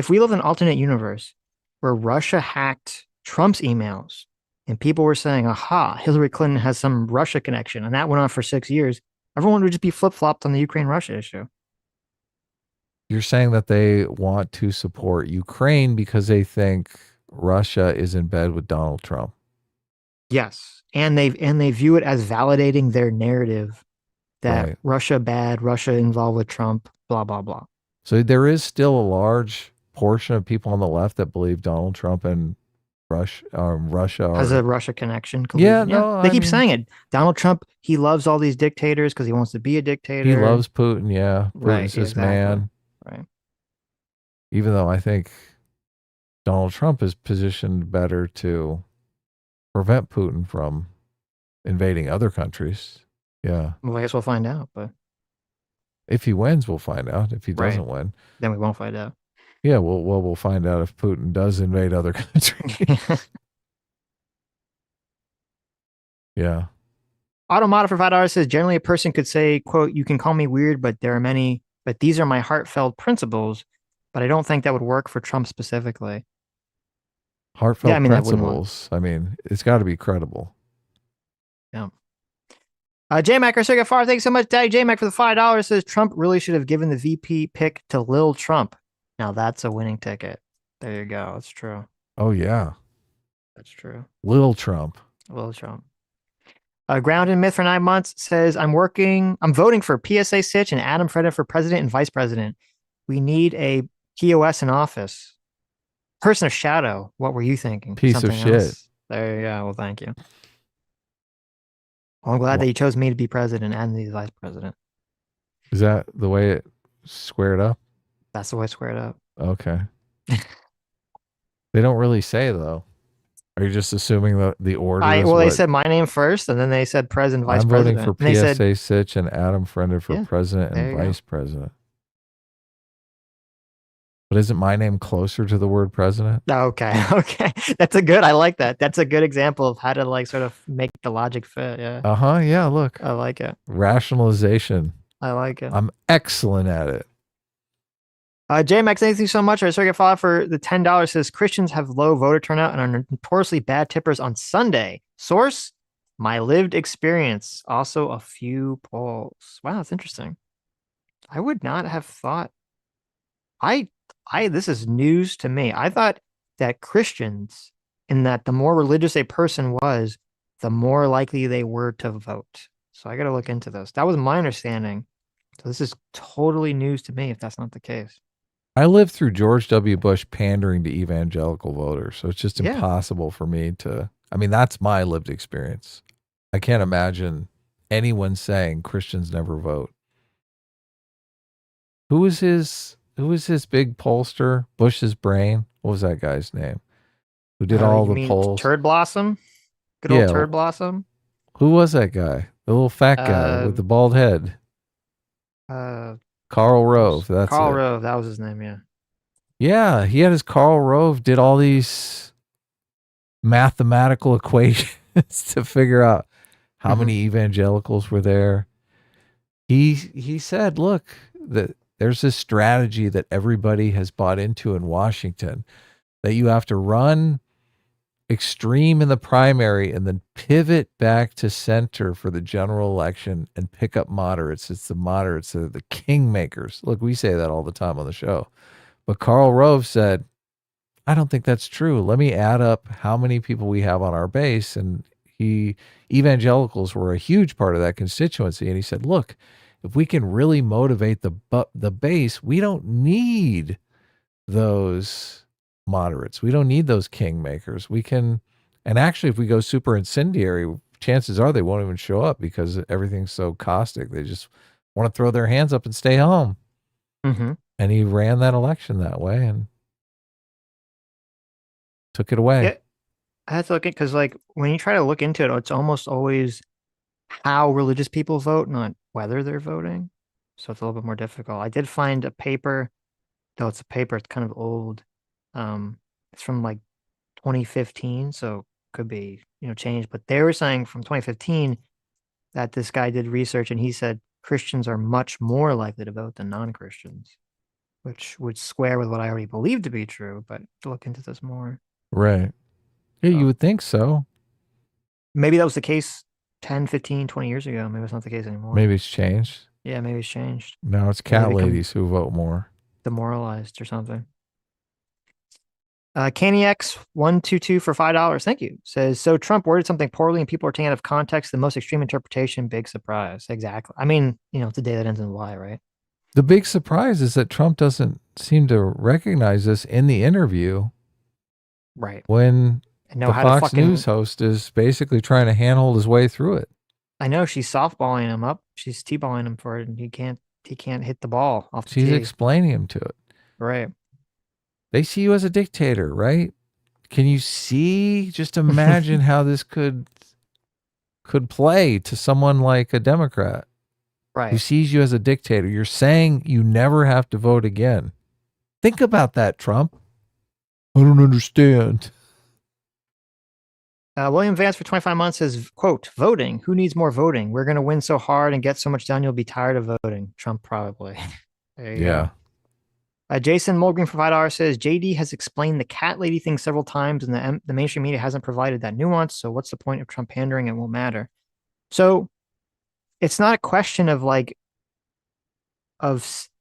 we live in an alternate universe where Russia hacked Trump's emails and people were saying, aha, Hillary Clinton has some Russia connection, and that went on for 6 years, everyone would just be flip-flopped on the Ukraine-Russia issue. You're saying that they want to support Ukraine because they think Russia is in bed with Donald Trump. Yes, and they view it as validating their narrative that Right. Russia bad, Russia involved with Trump, blah blah blah. So there is still a large portion of people on the left that believe Donald Trump and Russia Has are. a Russia connection Yeah, collusion. Yeah, no, they I keep mean, saying it. Donald Trump, he loves all these dictators because he wants to be a he dictator. loves Putin. Yeah, Right. Putin's Yeah, his exactly. man. Right. Even though I think Donald Trump is positioned better to prevent Putin from invading other countries. Yeah. Well, I guess we'll find out. But If he wins, we'll find out. If he right, doesn't win, then we won't find out. yeah, we'll find out if Putin does invade other countries. Yeah. Automata for $5 says generally a person could say, "quote You can call me weird, but there are many. But these are my heartfelt principles." But I don't think that would work for Trump specifically. Yeah, I Heartfelt mean that wouldn't work. principles. I mean, it's got to be credible. Yeah. J-Mac or Circuit Far, thanks so much, Daddy J-Mac, for the $5. Says Trump really should have given the VP pick to Lil Trump. Now that's a winning ticket. There you go. That's true. Oh, yeah. That's true. Lil Trump. Lil Trump. Ground in Myth for 9 months says I'm voting for PSA Sitch and Adam Freda for president and vice president. We need a POS in office. Person of shadow. What were you thinking? Piece Something of shit. else? There you go. Well, thank you. Well, I'm glad that you chose me to be president and the vice president. Is that the way it squared up? That's the way I squared up. Okay. They don't really say, though. Are you just assuming that the order is They said my name first, and then they said president, vice I'm president. voting for And they PSA said, Sitch and Adam Frenda for Yeah, president there and you go. vice president. But isn't my name closer to the word president? Okay, okay. That's a good, I like that. That's a good example of how to like sort of make the logic fit. Yeah, Uh-huh. Yeah, look. I like it. Rationalization. I like it. I'm excellent at it. JMax, thank you so much. Our circuit follow for the $10 says Christians have low voter turnout and are notoriously bad tippers on Sunday. Source, my lived experience. Also a few polls. Wow, that's interesting. I would not have thought. This is news to me. I thought that Christians, in that the more religious a person was, the more likely they were to vote. So I got to look into this. That was my understanding. So this is totally news to me if that's not the case. I lived through George W. Bush pandering to evangelical voters, so it's just Yeah. impossible for me to. I mean, that's my lived experience. I can't imagine anyone saying Christians never vote. Who was his big pollster? Bush's brain. What was that guy's name? Who did all You the mean polls? Turd Blossom? Good Yeah. old Turd Blossom? Who was that guy? The little fat guy with the bald head. Karl Rove. That's Karl it. Rove. That was his name, yeah. Yeah, he had his Karl Rove did all these mathematical equations to figure out how many evangelicals were there. He said, look, there's this strategy that everybody has bought into in Washington, that you have to run extreme in the primary and then pivot back to center for the general election and pick up moderates. It's the moderates that are the kingmakers. Look, we say that all the time on the show. But Karl Rove said, I don't think that's true. Let me add up how many people we have on our base. And evangelicals were a huge part of that constituency. And he said, look, if we can really motivate the base, we don't need those moderates. We don't need those kingmakers. We can, and actually, if we go super incendiary, chances are they won't even show up because everything's so caustic. They just want to throw their hands up and stay home. Mm-hmm. And he ran that election that way and took it away. Yeah, I had to look at because, like, when you try to look into it, it's almost always how religious people vote, not whether they're voting. So it's a little bit more difficult. I did find a paper, though it's kind of old. It's from like 2015, so could be changed. But they were saying from 2015 that this guy did research and he said Christians are much more likely to vote than non-Christians, which would square with what I already believed to be true. But to look into this more, Right. Yeah, you would think so. maybe that was the case 10, 15, 20 years ago. Maybe it's not the case anymore. Maybe it's changed. Yeah, maybe it's changed. Now it's cat Maybe become ladies who vote more. Demoralized or something. CannyX122 for $5. Thank you. Says, so Trump worded something poorly and people are taking out of context. The most extreme interpretation, big surprise. Exactly. I mean, it's a day that ends in Y, right? The big surprise is that Trump doesn't seem to recognize this in the interview Right. when And know the how to Fox News host is basically trying to handhold his way through it. I know she's softballing him up. She's T-balling him for it, and he can't hit the ball off the She's tee. explaining him to it. Right. They see you as a dictator, right? Can you see? Just imagine how this could play to someone like a Democrat who Right. sees you as a dictator. You're saying you never have to vote again. Think about that, Trump. I don't understand. William Vance for 25 months says, quote, voting. Who needs more voting? We're going to win so hard and get so much done, you'll be tired of voting. Trump probably. There you go. Jason Mulgreen for $5 says, JD has explained the cat lady thing several times and the mainstream media hasn't provided that nuance. So what's the point of Trump pandering? It won't matter. So it's not a question of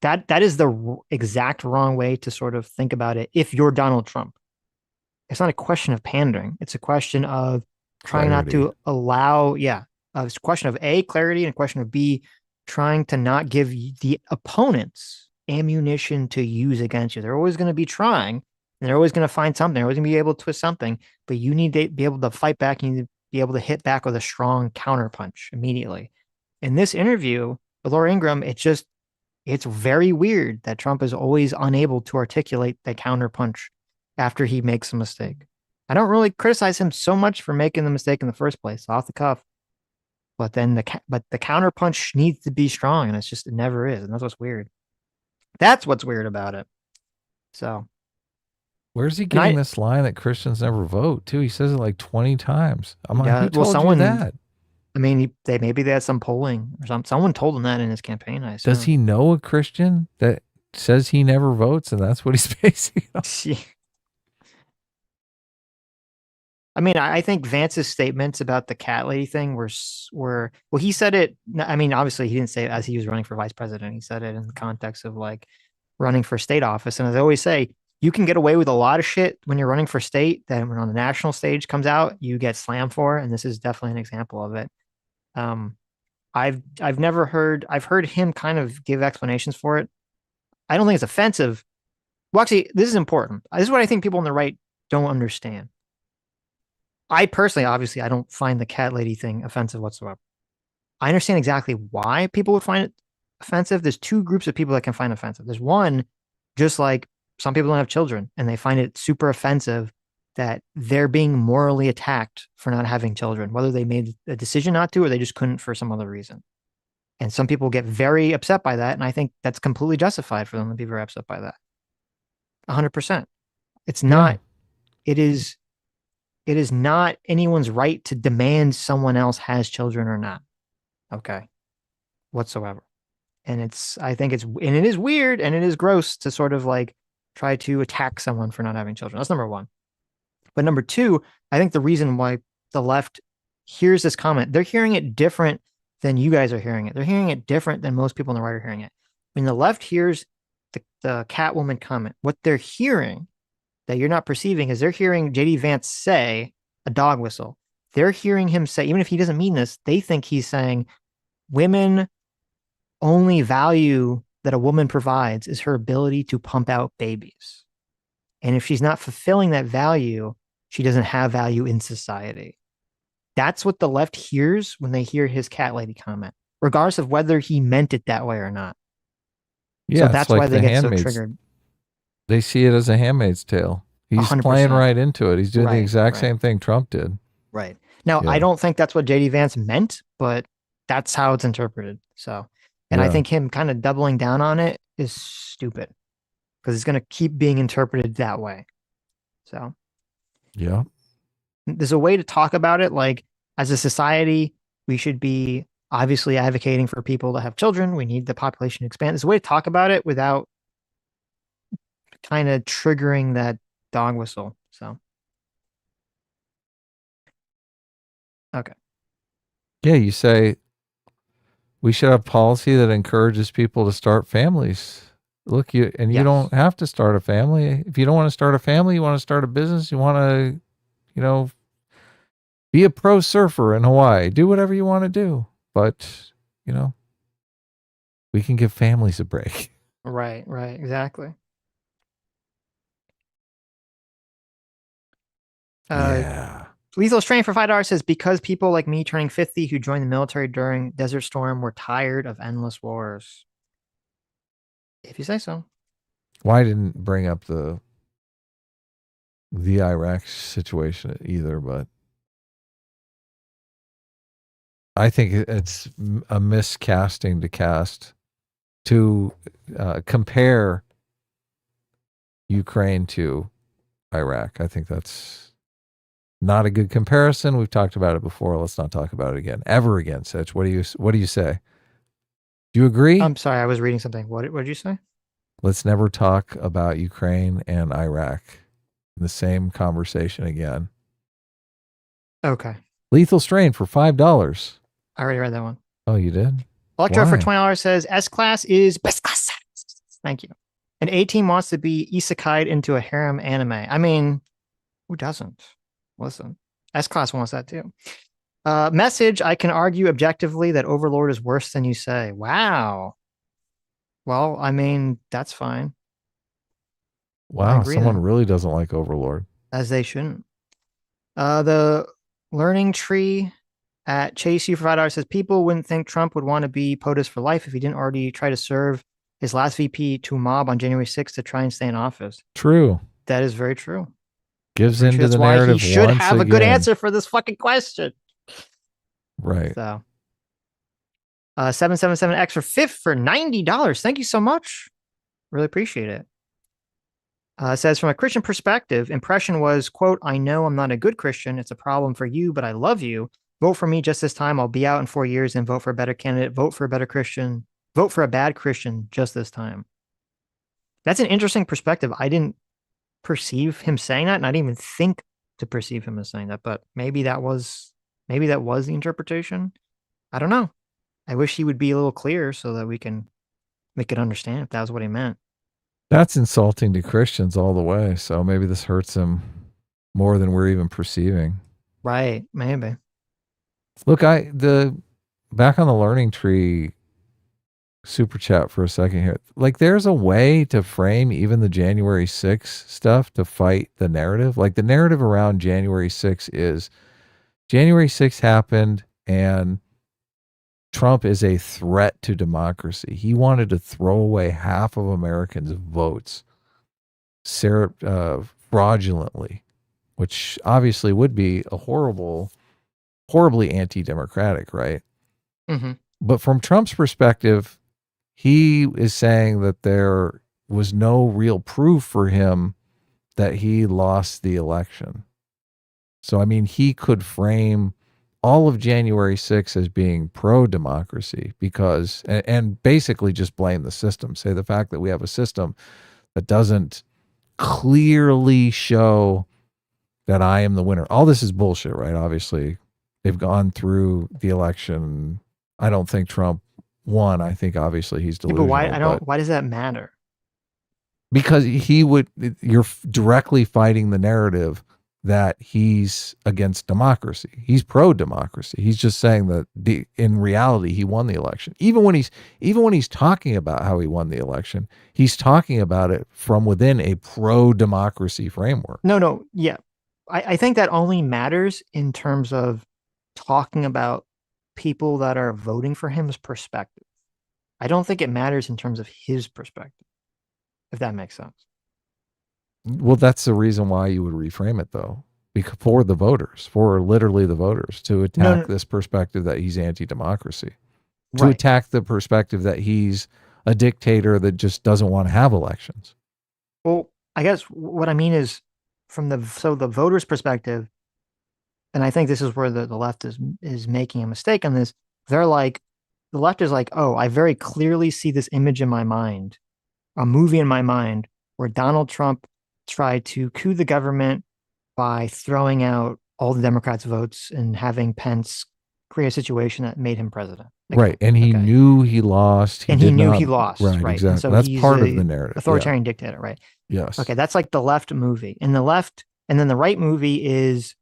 that is the exact wrong way to sort of think about it. If you're Donald Trump, it's not a question of pandering. It's a question of trying not to allow, it's a question of A, clarity, and a question of B, trying to not give the opponents ammunition to use against you. They're always going to be trying, and they're always going to find something. They're always going to be able to twist something, but you need to be able to fight back. You need to be able to hit back with a strong counterpunch immediately. In this interview with Laura Ingraham, it's very weird that Trump is always unable to articulate the counterpunch after he makes a mistake. I don't really criticize him so much for making the mistake in the first place, off the cuff. But then the counterpunch needs to be strong, and it never is, and that's what's weird. That's what's weird about it. So, where's he getting this line that Christians never vote? Too, he says it like 20 times. I'm like, who told you that? I mean, maybe they had some polling or something. Someone told him that in his campaign. I assume. Does he know a Christian that says he never votes, and that's what he's basing on? I mean, I think Vance's statements about the cat lady thing were well, he said it. I mean, obviously, he didn't say it as he was running for vice president. He said it in the context of like running for state office. And as I always say, you can get away with a lot of shit when you're running for state that when on the national stage comes out, you get slammed for. And this is definitely an example of it. I've heard him kind of give explanations for it. I don't think it's offensive. Well, actually, this is important. This is what I think people on the right don't understand. I personally, obviously, I don't find the cat lady thing offensive whatsoever. I understand exactly why people would find it offensive. There's two groups of people that can find offensive. There's one, just like some people don't have children and they find it super offensive that they're being morally attacked for not having children, whether they made a decision not to or they just couldn't for some other reason. And some people get very upset by that. And I think that's completely justified for them to be very upset by that. 100%. It's not, it is not anyone's right to demand someone else has children or not. Okay. Whatsoever. And it is weird and it is gross to sort of like try to attack someone for not having children. That's number one. But number two, I think the reason why the left hears this comment, they're hearing it different than you guys are hearing it. They're hearing it different than most people on the right are hearing it. When the left hears the Catwoman comment, what they're hearing that you're not perceiving is they're hearing JD Vance say a dog whistle. They're hearing him say, even if he doesn't mean this, they think he's saying women only value that a woman provides is her ability to pump out babies. And if she's not fulfilling that value, she doesn't have value in society. That's what the left hears when they hear his cat lady comment, regardless of whether he meant it that way or not. Yeah, so that's why they get so triggered. They see it as a Handmaid's Tale. He's 100%. playing right into it. He's doing the exact same thing Trump did. Right. Now, I don't think that's what JD Vance meant, but that's how it's interpreted. So, and I think him kind of doubling down on it is stupid because it's going to keep being interpreted that way. So, yeah, there's a way to talk about it. Like as a society, we should be obviously advocating for people to have children. We need the population to expand. There's a way to talk about it without kind of triggering that dog whistle. So, okay. Yeah, you say we should have policy that encourages people to start families. Look, you Yes. don't have to start a family. If you don't want to start a family, you want to start a business, you want to, be a pro surfer in Hawaii. Do whatever you want to do. But, we can give families a break. Right, exactly. Yeah. Lethal Strain for $5 says, because people like me turning 50 who joined the military during Desert Storm were tired of endless wars. If you say so. Well, I didn't bring up the Iraq situation either, but I think it's a miscasting to compare Ukraine to Iraq. I think that's not a good comparison. We've talked about it before. Let's not talk about it again, ever again. Sitch, what do you say? Do you agree? I'm sorry, I was reading something. What did you say? Let's never talk about Ukraine and Iraq in the same conversation again. Okay. Lethal Strain for $5. I already read that one. Oh, you did? Electro Why? for $20 says, S-Class is best class. Thank you. An 18 wants to be isekai'd into a harem anime. I mean, who doesn't? Listen, S-Class wants that too. Message, I can argue objectively that Overlord is worse than you say. Wow. Well, I mean, that's fine. Wow, someone really doesn't like Overlord. As they shouldn't. The Learning Tree at Chase U for $5 says, people wouldn't think Trump would want to be POTUS for life if he didn't already try to serve his last VP to a mob on January 6th to try and stay in office. True. That is very true. Gives into the narrative. That's why he should have a good again. answer for this fucking question. Right. So, 777X for fifth for $90. Thank you so much. Really appreciate it. Says, from a Christian perspective, impression was, quote, I know I'm not a good Christian. It's a problem for you, but I love you. Vote for me just this time. I'll be out in 4 years and vote for a better candidate. Vote for a better Christian. Vote for a bad Christian just this time. That's an interesting perspective. I didn't perceive him saying that, and I didn't even think to perceive him as saying that, but maybe that was the interpretation. I don't know. I wish he would be a little clearer so that we can make it understand if that was what he meant. That's insulting to Christians all the way. So maybe this hurts him more than we're even perceiving. Right. Maybe. Look, back on the Learning Tree super chat for a second here. Like, there's a way to frame even the January 6th stuff to fight the narrative. Like, the narrative around January 6th is January 6th happened and Trump is a threat to democracy. He wanted to throw away half of Americans' votes fraudulently, which obviously would be a horribly anti-democratic, right? Mm-hmm. But from Trump's perspective, he is saying that there was no real proof for him that he lost the election. So, I mean, he could frame all of January 6th as being pro-democracy because, and basically just blame the system. Say the fact that we have a system that doesn't clearly show that I am the winner. All this is bullshit, right? Obviously, they've gone through the election. I don't think Trump won. I think obviously he's delusional. But why does that matter? Because you're directly fighting the narrative that he's against democracy. He's pro-democracy. He's just saying that in reality he won the election. Even when he's talking about how he won the election, he's talking about it from within a pro-democracy framework. No, yeah. I think that only matters in terms of talking about people that are voting for him's perspective. I don't think it matters in terms of his perspective, if that makes sense. Well, that's the reason why you would reframe it, though, for the voters, for literally the voters, to attack this perspective that he's anti-democracy, to attack the perspective that he's a dictator that just doesn't want to have elections. Well, I guess what I mean is from the voters' perspective, and I think this is where the left is making a mistake on this. They're like, the left is like, oh, I very clearly see this image in my mind, a movie in my mind where Donald Trump tried to coup the government by throwing out all the Democrats' votes and having Pence create a situation that made him president. Okay, Right. And he okay. knew he lost. And he knew he lost. Right, And exactly. so That's he's part of a the narrative. authoritarian dictator, right? Yes. Okay, that's like the left movie. And the left, and then the right movie is,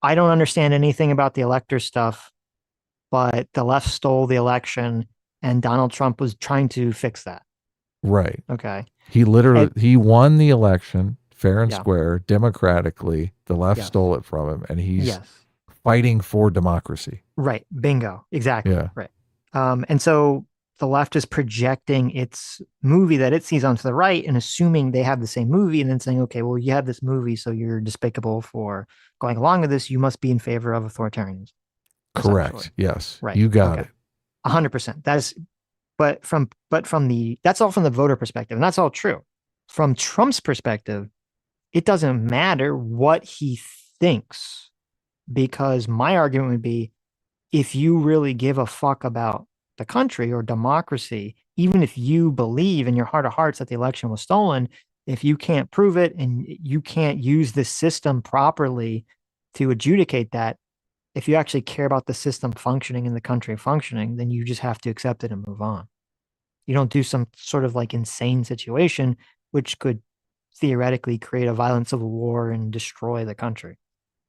I don't understand anything about the elector stuff, but the left stole the election and Donald Trump was trying to fix that. Right. Okay. He literally, he won the election fair and Yeah. square, democratically. The left Yes. stole it from him, and he's Yes. fighting for democracy. Right. Bingo. Exactly. Yeah. Right. And so the left is projecting its movie that it sees onto the right and assuming they have the same movie and then saying, okay, well, you have this movie, so you're despicable for going along with this. You must be in favor of authoritarianism. Correct. Yes. Right. You got it. 100%. That is, but from the, that's all from the voter perspective, and that's all true. From Trump's perspective, it doesn't matter what he thinks, because my argument would be, if you really give a fuck about the country or democracy, even if you believe in your heart of hearts that the election was stolen, if you can't prove it and you can't use the system properly to adjudicate that, if you actually care about the system functioning and the country functioning, then you just have to accept it and move on. You don't do some sort of like insane situation, which could theoretically create a violent civil war and destroy the country.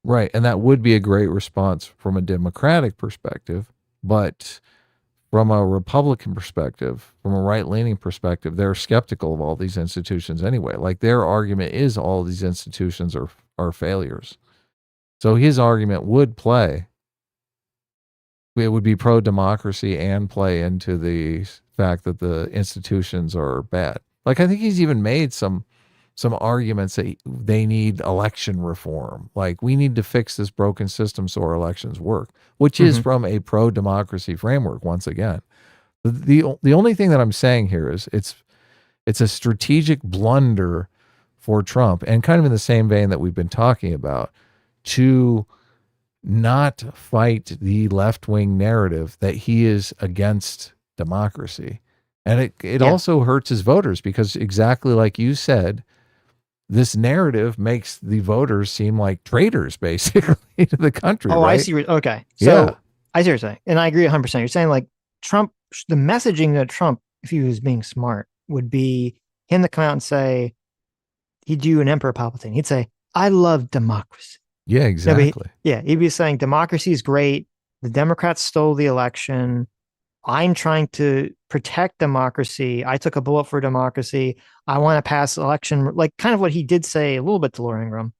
Right. And that would be a great response from a Democratic perspective. But from a Republican perspective, from a right-leaning perspective, they're skeptical of all these institutions anyway. Like, their argument is all these institutions are failures. So his argument would play. It would be pro-democracy and play into the fact that the institutions are bad. Like, I think he's even made some arguments that they need election reform. Like, we need to fix this broken system so our elections work, which is from a pro-democracy framework. Once again, the only thing that I'm saying here is it's a strategic blunder for Trump, and kind of in the same vein that we've been talking about, to not fight the left-wing narrative that he is against democracy. And it also hurts his voters, because exactly like you said, this narrative makes the voters seem like traitors, basically, to the country. Oh, right? I see. Okay. So I see what you're saying. And I agree 100%. You're saying like Trump, the messaging that Trump, if he was being smart, would be him to come out and say, he'd do an Emperor Palpatine. He'd say, I love democracy. Yeah, exactly. He'd be saying democracy is great. The Democrats stole the election. I'm trying to protect democracy. I took a bullet for democracy. I want to pass election, like kind of what he did say a little bit to Laura Ingraham,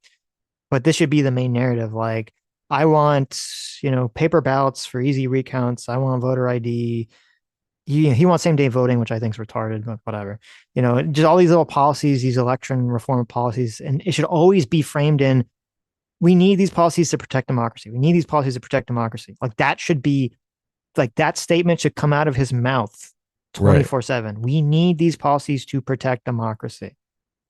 but this should be the main narrative. Like, I want, paper ballots for easy recounts. I want voter ID. He wants same day voting, which I think is retarded, but whatever. Just all these little policies, these election reform policies, and it should always be framed in, we need these policies to protect democracy. We need these policies to protect democracy. Like, that should be, like, that statement should come out of his mouth 24/7. We need these policies to protect democracy.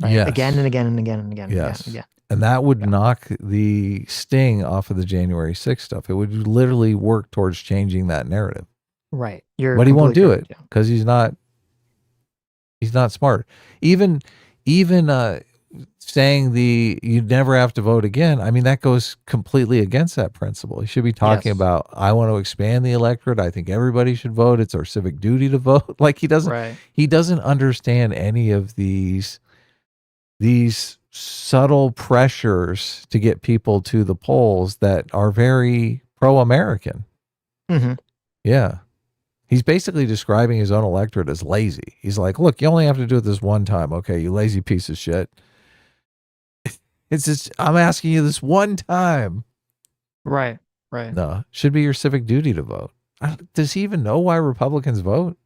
Right? Yes. Again and again and again and again. Yes. And again. And that would knock the sting off of the January 6th stuff. It would literally work towards changing that narrative. Right. But he won't do it because he's not smart. Even saying you never have to vote again, I mean, that goes completely against that principle. He should be talking about, I want to expand the electorate. I think everybody should vote. It's our civic duty to vote. Like, he doesn't understand any of these subtle pressures to get people to the polls that are very pro-American. Mm-hmm. Yeah. He's basically describing his own electorate as lazy. He's like, look, you only have to do it this one time. Okay, you lazy piece of shit. It's just, I'm asking you this one time. Right. No, should be your civic duty to vote. Does he even know why Republicans vote?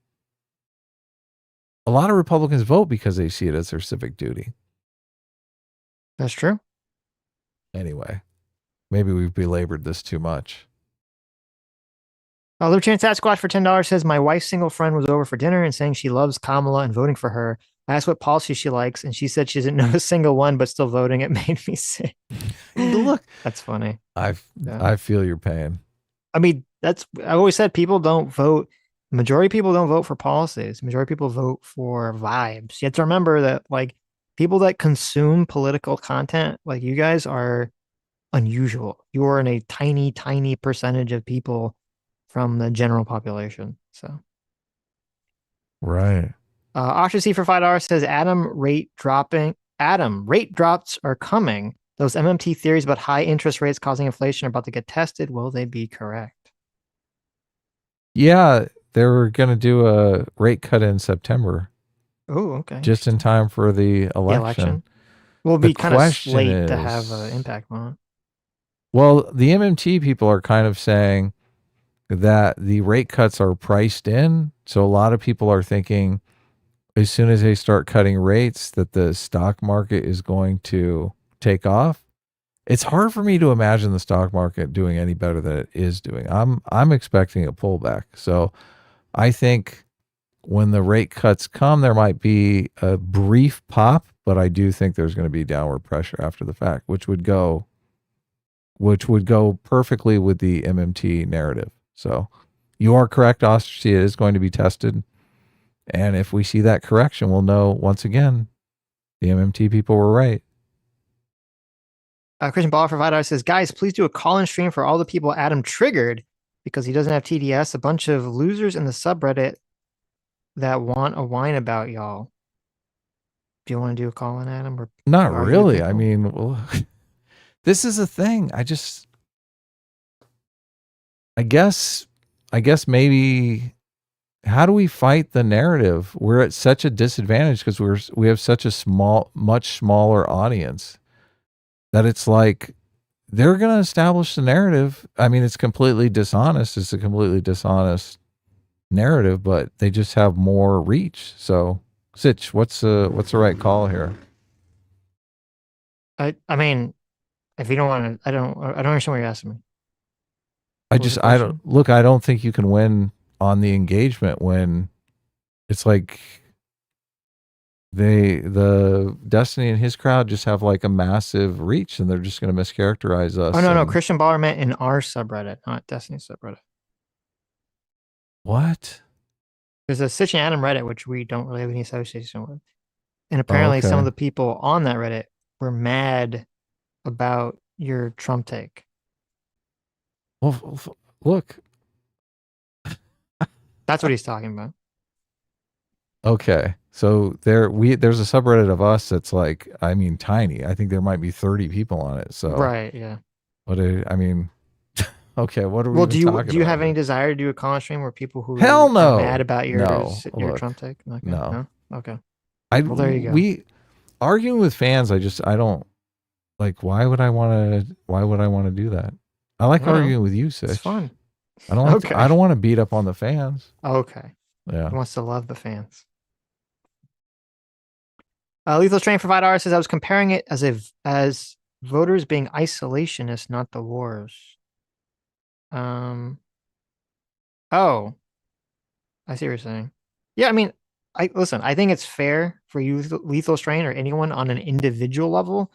A lot of Republicans vote because they see it as their civic duty. That's true. Anyway, maybe we've belabored this too much. Libertarian Sasquatch for $10 says, my wife's single friend was over for dinner and saying she loves Kamala and voting for her. I asked what policy she likes, and she said she doesn't know a single one, but still voting. It made me sick. Look, that's funny. I feel your pain. I mean, I always said people don't vote. Majority of people don't vote for policies. Majority of people vote for vibes. You have to remember that, like, people that consume political content, like you guys, are unusual. You are in a tiny, tiny percentage of people from the general population. So, Right. Osher for $5 says Adam rate drops are coming. Those MMT theories about high interest rates causing inflation are about to get tested. Will they be correct? Yeah, they were going to do a rate cut in September, Oh, okay. just in time for the The election. election will The be kind of question late to have an is- impact on it. Well, the MMT people are kind of saying that the rate cuts are priced in. So a lot of people are thinking as soon as they start cutting rates that the stock market is going to take off. It's hard for me to imagine the stock market doing any better than it is doing. I'm expecting a pullback. So I think when the rate cuts come, there might be a brief pop, but I do think there's going to be downward pressure after the fact, which would go perfectly with the MMT narrative. So you are correct, Ostrich. It is going to be tested. And if we see that correction, we'll know once again the MMT people were right. Christian Baller for $5 says, guys, please do a call-in stream for all the people Adam triggered because he doesn't have TDS. A bunch of losers in the subreddit that want a whine about y'all. Do you want to do a call-in, Adam? Or Not argue with really. I people? mean, well, this is a thing. I guess maybe how do we fight the narrative? We're at such a disadvantage because we have such a much smaller audience that it's like they're going to establish the narrative. I mean, it's completely dishonest. It's a completely dishonest narrative, but they just have more reach. So, Sitch, what's the right call here? I mean, if you don't want to, I don't understand what you're asking me. I don't think you can win on the engagement when it's like the Destiny and his crowd just have like a massive reach and they're just going to mischaracterize us. Oh, no. Christian Baller meant in our subreddit, not Destiny's subreddit. What? There's a Sitch and Adam Reddit, which we don't really have any association with. And apparently some of the people on that Reddit were mad about your Trump take. Well, look. That's what he's talking about. Okay. So there's a subreddit of us that's like, I mean, tiny. I think there might be 30 people on it. So right, yeah. But I mean, okay, what are we? Well, do you have any desire to do a call stream where people who Hell no. are mad about your Trump take? Okay. No. Okay. Well, there you go. We arguing with fans. I don't like. Why would I want to do that? I like arguing with you, Sitch. It's fun. I don't like. I don't want to beat up on the fans. Okay. Yeah. He wants to love the fans. Lethal Strain for $5 says I was comparing it as voters being isolationists, not the wars. Oh, I see what you're saying. Yeah, I mean, I think it's fair for you, Lethal Strain, or anyone on an individual level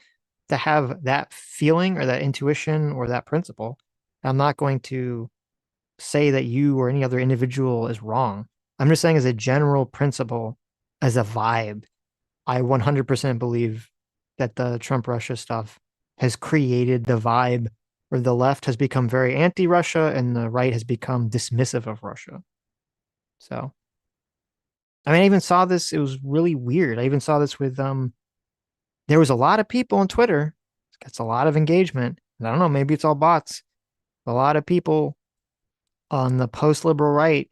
to have that feeling or that intuition or that principle. I'm not going to say that you or any other individual is wrong. I'm just saying as a general principle, as a vibe, I 100% believe that the Trump-Russia stuff has created the vibe where the left has become very anti-Russia and the right has become dismissive of Russia. So, I mean, I even saw this. It was really weird. I even saw this with, there was a lot of people on Twitter. It gets a lot of engagement. I don't know, maybe it's all bots. A lot of people on the post-liberal right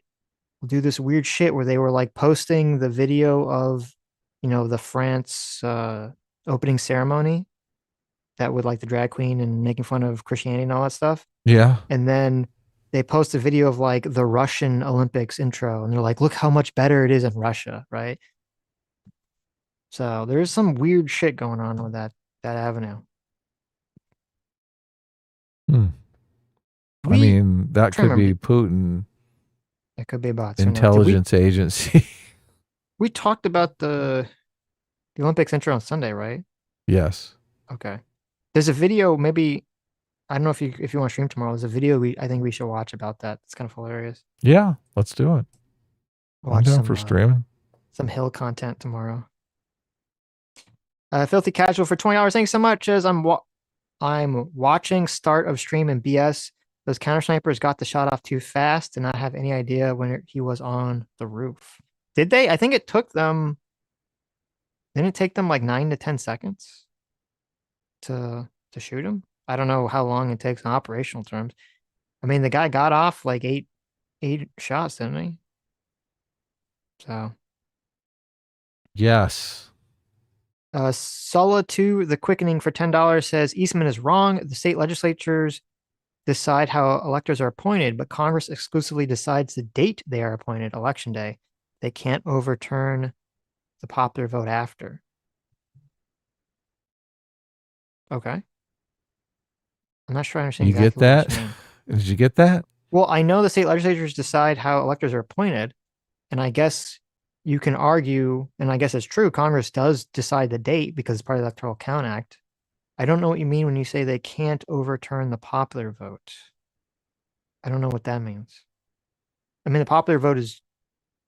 will do this weird shit where they were like posting the video of, the France opening ceremony that with like the drag queen and making fun of Christianity and all that stuff. Yeah. And then they post a video of like the Russian Olympics intro and they're like, look how much better it is in Russia, right? So there's some weird shit going on with that avenue. I mean, that could be Putin. It could be bots. Intelligence agency. We talked about the Olympics intro on Sunday, right? Yes. Okay. There's a video, maybe, I don't know if you want to stream tomorrow. There's a video I think we should watch about that. It's kind of hilarious. Yeah, let's do it. Watch I'm down for streaming. Some Hill content tomorrow. Filthy Casual for $20. Thanks so much. As I'm watching start of stream and BS. Those counter snipers got the shot off too fast and not have any idea when he was on the roof. Did they? I think it took them. Didn't it take them like 9 to 10 seconds to shoot him? I don't know how long it takes in operational terms. I mean, the guy got off like eight shots, didn't he? So Yes. Sulla 2, the quickening for $10 says Eastman is wrong. The state legislatures decide how electors are appointed, but Congress exclusively decides the date they are appointed, election day. They can't overturn the popular vote after. Okay. I'm not sure I understand You exactly get what that? you're saying. Did you get that? Well, I know the state legislatures decide how electors are appointed, and I guess you can argue, and I guess it's true, Congress does decide the date because it's part of the Electoral Count Act. I don't know what you mean when you say they can't overturn the popular vote. I don't know what that means. I mean, the popular vote is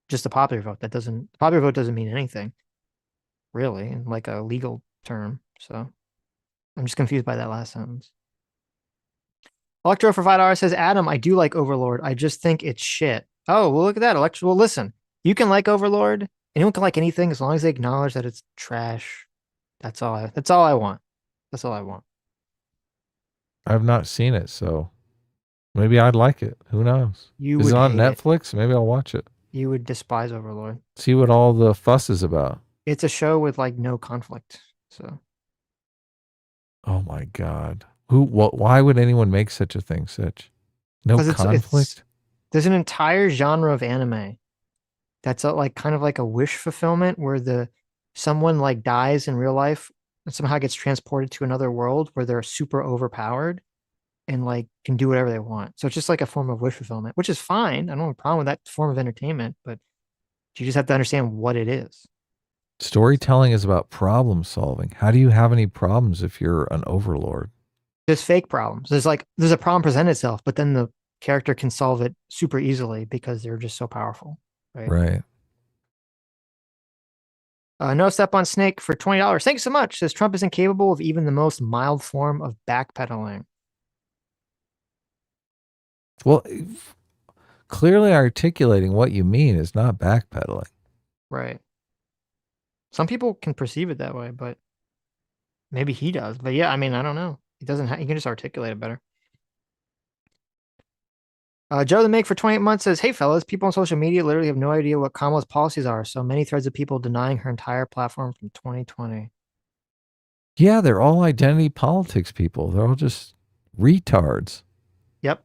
just a popular vote. The popular vote doesn't mean anything, really, in like a legal term. So I'm just confused by that last sentence. Electro for $5 says, Adam, I do like Overlord. I just think it's shit. Oh, well, look at that. Electro. Well, listen, you can like Overlord. Anyone can like anything as long as they acknowledge that it's trash. That's all I want. That's all I want. I've not seen it, so maybe I'd like it. Who knows? You Is would it on hate it. Netflix? Maybe I'll watch it. You would despise Overlord. See what all the fuss is about. It's a show with like no conflict. So Oh my God. Why would anyone make such a thing, Sitch? No 'Cause conflict? there's an entire genre of anime that's like kind of like a wish fulfillment where someone like dies in real life and somehow gets transported to another world where they're super overpowered and like can do whatever they want. So it's just like a form of wish fulfillment, which is fine. I don't have a problem with that form of entertainment, but you just have to understand what it is. Storytelling is about problem solving. How do you have any problems if you're an overlord? There's fake problems. There's a problem present itself, but then the character can solve it super easily because they're just so powerful. Right. No Step on Snake for $20. Thanks so much. Says Trump is incapable of even the most mild form of backpedaling. Well, clearly articulating what you mean is not backpedaling. Right. Some people can perceive it that way, but maybe he does. But yeah, I mean, I don't know. He doesn't. He can just articulate it better. Joe the Make for 28 months says, "Hey fellas, people on social media literally have no idea what Kamala's policies are. So many threads of people denying her entire platform from 2020." Yeah, they're all identity politics people. They're all just retards. Yep.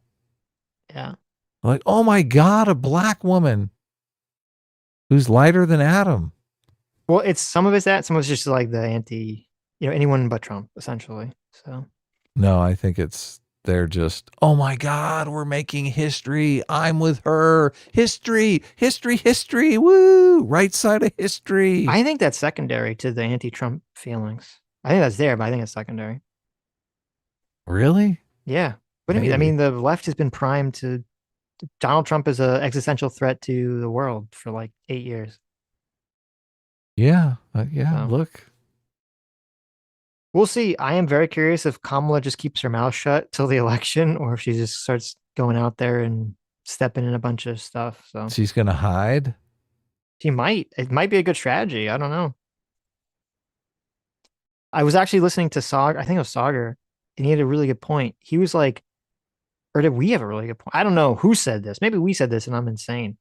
Yeah. Like, oh my God, a black woman who's lighter than Adam. Well, some of it's that, some of it's just like the anyone but Trump, essentially. So No, I think they're just, oh my God, we're making history. I'm with her. History, history, history. Woo! Right side of history. I think that's secondary to the anti-Trump feelings. I think that's there, but I think it's secondary. Really? Yeah. What do you mean? I mean, the left has been primed to Donald Trump is an existential threat to the world for like 8 years. Yeah. Yeah. So, look. we'll see. I am very curious if Kamala just keeps her mouth shut till the election or if she just starts going out there and stepping in a bunch of stuff. So She's going to hide. she might. It might be a good strategy. I don't know. I was actually listening to Sagar. I think it was Sagar, and he had a really good point. He was like, or did we have a really good point? I don't know who said this. Maybe we said this and I'm insane.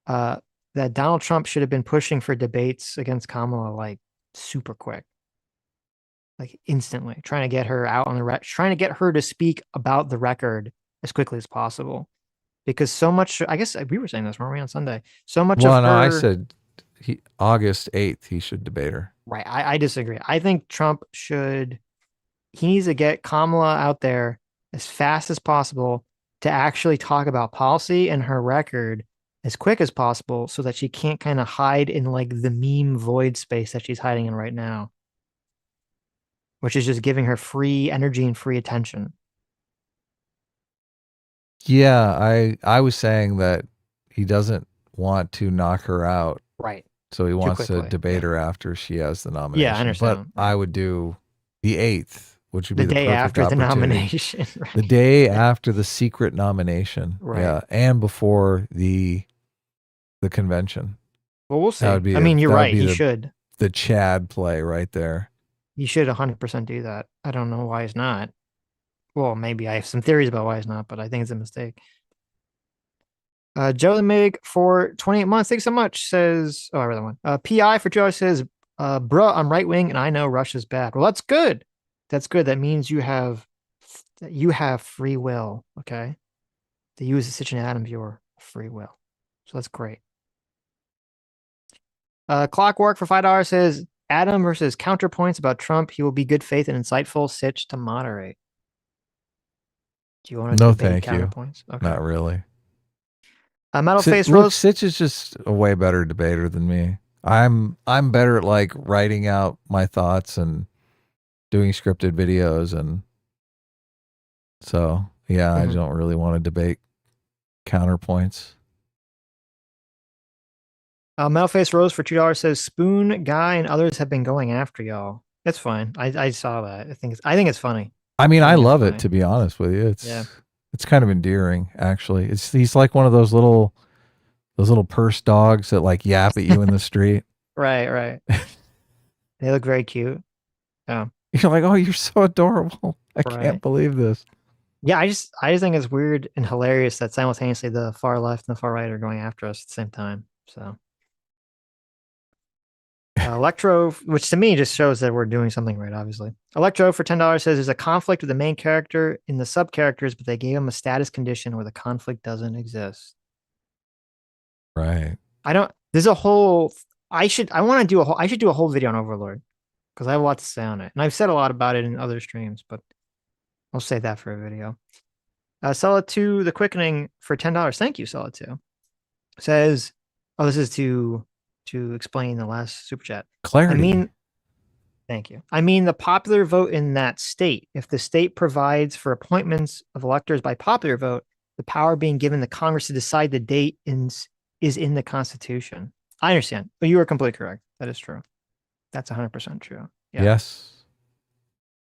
That Donald Trump should have been pushing for debates against Kamala like super quick. Like instantly, trying to get her out on the record, trying to get her to speak about the record as quickly as possible. Because so much, I guess we were saying this, weren't we, on Sunday? So much of her. No, I said August 8th, he should debate her. Right. I disagree. I think Trump he needs to get Kamala out there as fast as possible to actually talk about policy and her record as quick as possible so that she can't kind of hide in like the meme void space that she's hiding in right now, which is just giving her free energy and free attention. Yeah, I was saying that he doesn't want to knock her out. Right. So he wants to debate her after she has the nomination. Yeah, I understand. But I would do the 8th which would The be the day perfect after the opportunity. nomination. Right? The day after the secret nomination. Right. Yeah. And before the convention. Well, we'll see. That would be I mean, you're that would right. be He the should. the Chad play right there. He should 100% do that. I don't know why he's not. Well, maybe I have some theories about why he's not, but I think it's a mistake. Joe the Mig for 28 months. Thanks so much. Says, oh, I read that one. PI for Joe says, bruh, I'm right wing and I know Russia's bad. Well, that's good. That's good. That means you have free will. Okay. To use the Sitch and Adam viewer, free will. So that's great. Clockwork for $5 says, Adam versus counterpoints about Trump. He will be good faith and insightful. Sitch to moderate. Do you want to No, debate thank you. counterpoints? Okay. Not really. Metal Face Look, Rose. Sitch is just a way better debater than me. I'm better at like writing out my thoughts and doing scripted videos, and so yeah, I don't really want to debate counterpoints. Metal Face Rose for $2 says, Spoon, Guy, and others have been going after y'all. That's fine. I saw that. I think it's funny. I mean, I love funny. it, to be honest with you. It's kind of endearing, actually. He's like one of those little purse dogs that like yap at you in the street. Right. They look very cute. Yeah. You're like, oh, you're so adorable. I can't believe this. Yeah, I just think it's weird and hilarious that simultaneously the far left and the far right are going after us at the same time. So Electro, which to me just shows that we're doing something right, obviously. Electro for $10 says there's a conflict with the main character in the sub characters, but they gave him a status condition where the conflict doesn't exist. Right. There's a whole, I should do a whole video on Overlord because I have a lot to say on it. And I've said a lot about it in other streams, but I'll save that for a video. Sell it to the Quickening for $10. Thank you, Sell it to. Says, oh, this is to explain the last super chat. Clarity. Thank you. I mean, the popular vote in that state. If the state provides for appointments of electors by popular vote, the power being given the Congress to decide the date is in the Constitution. I understand, but you are completely correct. That is true. That's 100% true. Yeah. Yes.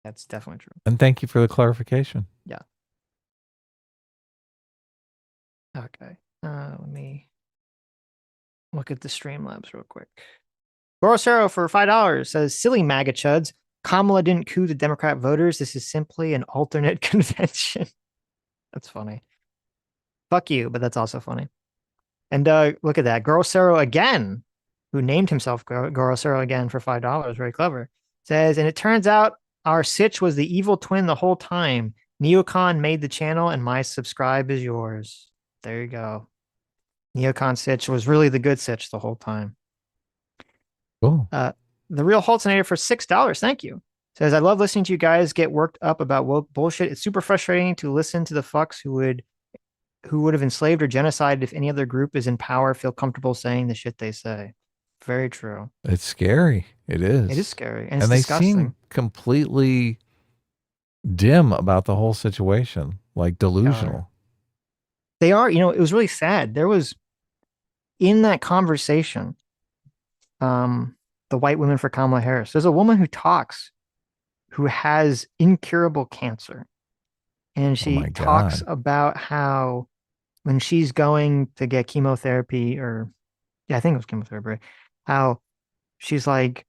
That's definitely true. And thank you for the clarification. Yeah. Okay. Let me look at the Streamlabs real quick. Borosero for $5 says, silly MAGA chuds. Kamala didn't coup the Democrat voters. This is simply an alternate convention. That's funny. Fuck you, but that's also funny. And look at that. Gorosero again, who named himself Gorosero again for $5. Very clever. Says, and it turns out our Sitch was the evil twin the whole time. Neocon made the channel and my subscribe is yours. There you go. Neocon Sitch was really the good Sitch the whole time. Cool. The Real Holtonator for $6. Thank you. Says, I love listening to you guys get worked up about woke bullshit. It's super frustrating to listen to the fucks who would have enslaved or genocided if any other group is in power feel comfortable saying the shit they say. Very true. It's scary. It is. It is scary. And it's they disgusting. seem completely dim about the whole situation, like delusional. They are, it was really sad. There was, in that conversation, the white women for Kamala Harris, there's a woman who talks who has incurable cancer. And she talks about how when she's going to get chemotherapy I think it was chemotherapy, how she's like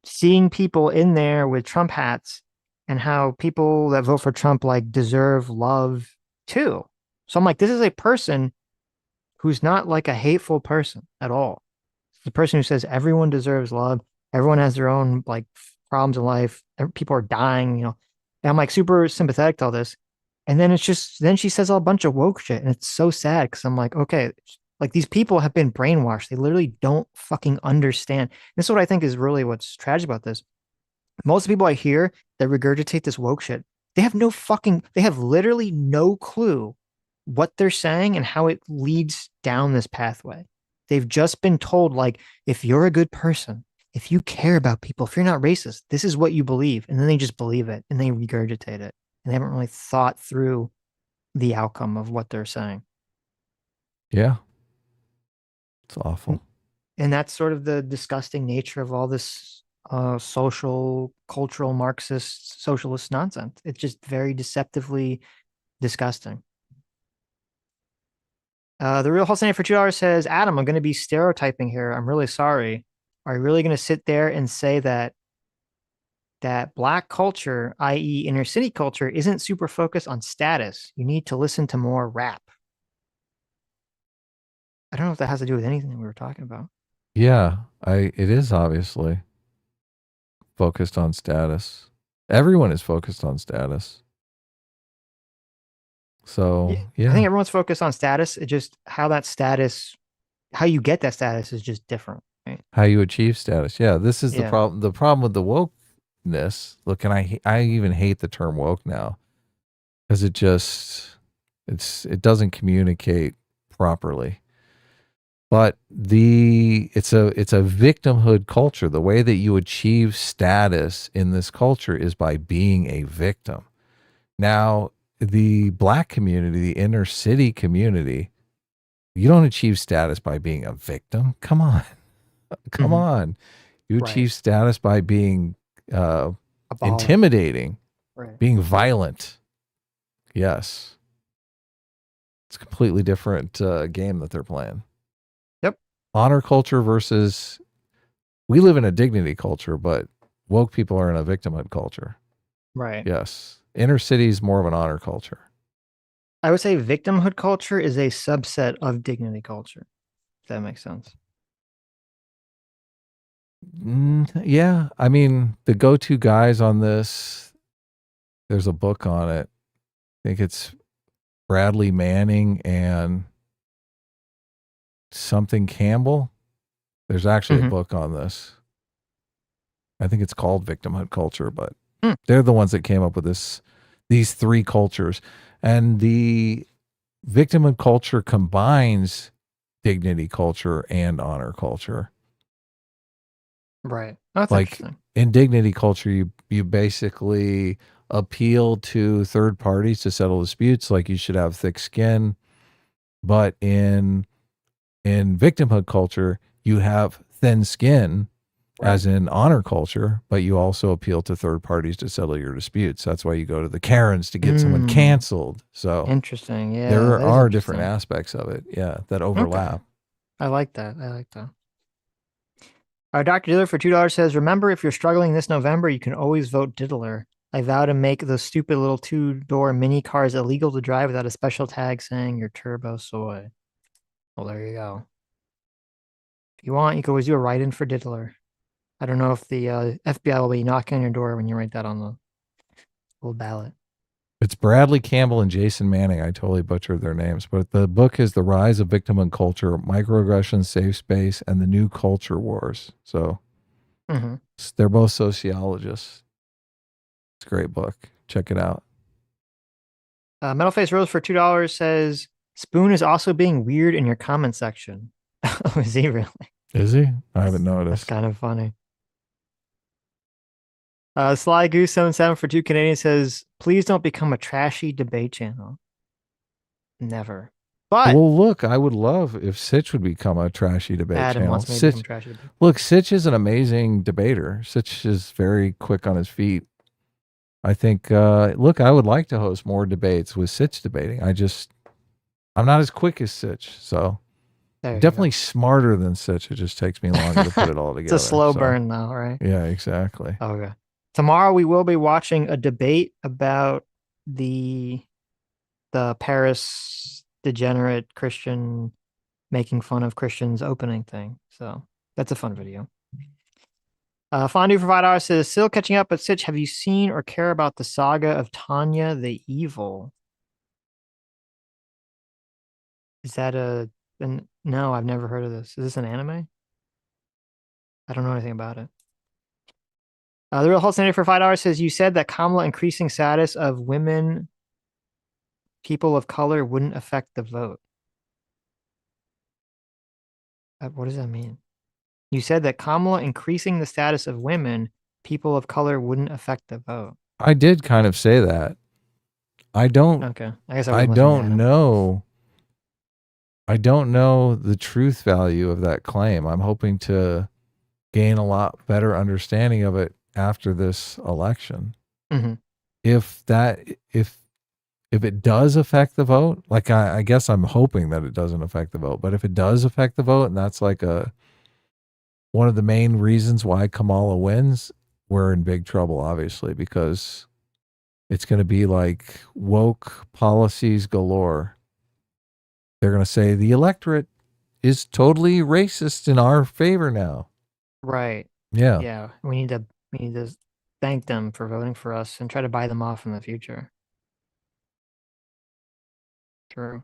seeing people in there with Trump hats and how people that vote for Trump like deserve love too. So I'm like, this is a person who's not like a hateful person at all. It's the person who says everyone deserves love. Everyone has their own like problems in life. People are dying, And I'm like super sympathetic to all this. And then then she says a bunch of woke shit. And it's so sad because I'm like, okay, like these people have been brainwashed. They literally don't fucking understand. This is what I think is really what's tragic about this. Most people I hear that regurgitate this woke shit, they have literally no clue what they're saying and how it leads down this pathway. They've just been told, like, if you're a good person, if you care about people, if you're not racist, this is what you believe. And then they just believe it and they regurgitate it. And they haven't really thought through the outcome of what they're saying. Yeah. It's awful. And that's sort of the disgusting nature of all this social, cultural, Marxist, socialist nonsense. It's just very deceptively disgusting. The Real Hussein for $2 says, Adam, I'm going to be stereotyping here. I'm really sorry. Are you really going to sit there and say that black culture, i.e. inner city culture, isn't super focused on status? You need to listen to more rap. I don't know if that has to do with anything we were talking about. Yeah, it is obviously focused on status. Everyone is focused on status. So, yeah. I think everyone's focused on status. It's just how you get that status is just different. Right? How you achieve status. Yeah, this is the problem. The problem with the wokeness. Look, and I even hate the term woke now because it doesn't communicate properly. But it's a victimhood culture. The way that you achieve status in this culture is by being a victim. Now, the black community, the inner city community, you don't achieve status by being a victim. Come on. Come on. You achieve status by being intimidating, being violent. Yes. It's a completely different game that they're playing. Yep. Honor culture versus, we live in a dignity culture, but woke people are in a victimhood culture. Right. Yes. Inner city is more of an honor culture. I would say victimhood culture is a subset of dignity culture. If that makes sense. Yeah. I mean, the go-to guys on this, there's a book on it. I think it's Bradley Manning and something Campbell. There's actually a book on this. I think it's called Victimhood Culture, but they're the ones that came up with these three cultures. And the victimhood culture combines dignity culture and honor culture. Right. Oh, that's like interesting. In dignity culture, you basically appeal to third parties to settle disputes. Like you should have thick skin. But in victimhood culture, you have thin skin, as in honor culture, but you also appeal to third parties to settle your disputes. That's why you go to the Karens to get someone canceled. So interesting. Yeah. There are different aspects of it. Yeah. That overlap. Okay. I like that. Dr. Diddler for $2 says, remember, if you're struggling this November, you can always vote Diddler. I vow to make those stupid little 2-door mini cars illegal to drive without a special tag saying you're turbo soy. Well, there you go. If you want, you can always do a write-in for Diddler. I don't know if the FBI will be knocking on your door when you write that on the little ballot. It's Bradley Campbell and Jason Manning. I totally butchered their names, but the book is The Rise of Victimhood Culture, Microaggression, Safe Space, and the New Culture Wars. So they're both sociologists. It's a great book. Check it out. Metalface Rose for $2 says, Spoon is also being weird in your comment section. Oh, is he really? Is he? I haven't noticed. That's kind of funny. Sly Goose 77 for 2 Canadian says, please don't become a trashy debate channel. Never. But well, look, I would love if Sitch would become a trashy debate Adam channel. wants me to become trashy debate. Look, Sitch is an amazing debater. Sitch is very quick on his feet. I think, look, I would like to host more debates with Sitch debating. I'm not as quick as Sitch, so definitely smarter than Sitch. It just takes me longer to put it all together. It's a slow burn though, right? Yeah, exactly. Okay. Tomorrow we will be watching a debate about the Paris degenerate Christian making fun of Christians opening thing. So that's a fun video. Fondue for $5 says, still catching up, but Sitch, have you seen or care about the saga of Tanya the Evil? Is that no, I've never heard of this. Is this an anime? I don't know anything about it. The Real Hulk for $5 says, you said that Kamala increasing status of women, people of color wouldn't affect the vote. What does that mean? You said that Kamala increasing the status of women, people of color wouldn't affect the vote. I did kind of say that. I don't. Okay. I guess I don't know. I don't know the truth value of that claim. I'm hoping to gain a lot better understanding of it after this election. Mhm. If it does affect the vote, like I guess I'm hoping that it doesn't affect the vote, but if it does affect the vote, and that's like one of the main reasons why Kamala wins, we're in big trouble, obviously, because it's going to be like woke policies galore. They're going to say the electorate is totally racist in our favor now. Right. Yeah. Yeah. We need to thank them for voting for us and try to buy them off in the future. True.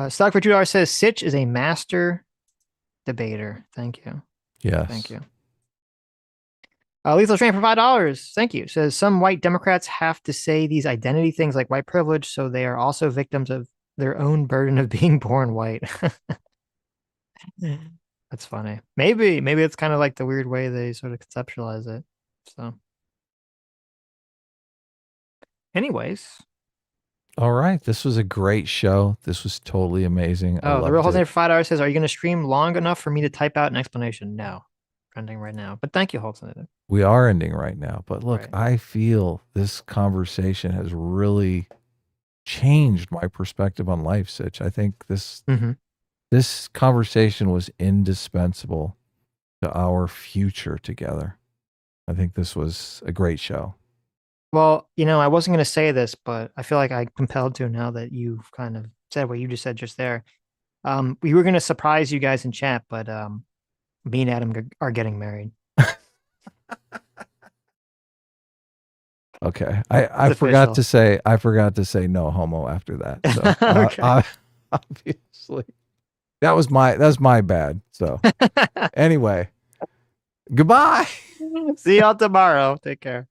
Stock for $2 says Sitch is a master debater. Thank you. Yes. Thank you. Lethal Train for $5. Thank you. Says some white Democrats have to say these identity things like white privilege, so they are also victims of their own burden of being born white. That's funny. Maybe it's kind of like the weird way they sort of conceptualize it. So, anyways. All right. This was a great show. This was totally amazing. Oh, the real Jose for $5 says, "Are you going to stream long enough for me to type out an explanation?" No, ending right now. But thank you, Holton. We are ending right now. But look, Right. I feel this conversation has really changed my perspective on life, Sitch. I think this conversation was indispensable to our future together. I think this was a great show. Well, I wasn't going to say this, but I feel like I'm compelled to now that you've kind of said what you just said just there. We were going to surprise you guys in chat, but me and Adam are getting married. Okay. I forgot to say no homo after that. So Okay. obviously that's my bad. So anyway, goodbye. See y'all tomorrow. Take care.